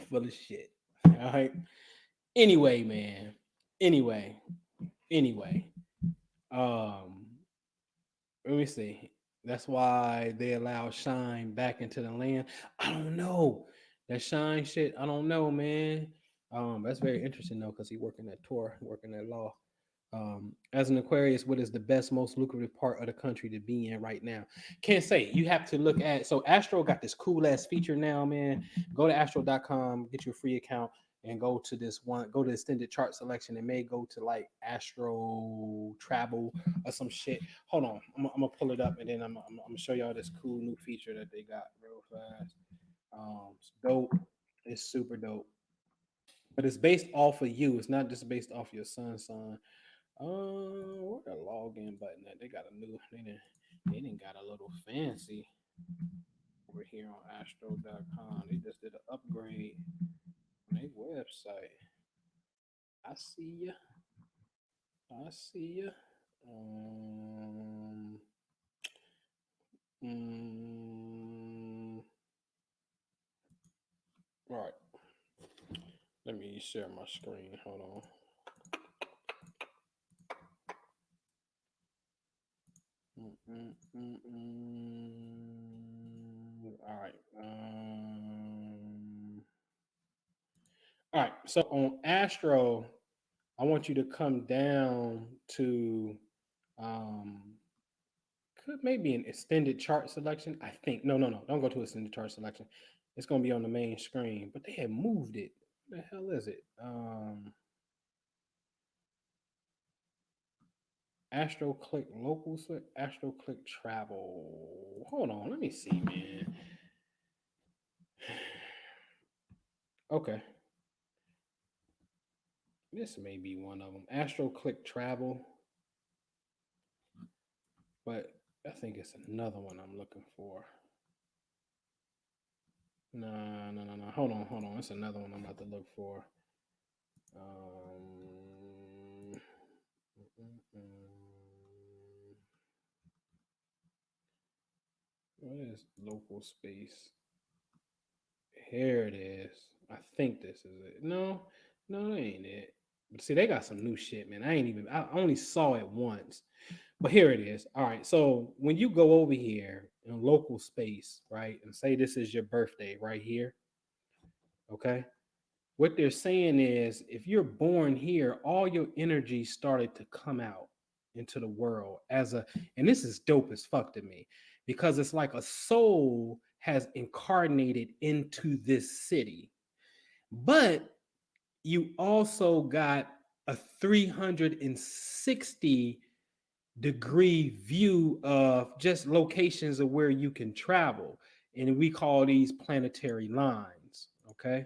Full of shit. All right. Anyway, man. Anyway. Um, let me see. That's why they allow Shine back into the land. I don't know. That Shine shit, I don't know, man. That's very interesting though, because he working at Tor, working at law. As an Aquarius, what is the best, most lucrative part of the country to be in right now? Can't say. You have to look at. So Astro got this cool ass feature now, man. Go to astro.com, get your free account, and go to this one. Go to extended chart selection. It may go to like Astro Travel or some shit. Hold on, I'm gonna pull it up and then I'm gonna show y'all this cool new feature that they got real fast. It's dope. It's super dope. But it's based off of you. It's not just based off your son. Where the login button at? They got a new. They didn't got a little fancy over here on Astro.com. They just did an upgrade on their website. I see ya. I see ya. Mm, right. Let me share my screen. Hold on. All right. All right. So on Astro, I want you to come down to um could maybe an extended chart selection. I think no. Don't go to extended chart selection. It's gonna be on the main screen, but they have moved it. What the hell is it? Astro Click Local Switch, Astro Click Travel. Hold on, let me see, man. Okay, this may be one of them. Astro Click Travel, but I think it's another one I'm looking for. No. Hold on. It's another one I'm about to look for. Um, what is local space? Here it is. I think this is it. No, that ain't it. But see, they got some new shit, man. I only saw it once. But here it is. All right. So when you go over here in local space, right, and say this is your birthday right here, okay? What they're saying is if you're born here, all your energy started to come out into the world as a, and this is dope as fuck to me because it's like a soul has incarnated into this city. But you also got a 360-degree view of just locations of where you can travel. And we call these planetary lines. Okay.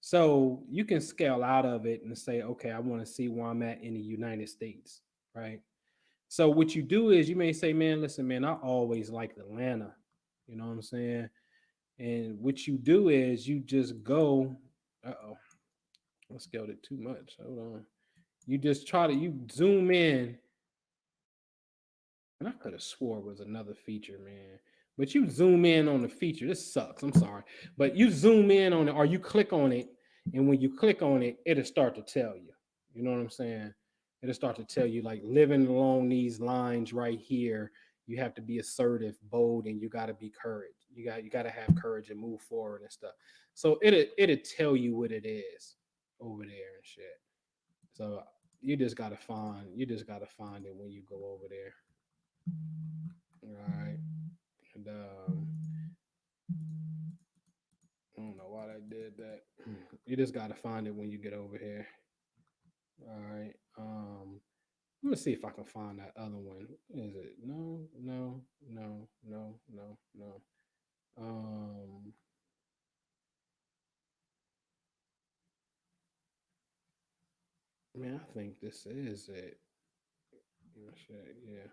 So you can scale out of it and say, okay, I want to see where I'm at in the United States. Right. So what you do is you may say, man, listen, man, I always liked Atlanta. You know what I'm saying? And what you do is you just go, I scaled it too much. Hold on. You just try to you zoom in, and I could have swore it was another feature, man. But you zoom in on the feature. This sucks. I'm sorry, but you zoom in on it, or you click on it, and when you click on it, it'll start to tell you. You know what I'm saying? It'll start to tell you like living along these lines right here. You have to be assertive, bold, and you got to be courage. You got to have courage and move forward and stuff. So it'll tell you what it is over there and shit. So you just gotta find it when you go over there. All right. And I don't know why I did that. You just gotta find it when you get over here. All right. I'm gonna see if I can find that other one. Is it? No. Man, I think this is it. Yeah.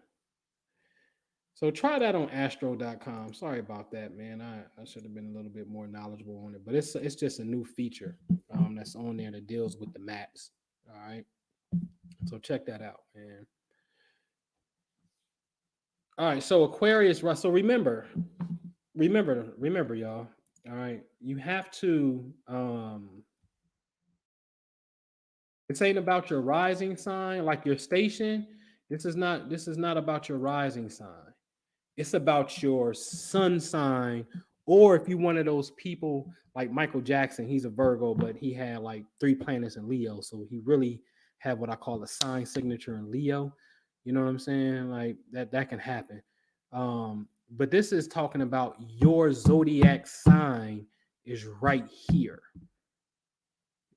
So try that on astro.com. Sorry about that, man. I should have been a little bit more knowledgeable on it, but it's just a new feature that's on there that deals with the maps. All right. So check that out, man. All right. So Aquarius, so remember, y'all. All right. You have to this ain't about your rising sign, like your station. This is not about your rising sign. It's about your sun sign. Or if you one of those people like Michael Jackson, he's a Virgo, but he had like 3 planets in Leo. So he really had what I call a sign signature in Leo. You know what I'm saying? Like that can happen. But this is talking about your zodiac sign is right here.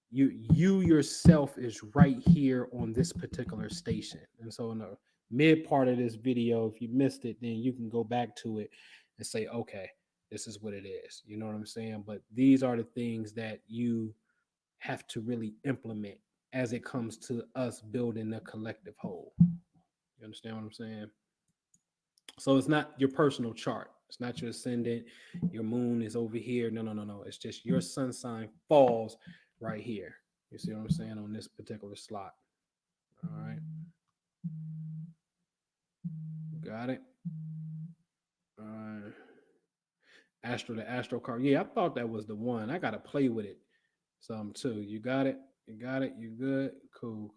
You yourself is right here on this particular station. And so in the mid part of this video, if you missed it, then you can go back to it and say, okay, this is what it is. You know what I'm saying? But these are the things that you have to really implement as it comes to us building a collective whole. You understand what I'm saying? So it's not your personal chart. It's not your ascendant. Your moon is over here. No. It's just your sun sign falls right here. You see what I'm saying on this particular slot. All right. Got it. All right. The Astro card. Yeah, I thought that was the one. I gotta play with it some too. You got it. You got it. You good? Cool.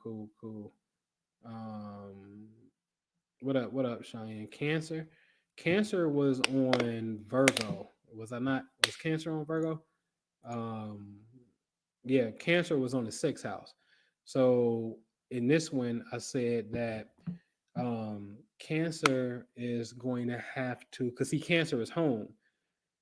Um, what up? What up, Cheyenne? Cancer. Cancer was on Virgo. Was I not? Was Cancer on Virgo? Um, yeah, Cancer was on the sixth house. So in this one, I said that Cancer is going to have to, because see, Cancer is home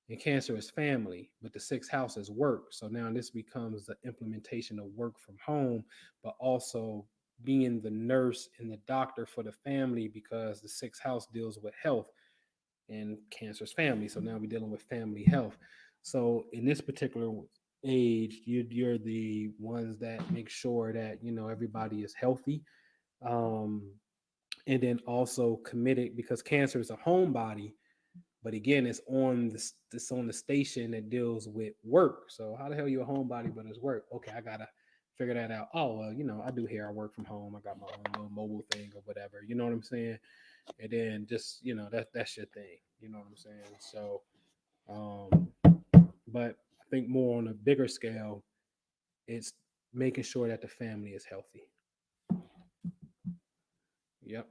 and Cancer is family, but the sixth house is work. So now this becomes the implementation of work from home, but also being the nurse and the doctor for the family because the sixth house deals with health and Cancer's family. So now we're dealing with family health. So in this particular age, you're the ones that make sure that everybody is healthy, um, and then also committed because Cancer is a homebody. But again, it's on the station that deals with work. So how the hell you a homebody but it's work? Okay, I gotta figure that out. Oh well, I do here. I work from home. I got my own little mobile thing or whatever. You know what I'm saying? And then just that's your thing. You know what I'm saying? So, but I think more on a bigger scale, it's making sure that the family is healthy. Yep.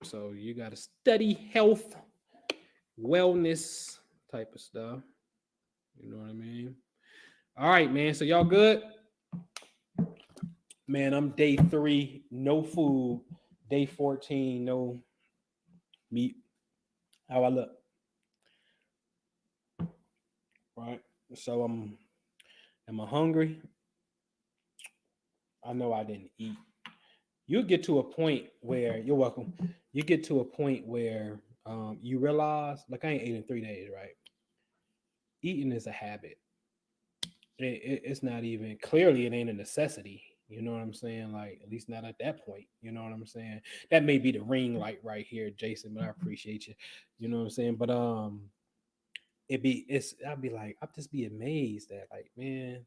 So you got to study health, wellness type of stuff. You know what I mean? All right, man. So y'all good? Man, I'm day 3, no food. Day 14, no meat. How I look? Right. So am I hungry? I know I didn't eat. You get to a point where you're welcome. You get to a point where you realize, like, I ain't ate in 3 days, right? Eating is a habit. It's not even clearly it ain't a necessity. You know what I'm saying? Like, at least not at that point. You know what I'm saying? That may be the ring light right here, Jason, but I appreciate you. You know what I'm saying? But I'd be like, I'd just be amazed that, like, man,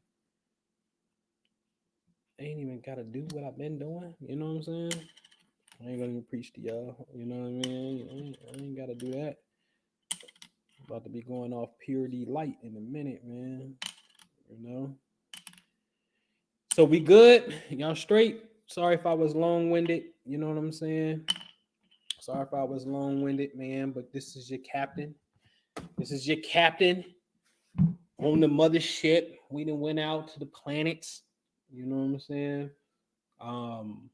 I ain't even gotta do what I've been doing. You know what I'm saying? I ain't gonna even preach to y'all. You know what I mean? I ain't gotta do that. About to be going off purity light in a minute, man. You know. So we good? Y'all straight? Sorry if I was long winded. You know what I'm saying? Sorry if I was long winded, man. But this is your captain. This is your captain on the mothership. We done went out to the planets. You know what I'm saying? Um,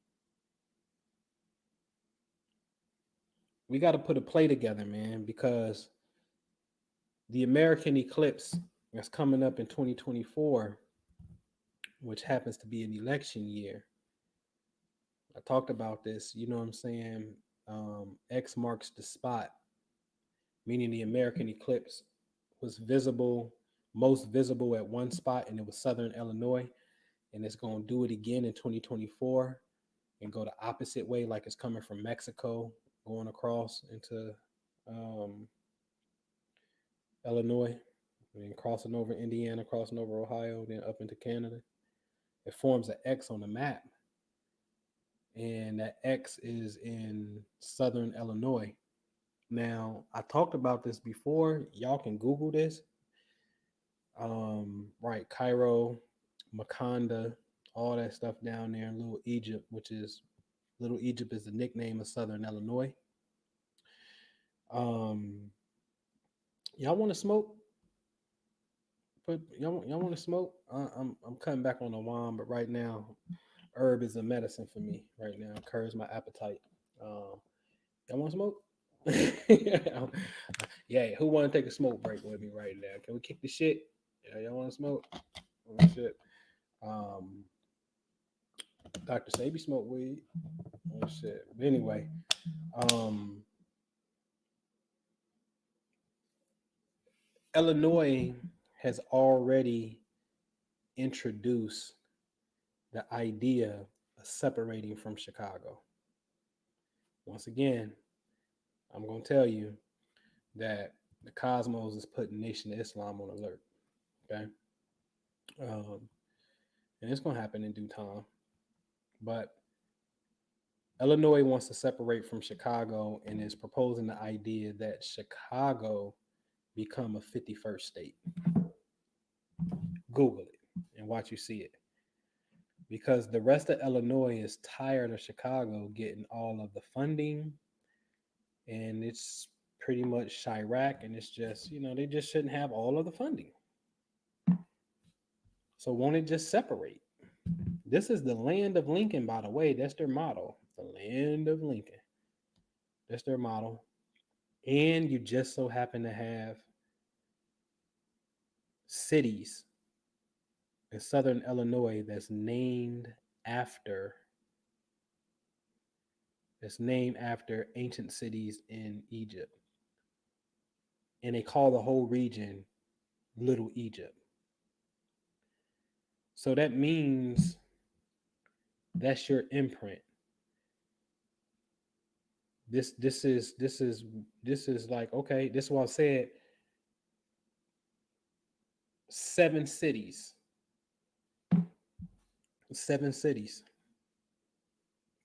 we got to put a play together, man, because the American eclipse that's coming up in 2024, which happens to be an election year. I talked about this, you know what I'm saying? X marks the spot, meaning the American eclipse was most visible at one spot, and it was Southern Illinois, and it's going to do it again in 2024. and go the opposite way, like it's coming from Mexico, going across into Illinois, and crossing over Indiana, crossing over Ohio, then up into Canada. It forms an X on the map, and that X is in southern Illinois. Now, I talked about this before. Y'all can Google this. Right, Cairo, Maconda, all that stuff down there in Little Egypt, which is Little Egypt is the nickname of southern Illinois. Um, y'all want to smoke? But y'all want to smoke? I'm cutting back on the wine, but right now, herb is a medicine for me. Right now, it curbs my appetite. Y'all want to smoke? Yeah. Who want to take a smoke break with me right now? Can we kick the shit? Yeah, y'all want to smoke? Oh, shit. Um, Dr. Sabi smoked weed. Oh shit. But anyway, um, Illinois has already introduced the idea of separating from Chicago. Once again, I'm going to tell you that the cosmos is putting Nation of Islam on alert. Okay. Um, and it's going to happen in due time. But Illinois wants to separate from Chicago and is proposing the idea that Chicago become a 51st state. Google it and watch you see it. Because the rest of Illinois is tired of Chicago getting all of the funding, and it's pretty much Chirac, and it's just, they just shouldn't have all of the funding. So won't it just separate? This is the land of Lincoln, by the way. That's their motto. The land of Lincoln. That's their motto. And you just so happen to have cities in southern Illinois after that's named after ancient cities in Egypt. And they call the whole region Little Egypt. So that means that's your imprint. This is like, okay, this is what I said. 7 cities. 7 cities.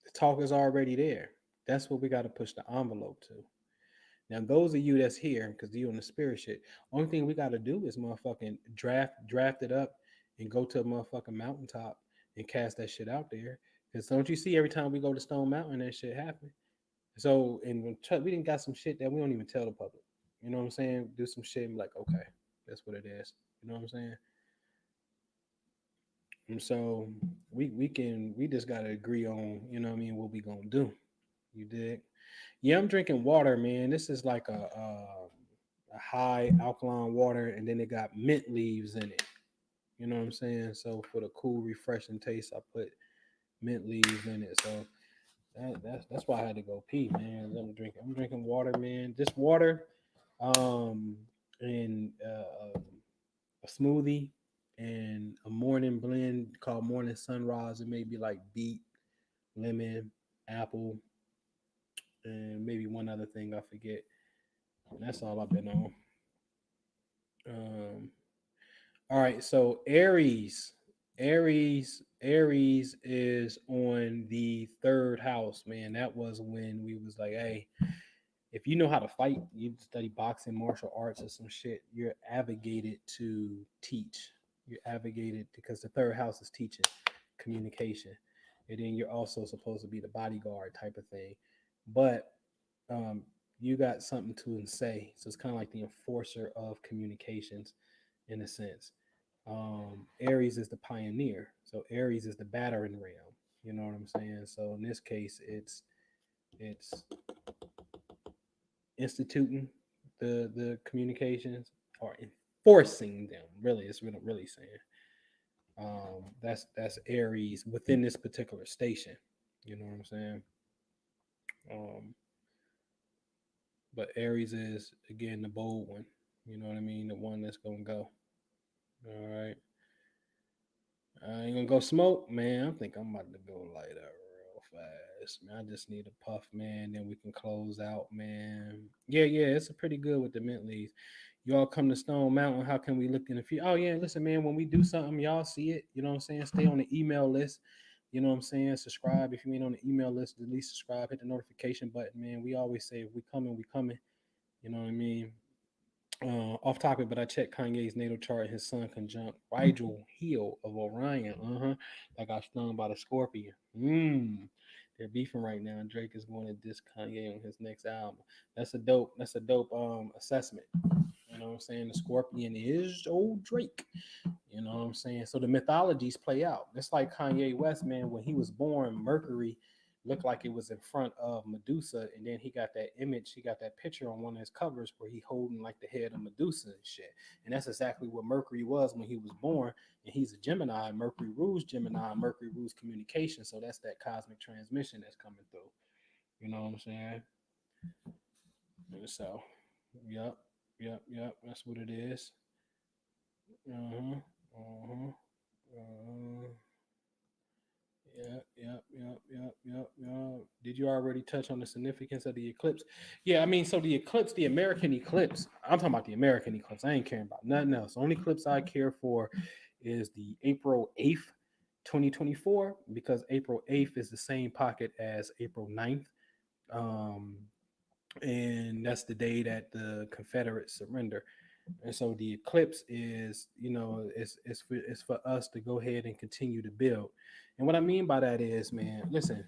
The talk is already there. That's what we got to push the envelope to. Now, those of you that's here, because you on the spirit shit, only thing we got to do is motherfucking draft it up and go to a motherfucking mountaintop and cast that shit out there. Because don't you see every time we go to Stone Mountain, that shit happen? So, and we didn't got some shit that we don't even tell the public. You know what I'm saying? Do some shit and be like, okay, that's what it is. You know what I'm saying? And so we just gotta agree on, what we gonna do. You dig? Yeah, I'm drinking water, man. This is like a high alkaline water, and then it got mint leaves in it. You know what I'm saying? So for the cool, refreshing taste, I put mint leaves in it. So that's why I had to go pee, man. I'm drinking water, man. This water, um, and a smoothie and a morning blend called Morning Sunrise. It may be like beet, lemon, apple, and maybe one other thing I forget. And that's all I've been on. Um, all right, so Aries is on the third house, man. That was when we was like, hey, if you know how to fight, you study boxing, martial arts, or some shit, you're advocated to teach. You're advocated because the third house is teaching, communication, and then you're also supposed to be the bodyguard type of thing. But um, you got something to say, so it's kind of like the enforcer of communications, in a sense. Aries is the pioneer, so Aries is the battering ram. You know what I'm saying? So in this case, it's instituting the communications or enforcing them. Really, it's what I'm really saying. That's Aries within this particular station. You know what I'm saying? Um, but Aries is again the bold one. You know what I mean? The one that's gonna go. All right. I ain't gonna go smoke, man. I think I'm about to go light up real fast, man. I just need a puff, man. Then we can close out, man. Yeah, it's a pretty good with the mint leaves. Y'all come to Stone Mountain. How can we look in the future? Oh yeah, listen, man. When we do something, y'all see it. You know what I'm saying? Stay on the email list. You know what I'm saying? Subscribe if you ain't on the email list. At least subscribe. Hit the notification button, man. We always say if we coming, we coming. You know what I mean? Off topic, but I checked Kanye's natal chart and his sun conjunct Rigel heel of Orion. That got stung by the scorpion. They're beefing right now. And Drake is going to diss Kanye on his next album. That's a dope assessment. You know what I'm saying? The scorpion is old Drake. You know what I'm saying? So the mythologies play out. It's like Kanye West, man, when he was born, Mercury looked like it was in front of Medusa, and then he got that image, he got that picture on one of his covers where he holding like the head of Medusa and shit. And that's exactly what Mercury was when he was born. And he's a Gemini. Mercury rules Gemini. Mercury rules communication. So that's that cosmic transmission that's coming through. You know what I'm saying? So, yep. That's what it is. Uh-huh. Uh-huh. Uh, yeah. Did you already touch on the significance of the eclipse? Yeah, I mean, so the eclipse, the American eclipse, I'm talking about the American eclipse. I ain't caring about nothing else. The only eclipse I care for is the April 8th, 2024, because April 8th is the same pocket as April 9th. Um, and that's the day that the Confederates surrender. And so the eclipse is, it's for us to go ahead and continue to build. And what I mean by that is, man, listen,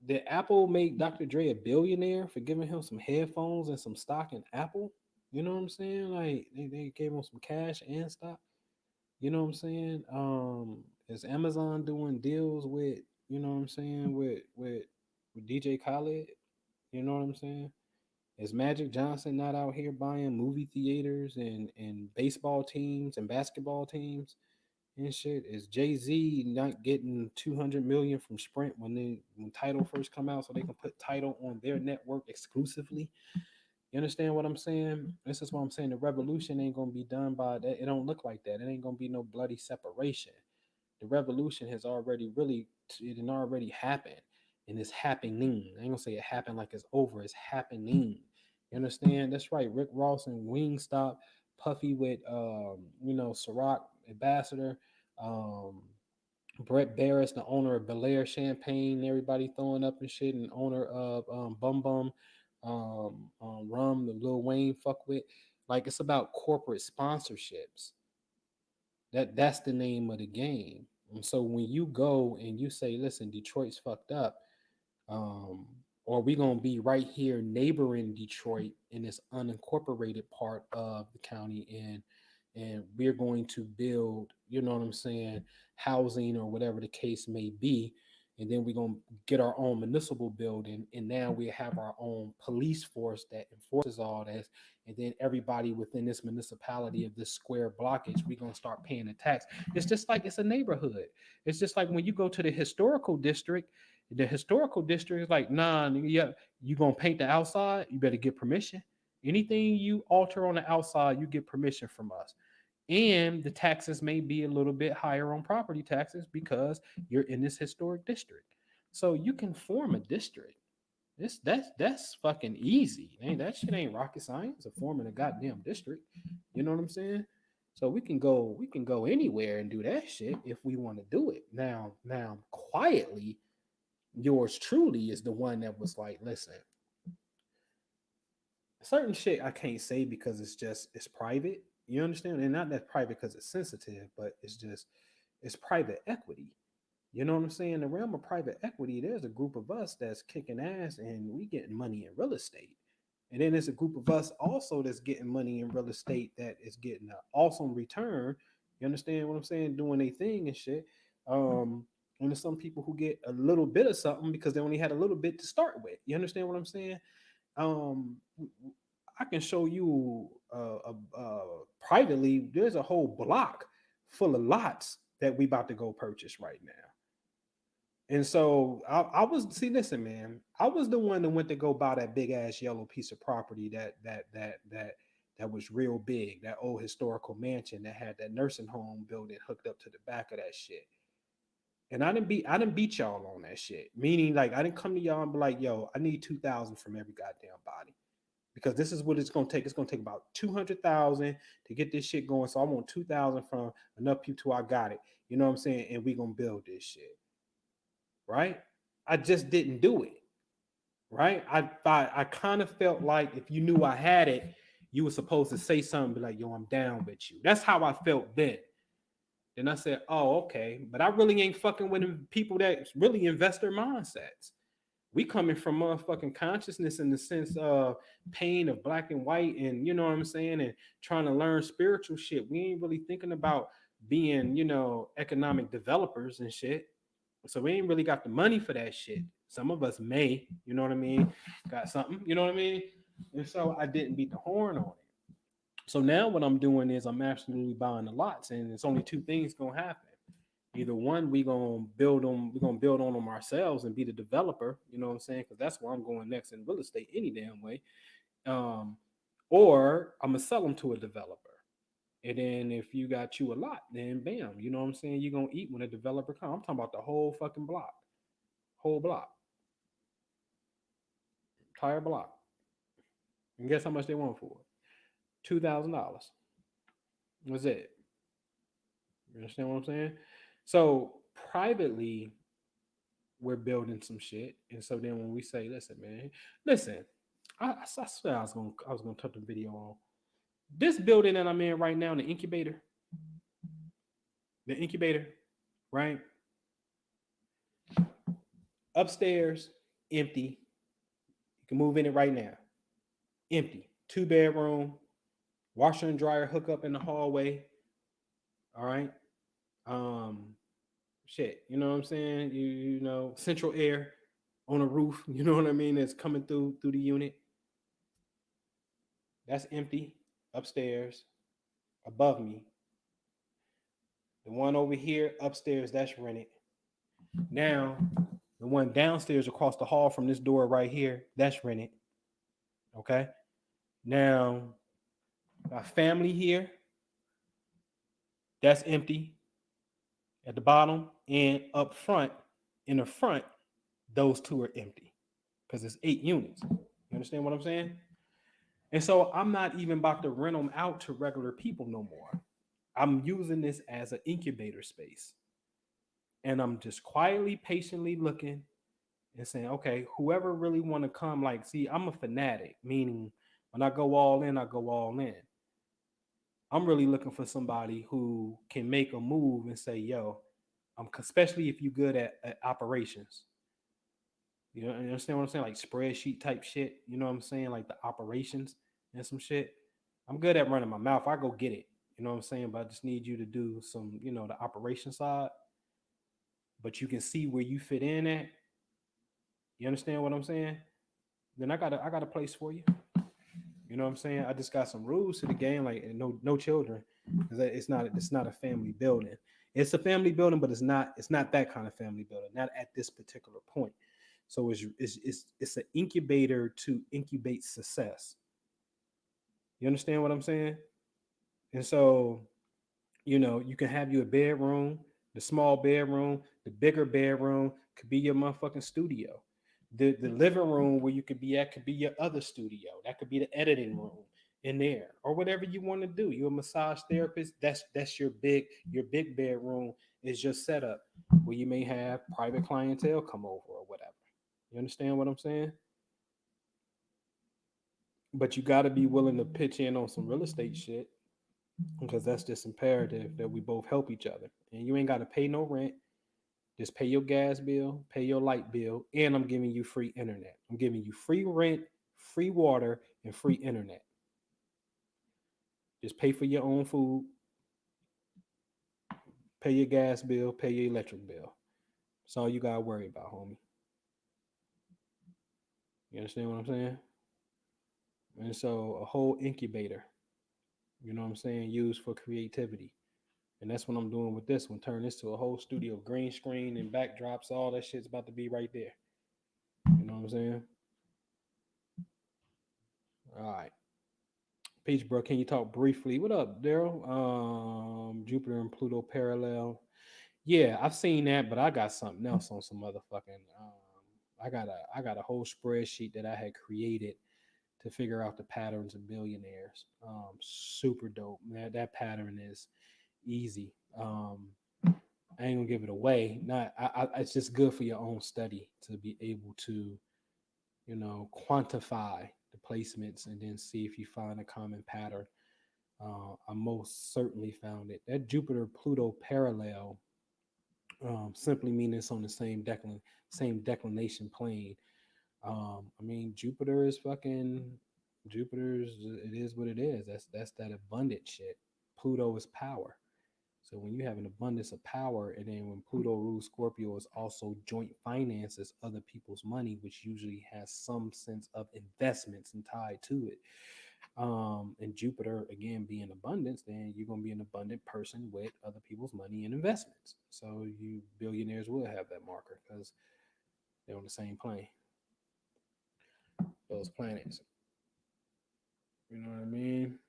did Apple make Dr. Dre a billionaire for giving him some headphones and some stock in Apple? You know what I'm saying? Like they gave him some cash and stock. You know what I'm saying? Is Amazon doing deals with, you know what I'm saying, with DJ Khaled? You know what I'm saying? Is Magic Johnson not out here buying movie theaters and baseball teams and basketball teams and shit? Is Jay-Z not getting 200 million from Sprint when Title first come out so they can put Title on their network exclusively? You understand what I'm saying? This is what I'm saying. The revolution ain't gonna be done by that. It don't look like that. It ain't gonna be no bloody separation. The revolution has already it had already happened, and it's happening. I ain't gonna say it happened like it's over. It's happening. You understand? That's right. Rick Ross and Wingstop, Puffy with Ciroc Ambassador, um, Brett Barris, the owner of Belair Champagne, everybody throwing up and shit, and owner of Bum Bum, Rum, the Lil Wayne fuck with. Like it's about corporate sponsorships. That's the name of the game. And so when you go and you say, listen, Detroit's fucked up, um, or we gonna be right here neighboring Detroit in this unincorporated part of the county, and we're going to build, you know what I'm saying, housing or whatever the case may be, and then we're gonna get our own municipal building, and now we have our own police force that enforces all this, and then everybody within this municipality of this square blockage, we're gonna start paying a tax. It's just like it's a neighborhood. It's just like when you go to the historical district is like, nah, yeah, you gonna paint the outside, you better get permission. Anything you alter on the outside, you get permission from us. And the taxes may be a little bit higher on property taxes because you're in this historic district. So you can form a district. That's fucking easy. That shit ain't rocket science of forming a goddamn district. You know what I'm saying? So we can go anywhere and do that shit if we want to do it. Now quietly, yours truly is the one that was like, listen, certain shit I can't say because it's private. You understand? And not that private because it's sensitive, but it's private equity. You know what I'm saying? In the realm of private equity, there's a group of us that's kicking ass and we getting money in real estate. And then there's a group of us also that's getting money in real estate that is getting an awesome return. You understand what I'm saying? Doing a thing and shit. And there's some people who get a little bit of something because they only had a little bit to start with. You understand what I'm saying? Um, I can show you privately. There's a whole block full of lots that we about to go purchase right now. And so I was see, listen, man, I was the one that went to go buy that big ass yellow piece of property that was real big, that old historical mansion that had that nursing home building hooked up to the back of that shit. And I didn't beat y'all on that shit. Meaning, like, I didn't come to y'all and be like, yo, I need 2,000 from every goddamn body. Because this is what it's gonna take. It's gonna take about 200,000 to get this shit going. So I want 2,000 from enough people till I got it. You know what I'm saying? And we gonna build this shit. Right? I just didn't do it. Right? I kind of felt like if you knew I had it, you were supposed to say something, be like, yo, I'm down with you. That's how I felt then. Then I said, oh, okay. But I really ain't fucking with people that really invest their mindsets. We coming from motherfucking consciousness in the sense of pain of black and white, and you know what I'm saying, and trying to learn spiritual shit. We ain't really thinking about being, economic developers and shit. So we ain't really got the money for that shit. Some of us may, you know what I mean, got something, you know what I mean? And so I didn't beat the horn on it. So now what I'm doing is I'm absolutely buying the lots, and it's only two things gonna happen. Either one, we're gonna build on them ourselves and be the developer, you know what I'm saying? Because that's where I'm going next in real estate any damn way. Um, or I'm gonna sell them to a developer. And then if you got you a lot, then bam, you know what I'm saying? You're gonna eat when a developer comes. I'm talking about the whole fucking block. Whole block. Entire block. And guess how much they want for it? $2,000. That's it. You understand what I'm saying? So privately, we're building some shit. And so then when we say, listen, man, listen, I swear I was gonna touch the video on this building that I'm in right now, the incubator, right? Upstairs, empty. You can move in it right now. Empty. 2-bedroom, washer and dryer hook up in the hallway. All right. Um, shit. You know what I'm saying? You know, central air on a roof, you know what I mean, that's coming through the unit. That's empty. Upstairs, above me. The one over here upstairs, that's rented. Now, the one downstairs across the hall from this door right here, that's rented. Okay. Now, my family here, that's empty at the bottom. And up front, in the front, those two are empty because it's 8 units. You understand what I'm saying? And so I'm not even about to rent them out to regular people no more. I'm using this as an incubator space. And I'm just quietly, patiently looking and saying, okay, whoever really want to come, like, see, I'm a fanatic, meaning when I go all in, I go all in. I'm really looking for somebody who can make a move and say, yo, especially if you're good at operations. You know, you understand what I'm saying? Like spreadsheet type shit. You know what I'm saying? Like the operations and some shit. I'm good at running my mouth. I go get it. You know what I'm saying? But I just need you to do some, the operation side. But you can see where you fit in at. You understand what I'm saying? Then I got a place for you. You know what I'm saying? I just got some rules to the game, like no children. It's not a family building. It's a family building, but it's not that kind of family building. Not at this particular point. So it's an incubator to incubate success. You understand what I'm saying? And so, you can have you a bedroom, the small bedroom, the bigger bedroom could be your motherfucking studio. The living room where you could be at could be your other studio. That could be the editing room in there, or whatever you want to do. You're a massage therapist. That's your big bedroom is your setup where you may have private clientele come over or whatever. You understand what I'm saying? But you got to be willing to pitch in on some real estate shit because that's just imperative that we both help each other. And you ain't got to pay no rent. Just pay your gas bill, pay your light bill, and I'm giving you free internet. I'm giving you free rent, free water, and free internet. Just pay for your own food, pay your gas bill, pay your electric bill. That's all you got to worry about, homie. You understand what I'm saying? And so a whole incubator, you know what I'm saying, used for creativity. And that's what I'm doing with this one. Turn this to a whole studio, green screen and backdrops. All that shit's about to be right there. You know what I'm saying? All right. Peach Bro, can you talk briefly? What up, Daryl? Jupiter and Pluto parallel. Yeah, I've seen that, but I got something else on some motherfucking. I got a whole spreadsheet that I had created to figure out the patterns of billionaires. Super dope. That pattern is easy. I ain't gonna give it away. Not. It's just good for your own study to be able to, quantify the placements and then see if you find a common pattern. I most certainly found it. That Jupiter Pluto parallel simply means it's on the same declination plane. I mean, Jupiter's. It is what it is. That's that abundant shit. Pluto is power. So when you have an abundance of power, and then when Pluto rules Scorpio is also joint finances, other people's money, which usually has some sense of investments and tied to it. And Jupiter again being abundance, then you're gonna be an abundant person with other people's money and investments. So you billionaires will have that marker because they're on the same plane. Those planets. You know what I mean?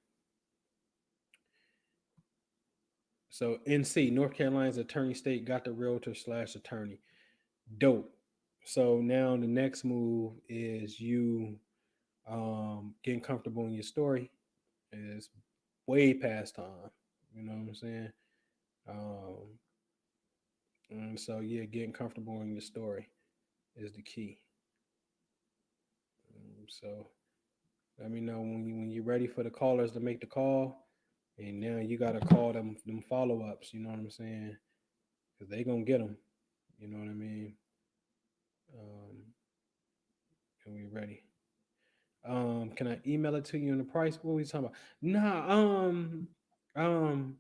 So NC, North Carolina's attorney state, got the realtor slash attorney. Dope. So now the next move is you getting comfortable in your story. Is way past time. You know what I'm saying? Um, and so yeah, getting comfortable in your story is the key. So let me know when you're ready for the callers to make the call, and now you gotta call them follow ups. You know what I'm saying? Because they gonna get them. You know what I mean? Um, and we ready. Can I email it to you in the price? What are we talking about? Nah. Um.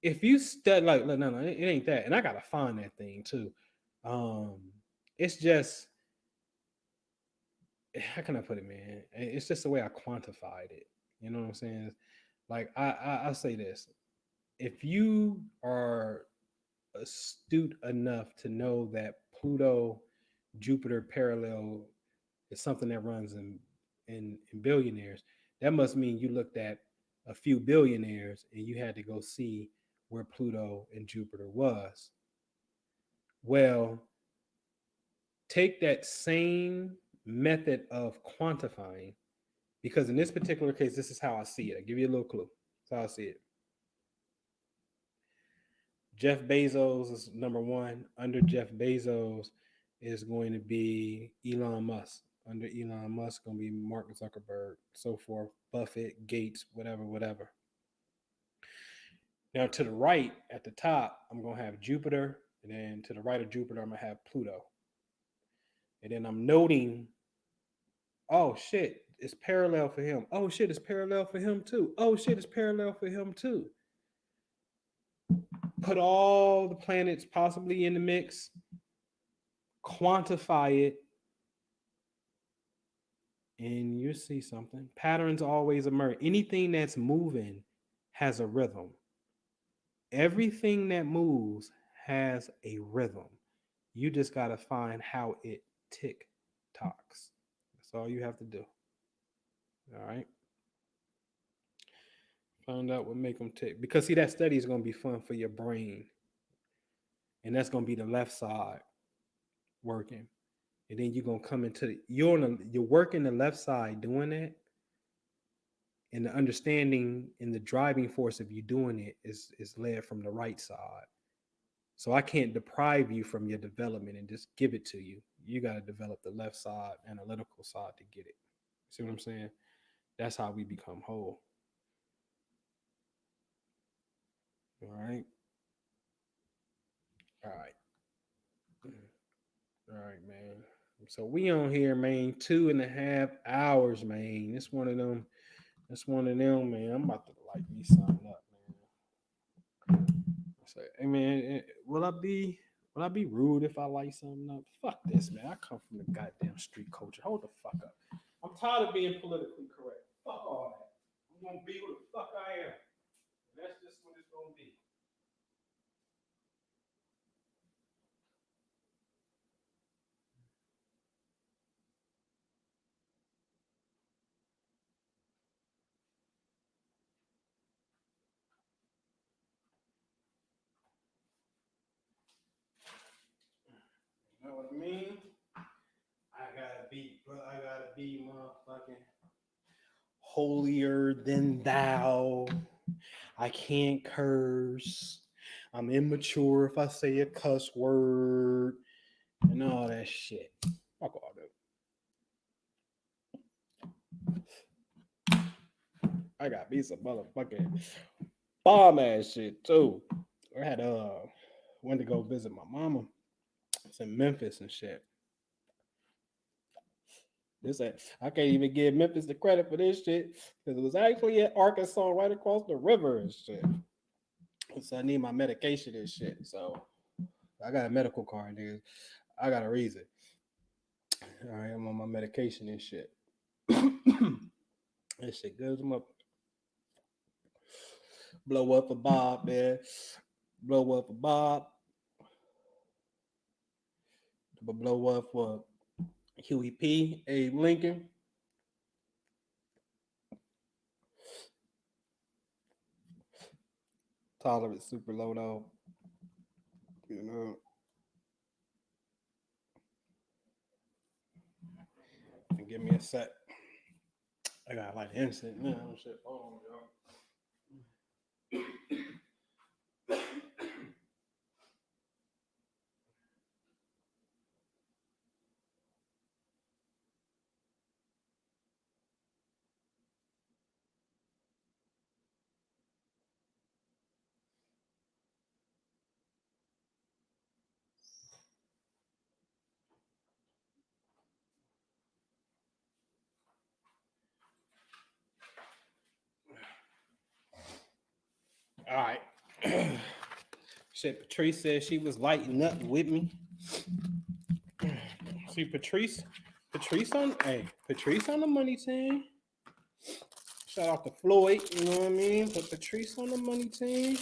If you study no, it ain't that, and I gotta find that thing too. Um, it's just how can I put it, man? It's just the way I quantified it. You know what I'm saying? Like I say this: if you are astute enough to know that Pluto Jupiter parallel is something that runs in billionaires, that must mean you looked at a few billionaires and you had to go see where Pluto and Jupiter was. Well, take that same method of quantifying, because in this particular case, this is how I see it. I'll give you a little clue. That's how I see it. Jeff Bezos is number one. Under Jeff Bezos is going to be Elon Musk. Under Elon Musk, going to be Mark Zuckerberg, so forth, Buffett, Gates, whatever, whatever. Now to the right at the top, I'm going to have Jupiter, and then to the right of Jupiter, I'm going to have Pluto. And then I'm noting, oh shit, it's parallel for him. Oh shit, it's parallel for him too. Oh shit, it's parallel for him too. Put all the planets possibly in the mix, quantify it, and you see something. Patterns always emerge. Anything that's moving has a rhythm. Everything that moves has a rhythm. You just got to find how it tick tocks. That's all you have to do. All right. Find out what make them tick. Because see, that study is going to be fun for your brain. And that's going to be the left side working. And then you're going to come into you're working the left side doing that, and the understanding and the driving force of you doing it is led from the right side. So I can't deprive you from your development and just give it to you. You got to develop the left side, analytical side to get it. See what I'm saying? That's how we become whole. All right. All right. All right, man. So we on here, man. 2.5 hours, man. It's one of them. That's one of them, man. I'm about to light me something up, man. So, hey, man, will I be rude if I light something up? Fuck this, man. I come from the goddamn street culture. Hold the fuck up. I'm tired of being politically correct. Fuck all that. I'm gonna be who the fuck I am. That's just what it's gonna be. what I mean? I gotta be motherfucking holier than thou. I can't curse. I'm immature if I say a cuss word and all that shit. Fuck all that. I got me some motherfucking bomb ass shit too. I had went to go visit my mama. It's in Memphis and shit. I can't even give Memphis the credit for this shit because it was actually in Arkansas, right across the river and shit. So I need my medication and shit. So I got a medical card, dude. I got a reason. All right, I'm on my medication and shit. This shit goes up. Blow up for Bob, man. Blow up for Bob. Blow up for Huey P. Abe Lincoln. Tolerance super low though. You know. And give me a sec. I got like instant now. Shit. Oh, yo. All right. Shit, Patrice said she was lighting up with me. See, Patrice on the money team. Shout out to Floyd, you know what I mean? But Patrice on the money team.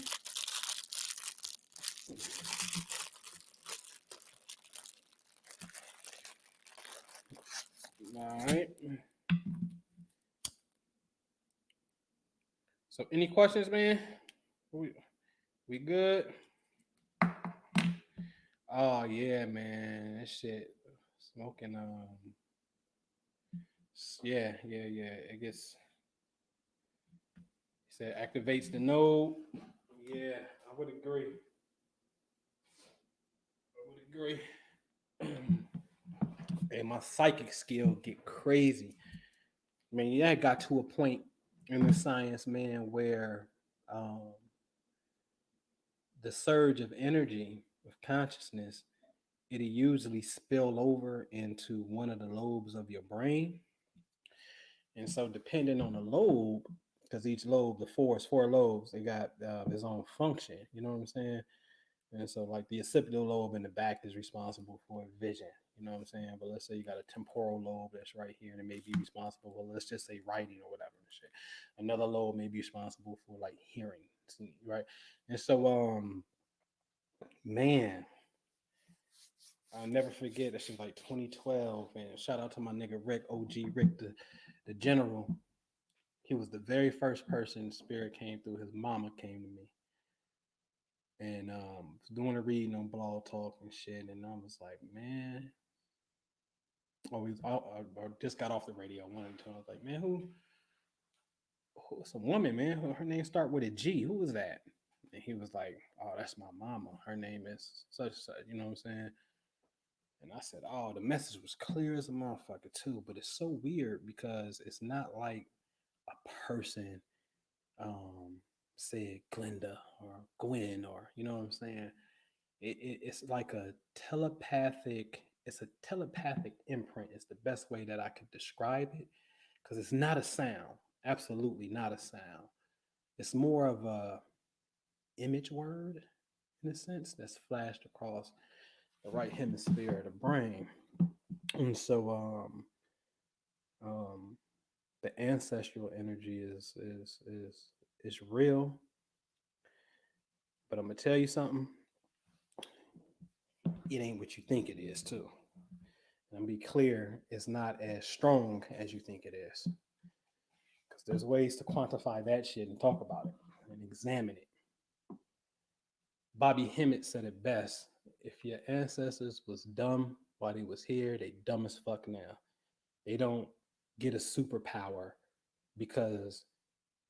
All right. So, any questions, man? We good? Oh yeah, man. That shit. Smoking. Yeah. It gets. He said activates the node. Yeah, I would agree. And my psychic skill get crazy. I mean, yeah, it got to a point in the science, man, where the surge of energy of consciousness, it'll usually spill over into one of the lobes of your brain. And so, depending on the lobe, because each lobe, the four lobes, they got its own function. You know what I'm saying? And so, like the occipital lobe in the back is responsible for vision. You know what I'm saying? But let's say you got a temporal lobe that's right here, and it may be responsible for, let's just say, writing or whatever. Shit. Another lobe may be responsible for like hearing, right? And so, man, I'll never forget. That shit like 2012, man. Shout out to my nigga Rick, OG Rick, the general. He was the very first person Spirit came through. His mama came to me and was doing a reading on Blog Talk and shit. And I was like, man, I just got off the radio. One and two. I was like, man, who's a woman, man? Her name start with a G. Who was that? And he was like, oh, that's my mama. Her name is such and such. You know what I'm saying? And I said, oh, the message was clear as a motherfucker too. But it's so weird because it's not like a person said Glenda or Gwen or, you know what I'm saying? It's like it's a telepathic imprint. It's the best way that I could describe it because it's not a sound. Absolutely not a sound. It's more of a image word in a sense that's flashed across the right hemisphere of the brain. And so the ancestral energy is real. But I'm gonna tell you something. It ain't what you think it is, too. And be clear, it's not as strong as you think it is. Because there's ways to quantify that shit and talk about it and examine it. Bobby Hemmett said it best. If your ancestors was dumb, while they was here. They dumb as fuck now. They don't get a superpower because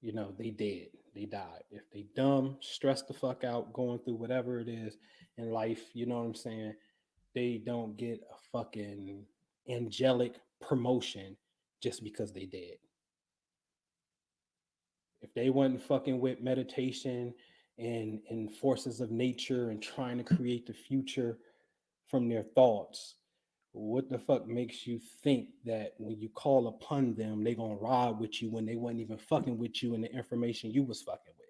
they dead. They died. If they dumb, stressed the fuck out, going through whatever it is in life, you know what I'm saying? They don't get a fucking angelic promotion just because they dead. If they wasn't fucking with meditation and forces of nature and trying to create the future from their thoughts, what the fuck makes you think that when you call upon them, they gonna ride with you when they wasn't even fucking with you and the information you was fucking with?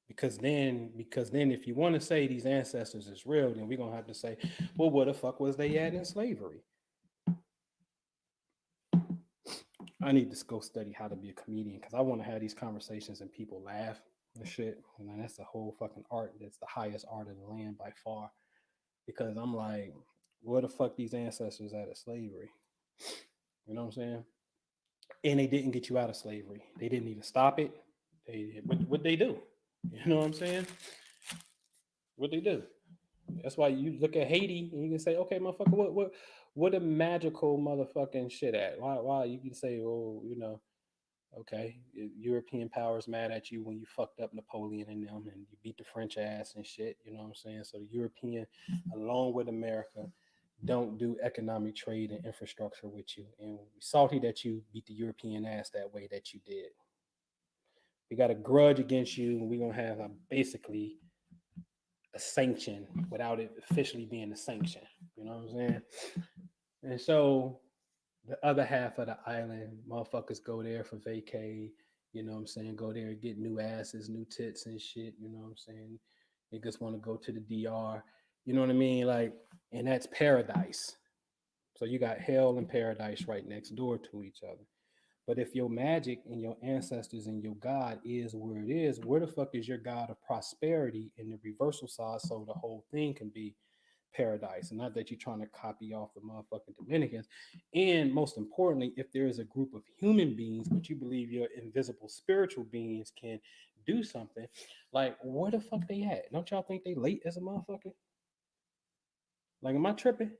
Because then if you want to say these ancestors is real, then we're gonna have to say, well, what the fuck was they at in slavery? I need to go study how to be a comedian because I want to have these conversations and people laugh and shit. And then that's the whole fucking art. That's the highest art of the land by far. Because I'm like, where the fuck these ancestors at slavery? You know what I'm saying? And they didn't get you out of slavery. They didn't even stop it. What they do? You know what I'm saying? What they do? That's why you look at Haiti and you can say, okay, motherfucker, what a magical motherfucking shit at? Why you can say, oh, okay, European powers mad at you when you fucked up Napoleon and them and you beat the French ass and shit. You know what I'm saying? So the European, along with America, don't do economic trade and infrastructure with you. And we salty that you beat the European ass that way that you did. We got a grudge against you, and we're gonna have basically a sanction without it officially being a sanction. You know what I'm saying? And so the other half of the island, motherfuckers go there for vacay. You know what I'm saying? Go there and get new asses, new tits and shit. You know what I'm saying? Niggas want to go to the DR. You know what I mean? Like, and that's paradise. So you got hell and paradise right next door to each other. But if your magic and your ancestors and your God is where it is, where the fuck is your God of prosperity in the reversal side so the whole thing can be paradise? And not that you're trying to copy off the motherfucking Dominicans. And most importantly, if there is a group of human beings, but you believe your invisible spiritual beings can do something, like where the fuck they at? Don't y'all think they late as a motherfucker? Like, am I tripping?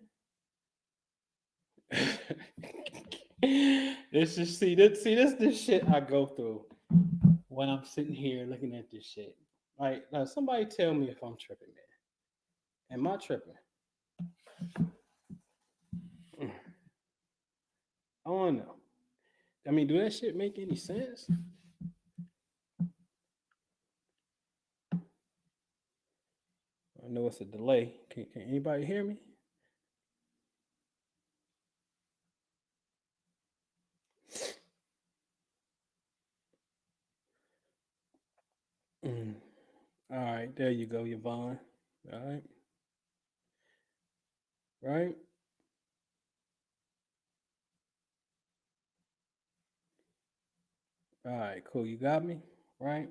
It's just this shit I go through when I'm sitting here looking at this shit. Like, now somebody tell me if I'm tripping, man. Am I tripping? I don't know. I mean, do that shit make any sense? I know it's a delay. Can anybody hear me? Mm. All right, there you go, Yvonne. All right, right. All right, cool. You got me, right?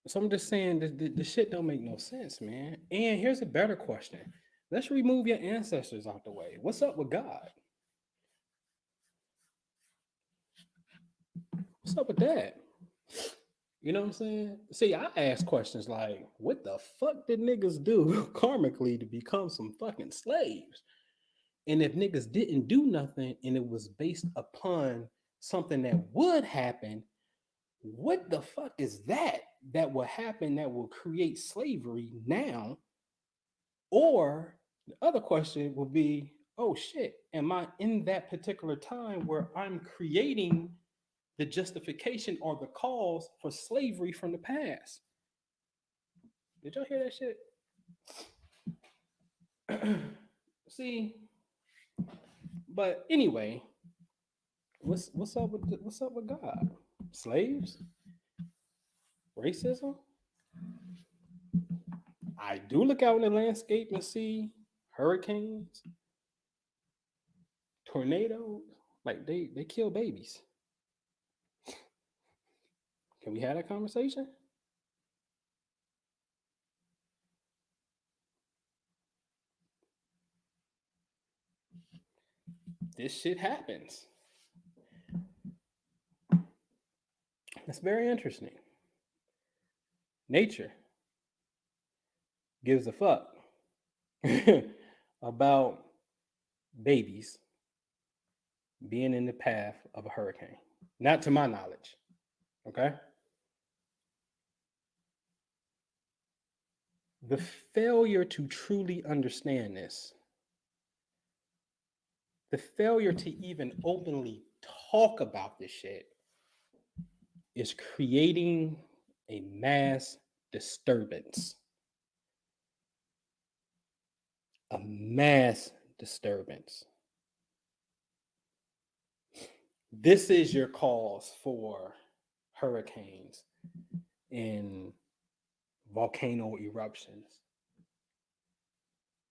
So I'm just saying the shit don't make no sense, man. And here's a better question. Let's remove your ancestors out the way. What's up with God? What's up with that? You know what I'm saying? See, I ask questions like, what the fuck did niggas do karmically to become some fucking slaves? And if niggas didn't do nothing and it was based upon something that would happen, what the fuck is that will happen that will create slavery now? Or the other question will be, oh shit, am I in that particular time where I'm creating the justification or the cause for slavery from the past? Did y'all hear that shit? See, but anyway, what's up with God? Slaves? Racism? I do look out in the landscape and see hurricanes, tornadoes. Like they kill babies. Can we have that conversation? This shit happens. That's very interesting. Nature. gives a fuck about babies being in the path of a hurricane. Not to my knowledge. Okay. The failure to truly understand this, the failure to even openly talk about this shit, is creating a mass disturbance. A mass disturbance. This is your cause for hurricanes and volcano eruptions.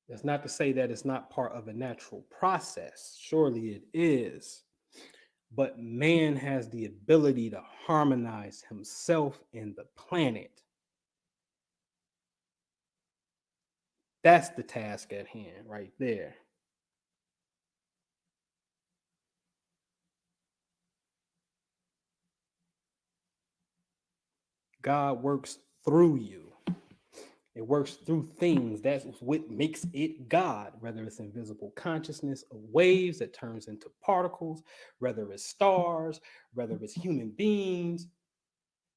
That's not to say that it's not part of a natural process. Surely it is. But man has the ability to harmonize himself and the planet. That's the task at hand right there. God works through you. It works through things. That's what makes it God, whether it's invisible consciousness of waves that turns into particles, whether it's stars, whether it's human beings,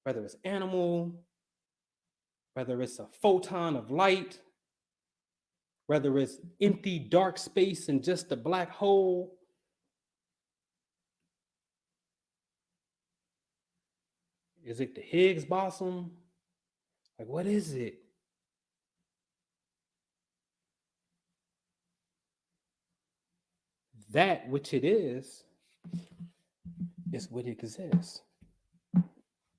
whether it's animal, whether it's a photon of light, whether it's empty dark space and just a black hole. Is it the Higgs boson? Like, what is it? That which it is what exists.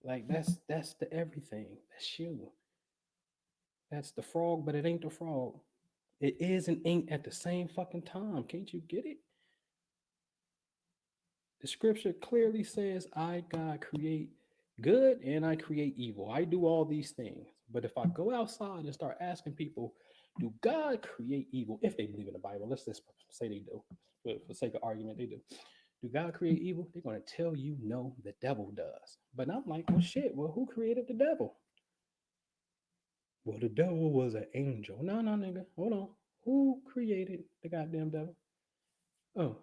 Like that's the everything. That's you. That's the frog, but it ain't the frog. It is and ain't at the same fucking time. Can't you get it? The scripture clearly says, I, God, create good and I create evil. I do all these things. But if I go outside and start asking people, do God create evil? If they believe in the Bible, let's just say they do. For sake of argument, they do. Do God create evil? They're going to tell you no, the devil does. But I'm like, well, shit, well, who created the devil? Well, the devil was an angel. No, nigga. Hold on. Who created the goddamn devil? Oh,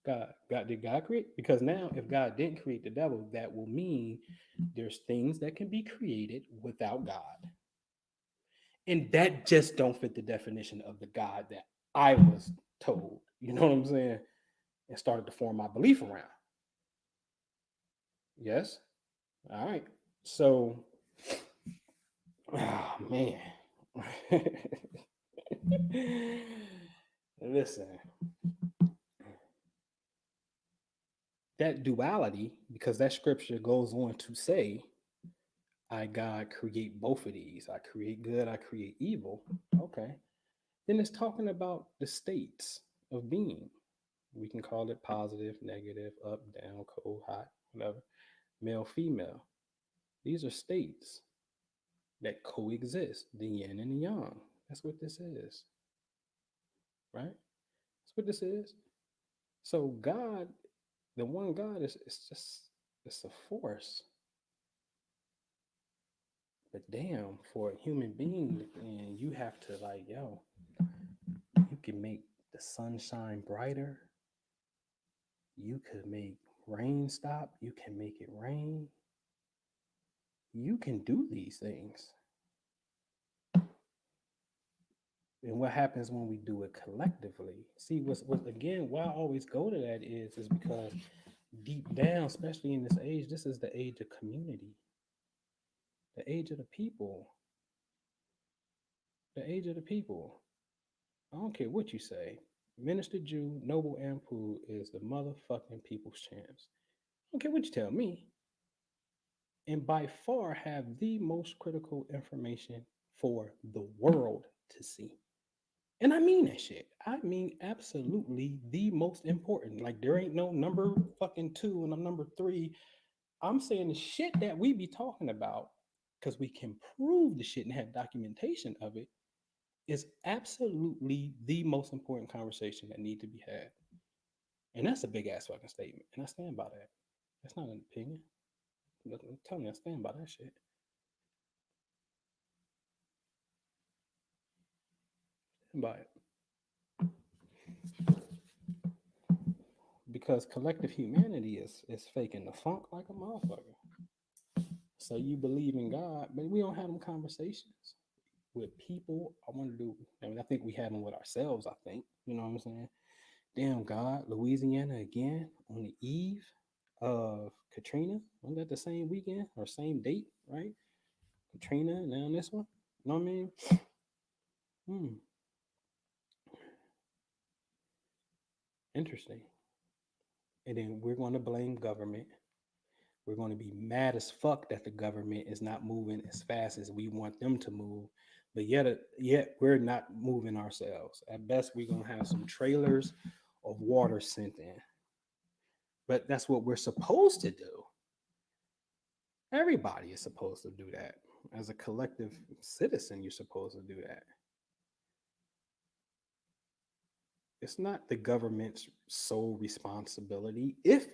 God. Did God create? Because now, if God didn't create the devil, that will mean there's things that can be created without God. And that just don't fit the definition of the God that I was told. You know what I'm saying? And started to form my belief around. Yes? All right. So, oh, man. Listen, that duality, because that scripture goes on to say, I, God, create both of these. I create good, I create evil. Okay. Then it's talking about the states of being. We can call it positive, negative, up, down, cold, hot, whatever, male, female. These are states that coexist, the yin and the yang. That's what this is. Right? That's what this is. So God, the one God is it's a force. But damn, for a human being, and you have to like, yo, you can make the sunshine brighter. You could make rain stop. You can make it rain. You can do these things. And what happens when we do it collectively? See, what again, why I always go to that is because deep down, especially in this age, this is the age of community, the age of the people, the age of the people. I don't care what you say. Minister Jew, Noble Anpu is the motherfucking people's champs. I don't care what you tell me. And by far have the most critical information for the world to see. And I mean that shit. I mean absolutely the most important. Like there ain't no number fucking 2 and I'm number 3. I'm saying the shit that we be talking about, because we can prove the shit and have documentation of it, is absolutely the most important conversation that need to be had. And that's a big ass fucking statement. And I stand by that. That's not an opinion. I'm telling you, I stand by that shit. by it. Because collective humanity is faking the funk like a motherfucker. So you believe in God, but we don't have them conversations with people. I want to do. I mean, I think we have them with ourselves. I think you know what I'm saying. Damn God, Louisiana again on the eve of Katrina. Wasn't that the same weekend or same date, right? Katrina and now this one. You know what I mean? Hmm. Interesting. And then we're going to blame government. We're going to be mad as fuck that the government is not moving as fast as we want them to move. But yet we're not moving ourselves. At best, we're going to have some trailers of water sent in. But that's what we're supposed to do. Everybody is supposed to do that. As a collective citizen, you're supposed to do that. It's not the government's sole responsibility, if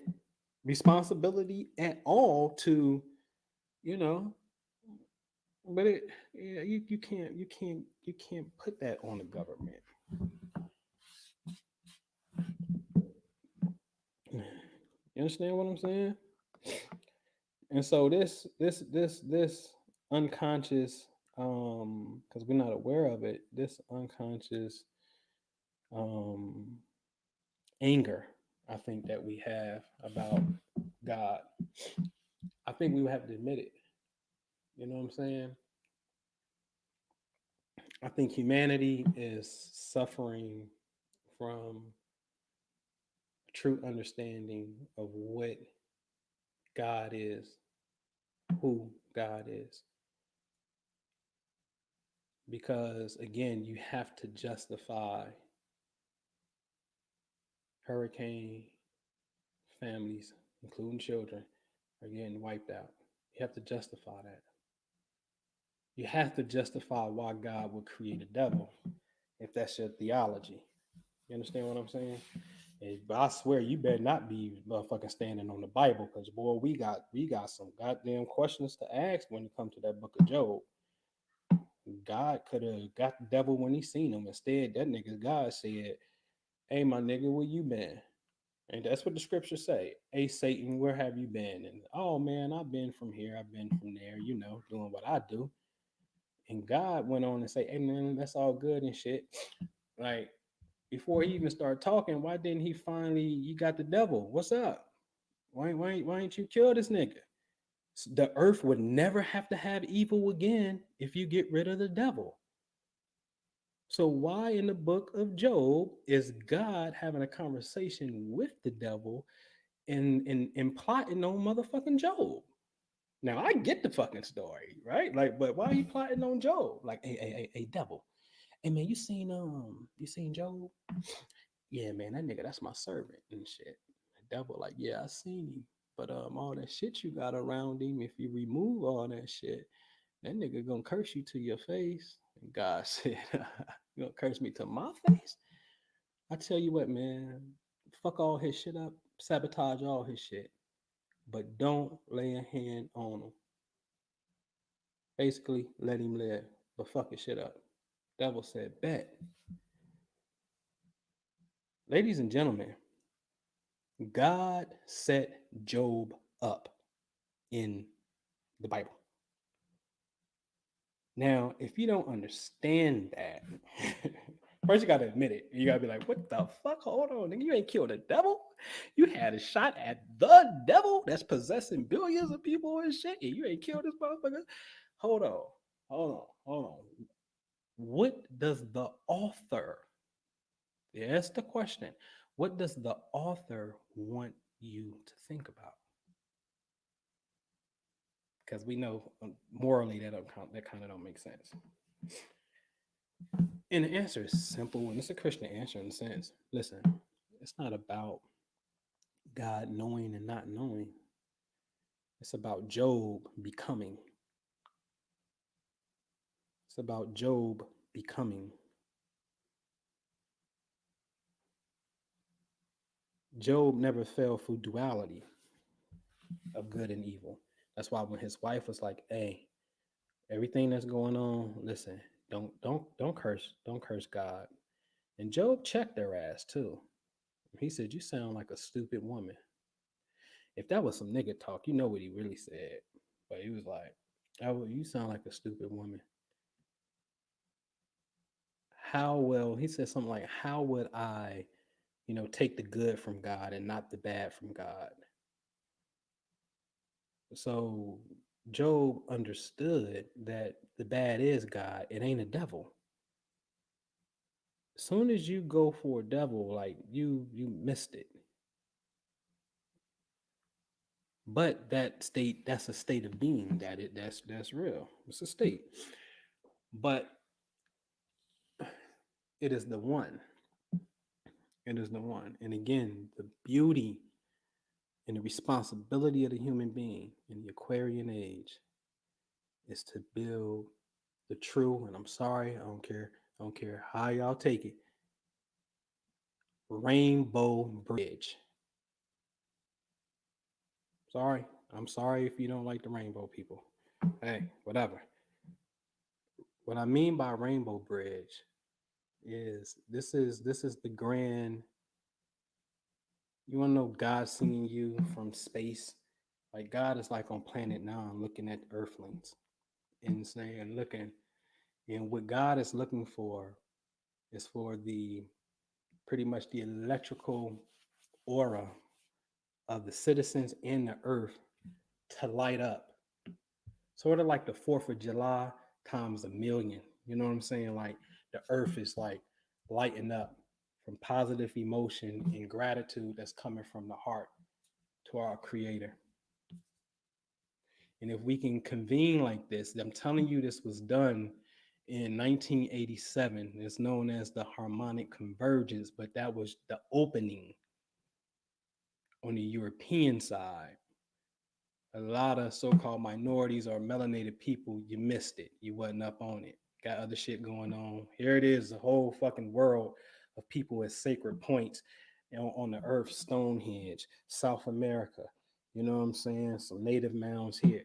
responsibility at all, to, you know, but you can't put that on the government. You understand what I'm saying? And so this unconscious, because we're not aware of it, this unconscious um anger, I think, that we have about God, I think we would have to admit it. You know what I'm saying? I think humanity is suffering from a true understanding of what God is, who God is. Because again, you have to justify hurricane families, including children, are getting wiped out. You have to justify that. You have to justify why God would create a devil if that's your theology. You understand what I'm saying? But I swear you better not be motherfucking standing on the Bible, because boy, we got some goddamn questions to ask when it comes to that book of Job. God could have got the devil when he seen him. Instead, that nigga God said, "Hey, my nigga, where you been?" And that's what the scriptures say. "Hey, Satan, where have you been?" And, "Oh man, I've been from here, I've been from there, doing what I do." And God went on to say, "Hey man, that's all good and shit." Like, before he even started talking, why didn't he finally, "You got the devil. What's up? Why ain't you kill this nigga?" The earth would never have to have evil again if you get rid of the devil. So why in the book of Job is God having a conversation with the devil and plotting on motherfucking Job? Now I get the fucking story, right? Like, but why are you plotting on Job? Like, hey, devil. Hey man, you seen Job? Yeah, man, that nigga, that's my servant and shit. The devil, like, yeah, I seen him. But all that shit you got around him, if you remove all that shit, that nigga gonna curse you to your face. And God said, "You gonna curse me to my face?" I tell you what, man, fuck all his shit up, sabotage all his shit, but don't lay a hand on him. Basically, let him live, but fuck his shit up. Devil said, "Bet." Ladies and gentlemen, God set Job up in the Bible. Now, if you don't understand that, first you gotta admit it. You gotta be like, "What the fuck? Hold on, nigga. You ain't killed the devil. You had a shot at the devil that's possessing billions of people and shit, and you ain't killed this motherfucker." Hold on, hold on. What does the author, that's the question, what does the author want you to think about? Because we know, morally that kind of don't make sense. And the answer is simple, and it's a Christian answer in a sense. Listen, it's not about God knowing and not knowing. It's about Job becoming. It's about Job becoming. Job never fell for duality of good and evil. That's why when his wife was like, "Hey, everything that's going on, listen, don't curse God. And Job checked their ass too. He said, "You sound like a stupid woman." If that was some nigga talk, you know what he really said. But he was like, "Oh, you sound like a stupid woman." How well, he said something like, "How would I, take the good from God and not the bad from God?" So Job understood that the bad is God. It ain't a devil. As soon as you go for a devil, like you missed it. But that's a state of being. That's real. It's a state. But it is the one. It is the one. And again, the beauty and the responsibility of the human being in the Aquarian age is to build the true, and I'm sorry, I don't care how y'all take it, rainbow bridge. Sorry. I'm sorry if you don't like the rainbow people. Hey, whatever. What I mean by rainbow bridge is this is the grand, you want to know God seeing you from space? Like God is like on planet now looking at the earthlings and saying, looking, and what God is looking for is for the pretty much the electrical aura of the citizens in the earth to light up. Sort of like the 4th of July times a million. You know what I'm saying? Like the earth is like lighting up from positive emotion and gratitude that's coming from the heart to our creator. And if we can convene like this, I'm telling you, this was done in 1987. It's known as the harmonic convergence, but that was the opening on the European side. A lot of so-called minorities or melanated people, you missed it. You wasn't up on it. Got other shit going on. Here it is, the whole fucking world of people at sacred points on the earth, Stonehenge, South America. You know what I'm saying? Some native mounds here.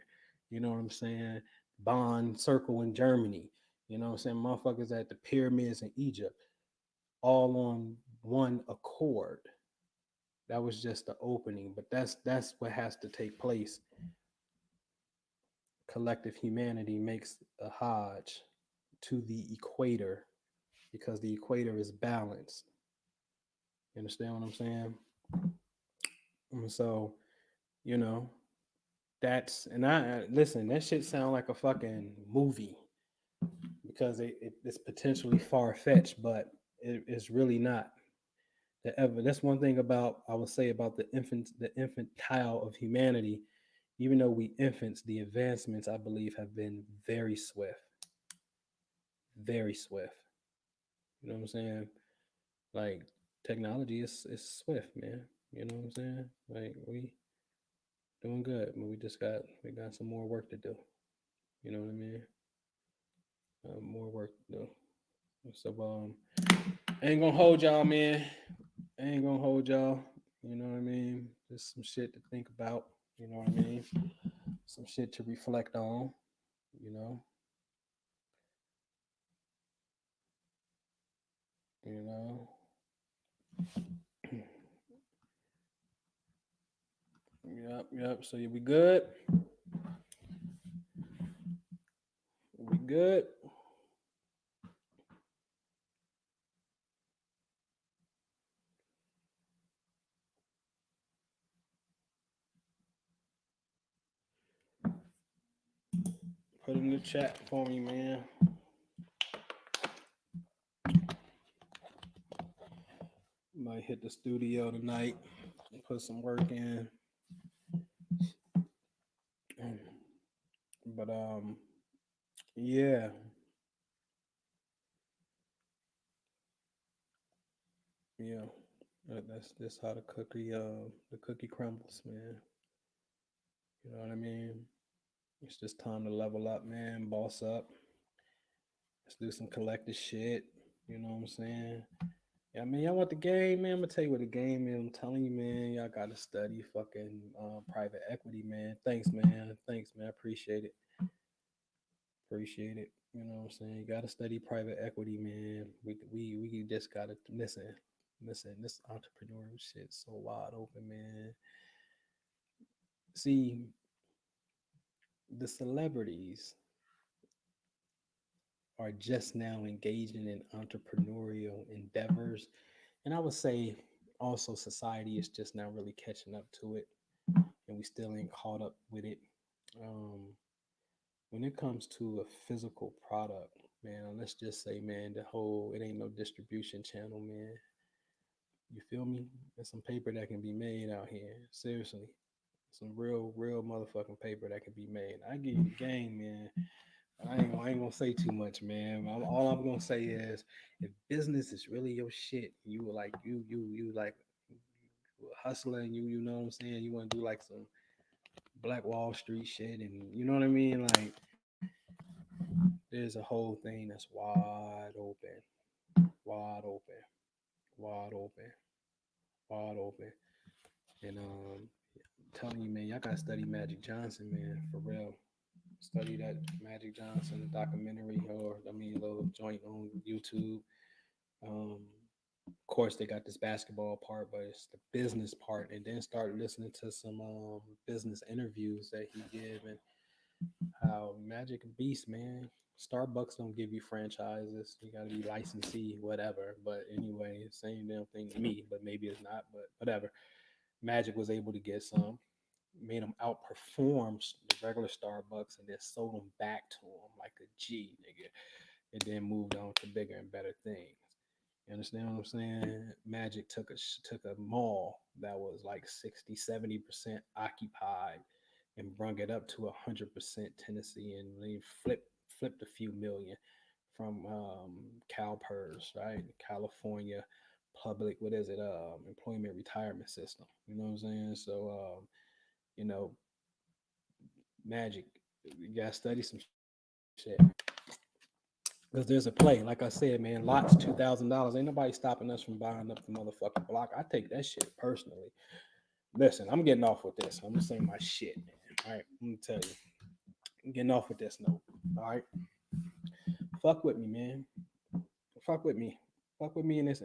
You know what I'm saying? Bond Circle in Germany. You know what I'm saying? Motherfuckers at the pyramids in Egypt, all on one accord. That was just the opening, but that's what has to take place. Collective humanity makes a Hajj to the equator because the equator is balanced. You understand what I'm saying? And so, you know, that's, and I listen, that shit sound like a fucking movie because it's potentially far fetched, but it's really not. That's one thing about, I would say, about the infantile of humanity. Even though we infants, the advancements I believe have been very swift, very swift. You know what I'm saying? Like technology is swift, man. You know what I'm saying? Like we doing good, but we got some more work to do. You know what I mean? More work to do. So I ain't gonna hold y'all, man. I ain't gonna hold y'all. You know what I mean? Just some shit to think about. You know what I mean? Some shit to reflect on. You know. You know. Yep, yep. So you be good. We good. Put in the chat for me, man. Might hit the studio tonight and put some work in. But yeah. Yeah. That's how the cookie crumbles, man. You know what I mean? It's just time to level up, man, boss up. Let's do some collective shit. You know what I'm saying? Yeah, I mean, y'all want the game, man? I'm gonna tell you what the game is. I'm telling you, man, y'all gotta study fucking private equity, man. Thanks, man. Thanks, man. I appreciate it. appreciate it. You know what I'm saying? You gotta study private equity, man. We just gotta listen. This entrepreneurial shit's so wide open, man. See, the celebrities are just now engaging in entrepreneurial endeavors, and I would say also society is just now really catching up to it, and we still ain't caught up with it. Um, when it comes to a physical product, man, let's just say, man, the whole it ain't no distribution channel, man. You feel me? There's some paper that can be made out here. Seriously. Some real motherfucking paper that can be made. I give you the game, man. I ain't gonna say too much, man. All I'm gonna say is, if business is really your shit, you were like you like you a hustler, and you know what I'm saying. You want to do like some Black Wall Street shit, and you know what I mean. Like, there's a whole thing that's wide open, wide open, wide open. And I'm telling you, man, y'all gotta study Magic Johnson, man, for real. Study that Magic Johnson documentary, or I mean, a little joint on YouTube. Um, of course, they got this basketball part, but it's the business part, and then start listening to some business interviews that he give, and how Magic Beast, man. Starbucks don't give you franchises. You got to be licensee, whatever. But anyway, same damn thing to me. But maybe it's not. But whatever. Magic was able to get some, made them outperform the regular Starbucks, and then sold them back to them like a G, nigga. And then moved on to bigger and better things. You understand what I'm saying? Magic took a mall that was like 60, 70% occupied, and brung it up to 100% Tennessee, and they flipped a few million from CalPERS, right? California Public, what is it? Employment Retirement System. You know what I'm saying? So, you know, Magic, you gotta study some shit. Because there's a play. Like I said, man, lots $2,000. Ain't nobody stopping us from buying up the motherfucking block. I take that shit personally. Listen, I'm getting off with this. I'm gonna say my shit, man. All right, I'm gonna tell you. I'm getting off with this note. All right, fuck with me, man. Fuck with me. Fuck with me in this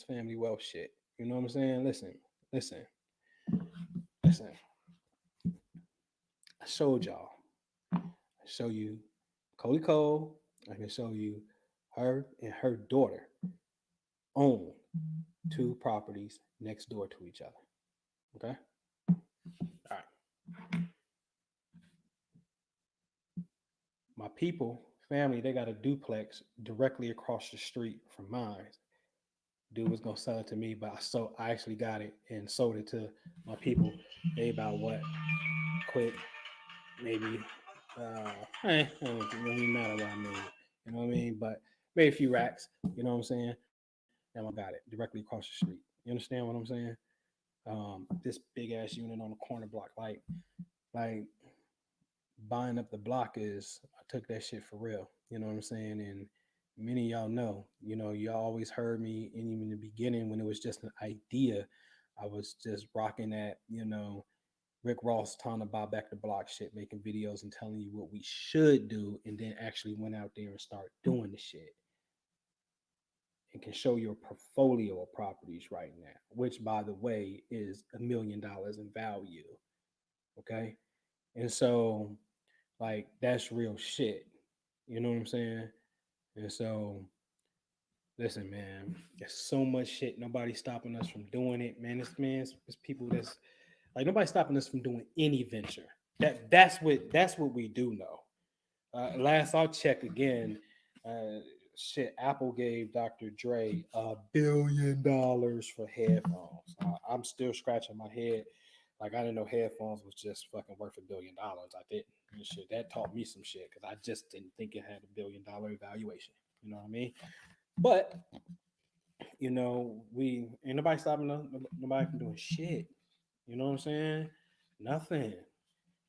family wealth shit. You know what I'm saying? Listen, listen. I showed y'all. I show you Cody Cole. I can show you her and her daughter own two properties next door to each other. Okay. All right. My people, family, they got a duplex directly across the street from mine. Dude was gonna sell it to me, but I actually got it and sold it to my people. They about what? Quick, maybe. It don't really matter what I made. You know what I mean? But made a few racks. You know what I'm saying? Now I got it directly across the street. You understand what I'm saying? This big ass unit on the corner block, like buying up the block is. I took that shit for real. You know what I'm saying? And many of y'all know. You know, y'all always heard me, and even in the beginning when it was just an idea, I was just rocking that. You know, Rick Ross talking about back to block shit, making videos and telling you what we should do, and then actually went out there and start doing the shit, and can show your portfolio of properties right now, which by the way is $1 million in value. Okay. And so like that's real shit. You know what I'm saying? And so listen, man, there's so much shit. Nobody's stopping us from doing it, man. It's people that's like nobody's stopping us from doing any venture. That's what we do know. Last I'll check again, uh, shit. Apple gave Dr. Dre $1 billion for headphones. I'm still scratching my head. Like I didn't know headphones was just fucking worth $1 billion. I didn't. And shit, that taught me some shit because I just didn't think it had $1 billion evaluation. You know what I mean? But you know, we ain't nobody stopping us. Nobody from doing shit. You know what I'm saying? Nothing.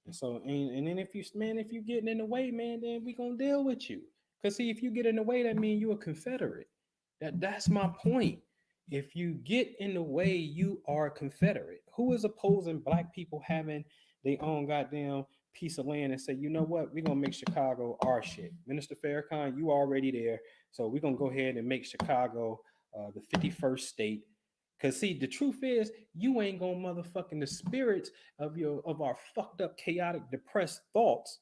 And so, and then if you getting in the way, man, then we gonna deal with you. Cause see, if you get in the way, that means you a Confederate. That's my point. If you get in the way, you are a Confederate. Who is opposing black people having their own goddamn piece of land and say, you know what, we're gonna make Chicago our shit. Minister Farrakhan, you already there, so we're gonna go ahead and make Chicago the 51st state. Cause see, the truth is, you ain't gonna motherfucking the spirits of our fucked up, chaotic, depressed thoughts.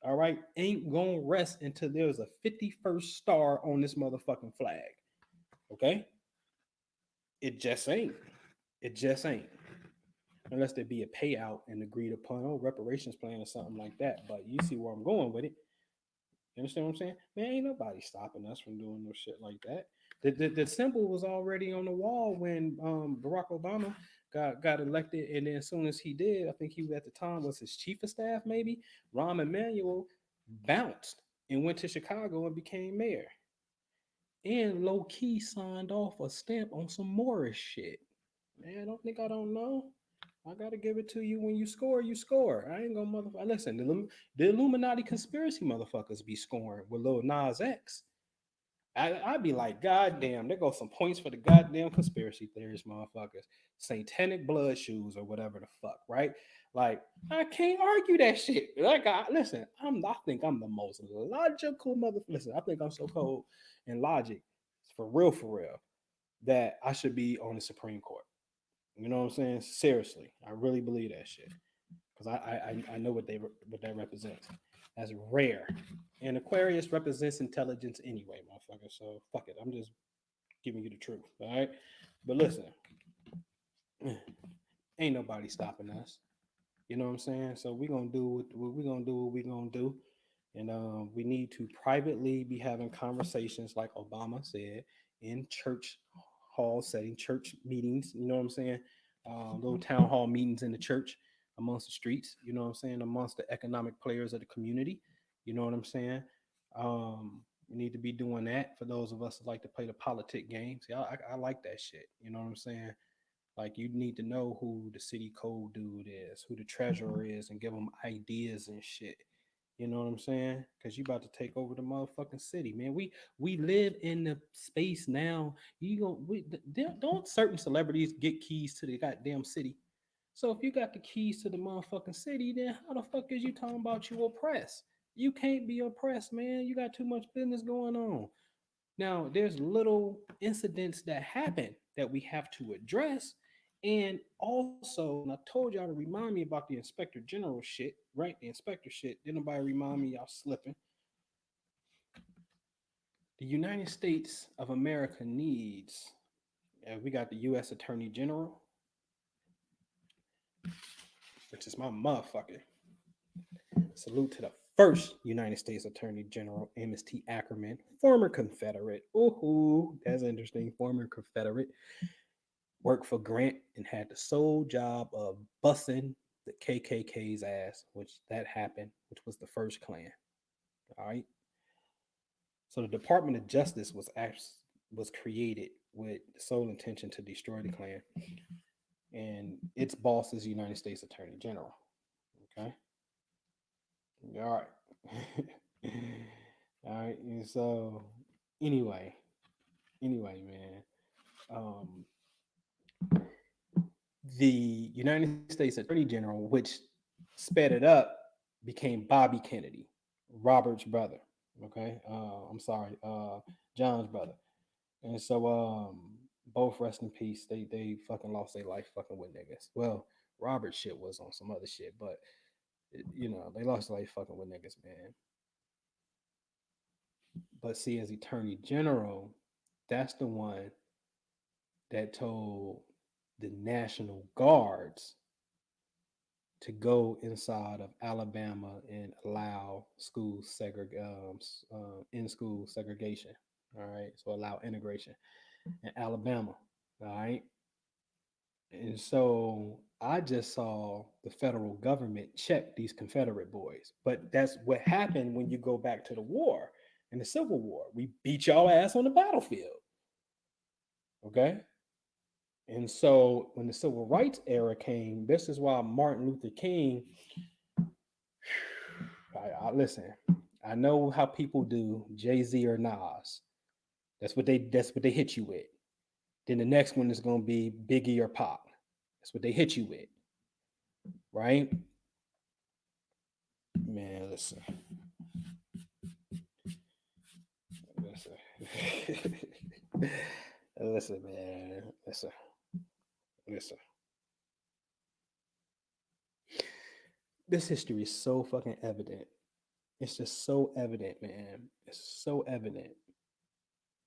All right, ain't gonna rest until there's a 51st star on this motherfucking flag. Okay, it just ain't. It just ain't. Unless there be a payout and agreed upon reparations plan or something like that. But you see where I'm going with it. You understand what I'm saying? Man, ain't nobody stopping us from doing no shit like that. The symbol was already on the wall when Barack Obama got elected, and then as soon as he did, I think he at the time was his chief of staff, maybe Rahm Emanuel bounced and went to Chicago and became mayor, and low key signed off a stamp on some Morris shit. Man, I don't think I don't know. I gotta give it to you. When you score, you score. I ain't gonna motherfucker. Listen, the Illuminati conspiracy motherfuckers be scoring with Lil Nas X. I'd be like, God damn, there goes some points for the goddamn conspiracy theorists, motherfuckers. Satanic blood shoes or whatever the fuck, right? Like, I can't argue that shit. Like, listen, I think I'm the most logical motherfucker. Listen, I think I'm so cold in logic, for real, that I should be on the Supreme Court. You know what I'm saying? Seriously, I really believe that shit because I know what that represents. That's rare, and Aquarius represents intelligence anyway, motherfucker. So fuck it, I'm just giving you the truth, all right? But listen, ain't nobody stopping us. You know what I'm saying? So we gonna do what we gonna do. What we gonna do, and we need to privately be having conversations, like Obama said, in church hall setting, church meetings. You know what I'm saying? Little town hall meetings in the church, amongst the streets. You know what I'm saying? Amongst the economic players of the community. You know what I'm saying? We need to be doing that for those of us that like to play the politic games. Yeah, I like that shit. You know what I'm saying? Like, you need to know who the city code dude is, who the treasurer is, and give them ideas and shit. You know what I'm saying? Because you about to take over the motherfucking city, man. We live in the space now. You go, don't certain celebrities get keys to the goddamn city? So if you got the keys to the motherfucking city, then how the fuck is you talking about you oppressed? You can't be oppressed, man. You got too much business going on. Now, there's little incidents that happen that we have to address. And also, and I told y'all to remind me about the inspector general shit, right? The inspector shit. Didn't nobody remind me, y'all slipping. The United States of America needs, we got the U.S. Attorney General, which is my motherfucker. Salute to the first United States Attorney General, Amos T. Ackerman, former Confederate. Ooh, that's interesting. Former Confederate. Worked for Grant and had the sole job of bussing the KKK's ass, which that happened, which was the first Klan. All right. So the Department of Justice was created with the sole intention to destroy the Klan, and its boss is the United States Attorney General. Okay. All right. All right. And so anyway, man. The United States Attorney General, which sped it up, became Bobby Kennedy, Robert's brother. Okay. I'm sorry, John's brother. And so both rest in peace. They fucking lost their life fucking with niggas. Well, Robert's shit was on some other shit, but they lost their life fucking with niggas, man. But see, as Attorney General, that's the one that told the National Guards to go inside of Alabama and allow in school segregation. All right, so allow integration in Alabama. All right, and so I just saw the federal government check these Confederate boys, but that's what happened when you go back to the war. In the Civil War, we beat y'all ass on the battlefield. Okay. And so when the civil rights era came, this is why Martin Luther King, I listen, I know how people do Jay-Z or Nas. That's what they hit you with. Then the next one is gonna be Biggie or Pop. That's what they hit you with. Right? Man, listen. Listen, man. Listen. This history is so fucking evident. It's just so evident, man. It's so evident.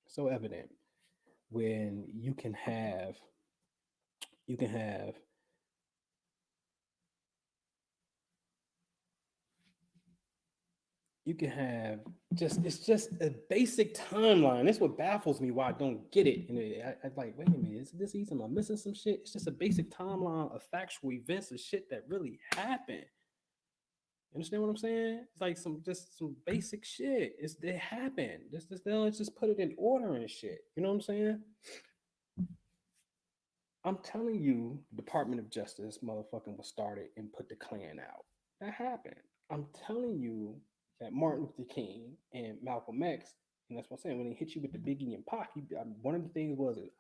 So evident when you can have you can have just it's just a basic timeline. That's what baffles me why I don't get it. And I like, wait a minute, is this easy? Am I missing some shit? It's just a basic timeline of factual events and shit that really happened. You understand what I'm saying? It's like some basic shit. It happened. Let's just put it in order and shit. You know what I'm saying? I'm telling you, Department of Justice motherfucking was started and put the Klan out. That happened. I'm telling you that Martin Luther King and Malcolm X, and that's what I'm saying. When they hit you with the Biggie and Pac, one of the things was it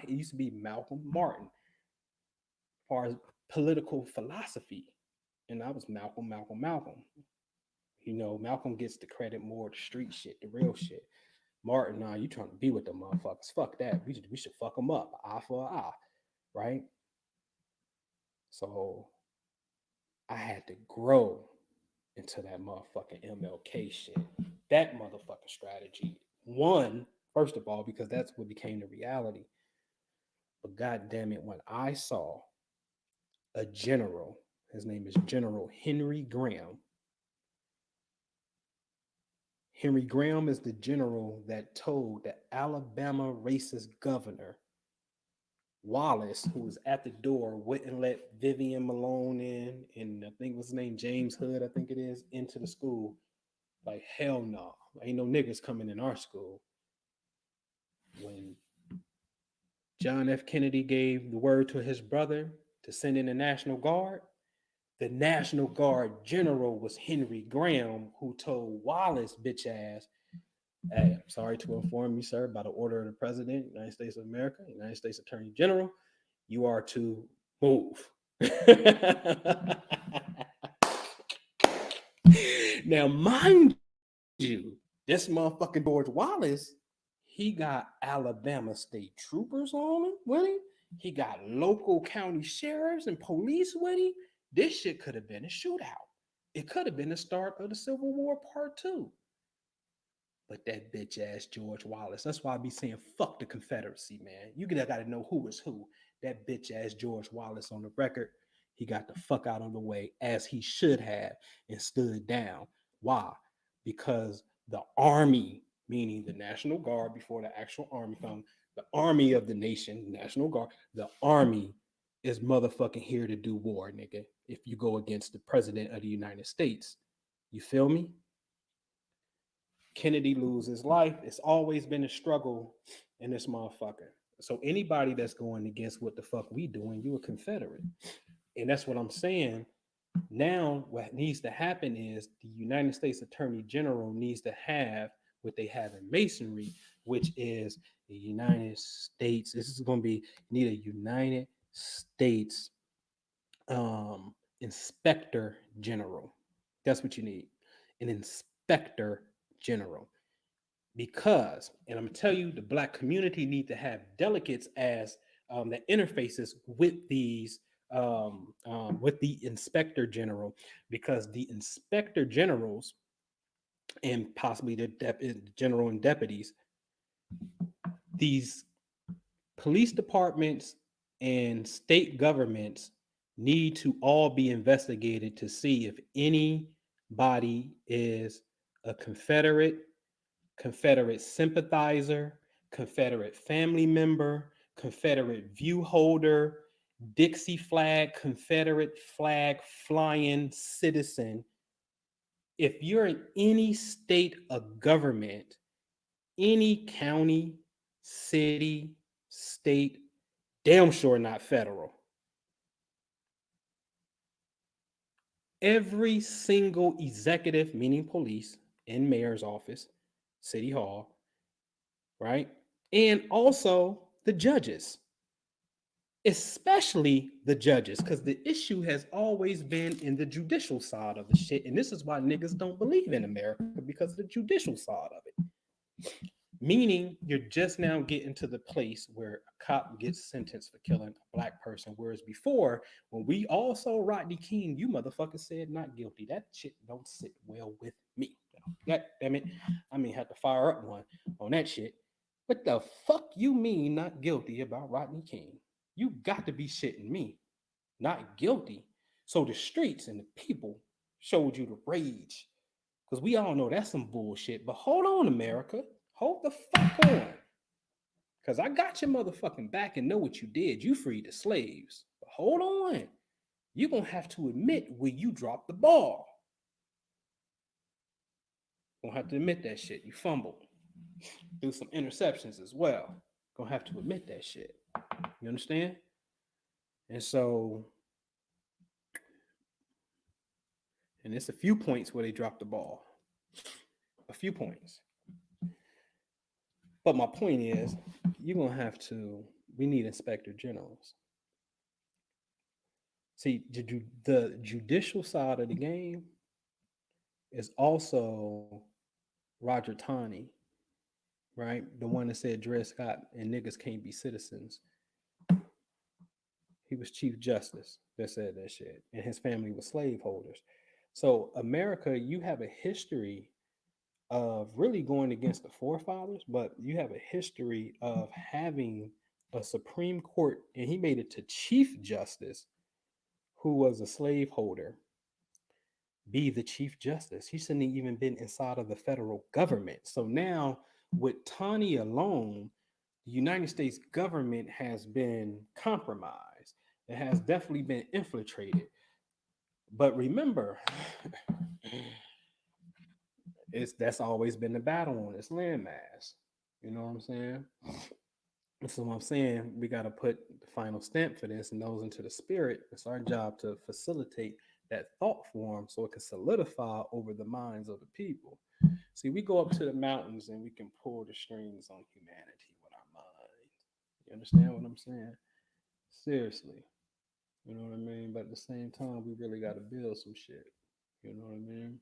used to be Malcolm Martin, as far as political philosophy, and I was Malcolm. You know, Malcolm gets the credit more, the street shit, the real shit. Martin, nah, you trying to be with them motherfuckers? Fuck that. We should fuck them up, eye for eye, right? So I had to grow into that motherfucking MLK shit. That motherfucking strategy. One, first of all, because that's what became the reality. But god damn it, when I saw a general, his name is General Henry Graham. Henry Graham is the general that told the Alabama racist governor Wallace, who was at the door, wouldn't let Vivian Malone in, and I think what's his name, James Hood, I think it is, into the school. Like, hell no, ain't no niggas coming in our school. When John F. Kennedy gave the word to his brother to send in the National Guard, the National Guard general was Henry Graham, who told Wallace, bitch ass, hey, I'm sorry to inform you, sir, by the order of the President, United States of America, United States Attorney General, you are to move. Now, mind you, this motherfucking George Wallace, he got Alabama state troopers on him with him. He got local county sheriffs and police with him. This shit could have been a shootout. It could have been the start of the Civil War Part 2. But that bitch ass George Wallace, that's why I be saying fuck the Confederacy, man. You gotta know who is who. That bitch ass George Wallace on the record, he got the fuck out of the way as he should have and stood down. Why? Because the army, meaning the National Guard before the actual army found the army of the nation, National Guard, the army is motherfucking here to do war, nigga. If you go against the president of the United States, you feel me? Kennedy lose his life. It's always been a struggle in this motherfucker. So anybody that's going against what the fuck we doing, you a Confederate. And that's what I'm saying. Now what needs to happen is the United States Attorney General needs to have what they have in Masonry, which is the United States. This is going to be need a United States Inspector General. That's what you need. An Inspector General. Because, and I'm gonna tell you, the black community need to have delegates as that interfaces with the inspector general, because the inspector generals and possibly the general and deputies, these police departments and state governments need to all be investigated to see if anybody is a Confederate sympathizer, Confederate family member, Confederate view holder, Dixie flag, Confederate flag flying citizen. If you're in any state of government, any county, city, state, damn sure not federal. Every single executive, meaning police, in mayor's office, city hall, right? And also the judges. especially the judges, because the issue has always been in the judicial side of the shit. And this is why niggas don't believe in America, because of the judicial side of it. Meaning you're just now getting to the place where a cop gets sentenced for killing a black person. Whereas before, when we all saw Rodney King, you motherfuckers said not guilty. That shit don't sit well with me. God damn it. I mean, had to fire up one on that shit. What the fuck you mean not guilty about Rodney King? You got to be shitting me. Not guilty. So the streets and the people showed you the rage. Because we all know that's some bullshit. But hold on, America. Hold the fuck on. Because I got your motherfucking back and know what you did. You freed the slaves. But hold on. You're going to have to admit where you dropped the ball. Gonna have to admit that shit. You fumbled. Do some interceptions as well. Gonna have to admit that shit. You understand? And so, and it's a few points where they dropped the ball. A few points. But my point is, you're gonna have to. We need inspector generals. See, the judicial side of the game is also Roger Taney, right? The one that said Dred Scott and niggas can't be citizens. He was Chief Justice that said that shit, and his family was slaveholders. So, America, you have a history of really going against the forefathers, but you have a history of having a Supreme Court, and he made it to Chief Justice, who was a slaveholder, be the Chief Justice. He shouldn't have even been inside of the federal government. So now, with Tani alone, the United States government has been compromised. It has definitely been infiltrated. But remember, that's always been the battle on this landmass. You know what I'm saying? So what I'm saying, we got to put the final stamp for this and those into the spirit. It's our job to facilitate that thought form so it can solidify over the minds of the people. See, we go up to the mountains and we can pull the strings on humanity with our minds. You understand what I'm saying? Seriously. You know what I mean? But at the same time, we really got to build some shit. You know what I mean?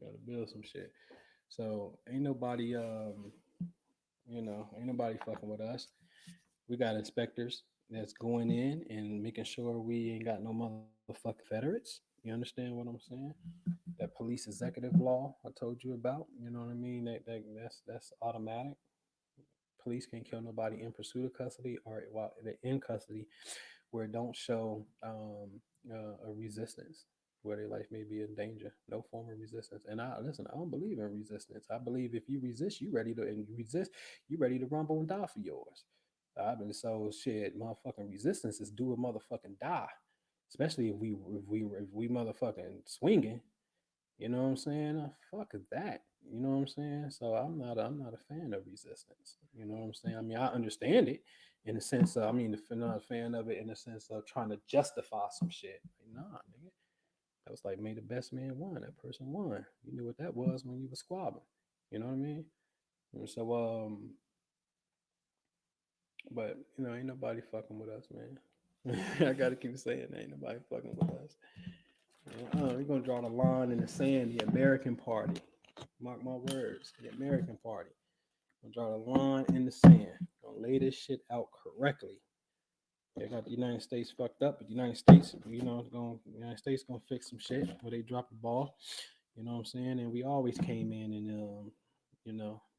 Got to build some shit. So ain't nobody, ain't nobody fucking with us. We got inspectors that's going in and making sure we ain't got no motherfucking Confederates. You understand what I'm saying? That police executive law I told you about. You know what I mean? That's automatic. Police can't kill nobody in pursuit of custody or while they're in custody, where it don't show a resistance, where their life may be in danger. No form of resistance. And I listen. I don't believe in resistance. I believe if you resist, you ready to and you resist. You ready to rumble and die for yours. I've been so shit. Motherfucking resistance is do a motherfucking die, especially if we motherfucking swinging. You know what I'm saying? Fuck that. You know what I'm saying? So I'm not a fan of resistance. You know what I'm saying? I mean, I understand it in the sense of, I mean, I'm not a fan of it in the sense of trying to justify some shit. Like, nah, nigga. That was like, may the best man won. That person won. You knew what that was when you were squabbling. You know what I mean? And so, but ain't nobody fucking with us, man. I gotta keep saying that. Ain't nobody fucking with us. We're gonna draw the line in the sand. The American Party. Mark my words. The American Party. Gonna draw the line in the sand. Gonna lay this shit out correctly. They got the United States fucked up, but the United States, the United States gonna fix some shit where they drop the ball. You know what I'm saying? And we always came in and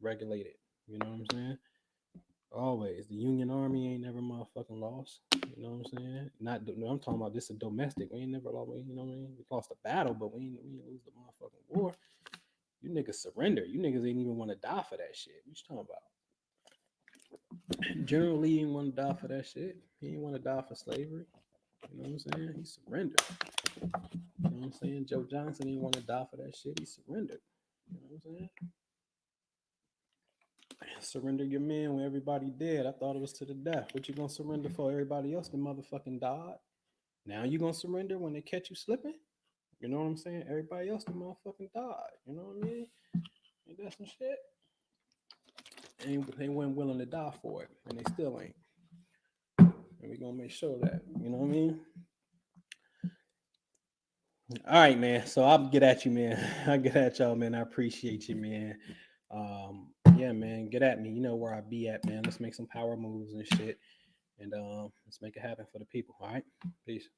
regulated. You know what I'm saying? Always. The Union Army ain't never motherfucking lost. You know what I'm saying? Not. I'm talking about this is domestic. We ain't never lost. You know what I mean? We lost the battle, but we ain't lose the motherfucking war. You niggas surrender. You niggas ain't even want to die for that shit. What you talking about? General Lee didn't want to die for that shit. He didn't want to die for slavery. You know what I'm saying? He surrendered. You know what I'm saying? Joe Johnson didn't want to die for that shit. He surrendered. You know what I'm saying? Surrender your men when everybody dead. I thought it was to the death. What you gonna surrender for? Everybody else, the motherfucking died. Now you gonna surrender when they catch you slipping? You know what I'm saying? Everybody else, the motherfucking died. You know what I mean? Ain't that some shit? And they weren't willing to die for it, and they still ain't. And we gonna make sure that, you know what I mean? All right, man. So I'll get at you, man. I'll get at y'all, man. I appreciate you, man. Yeah, man. Get at me. You know where I be at, man. Let's make some power moves and shit. And let's make it happen for the people. All right. Peace.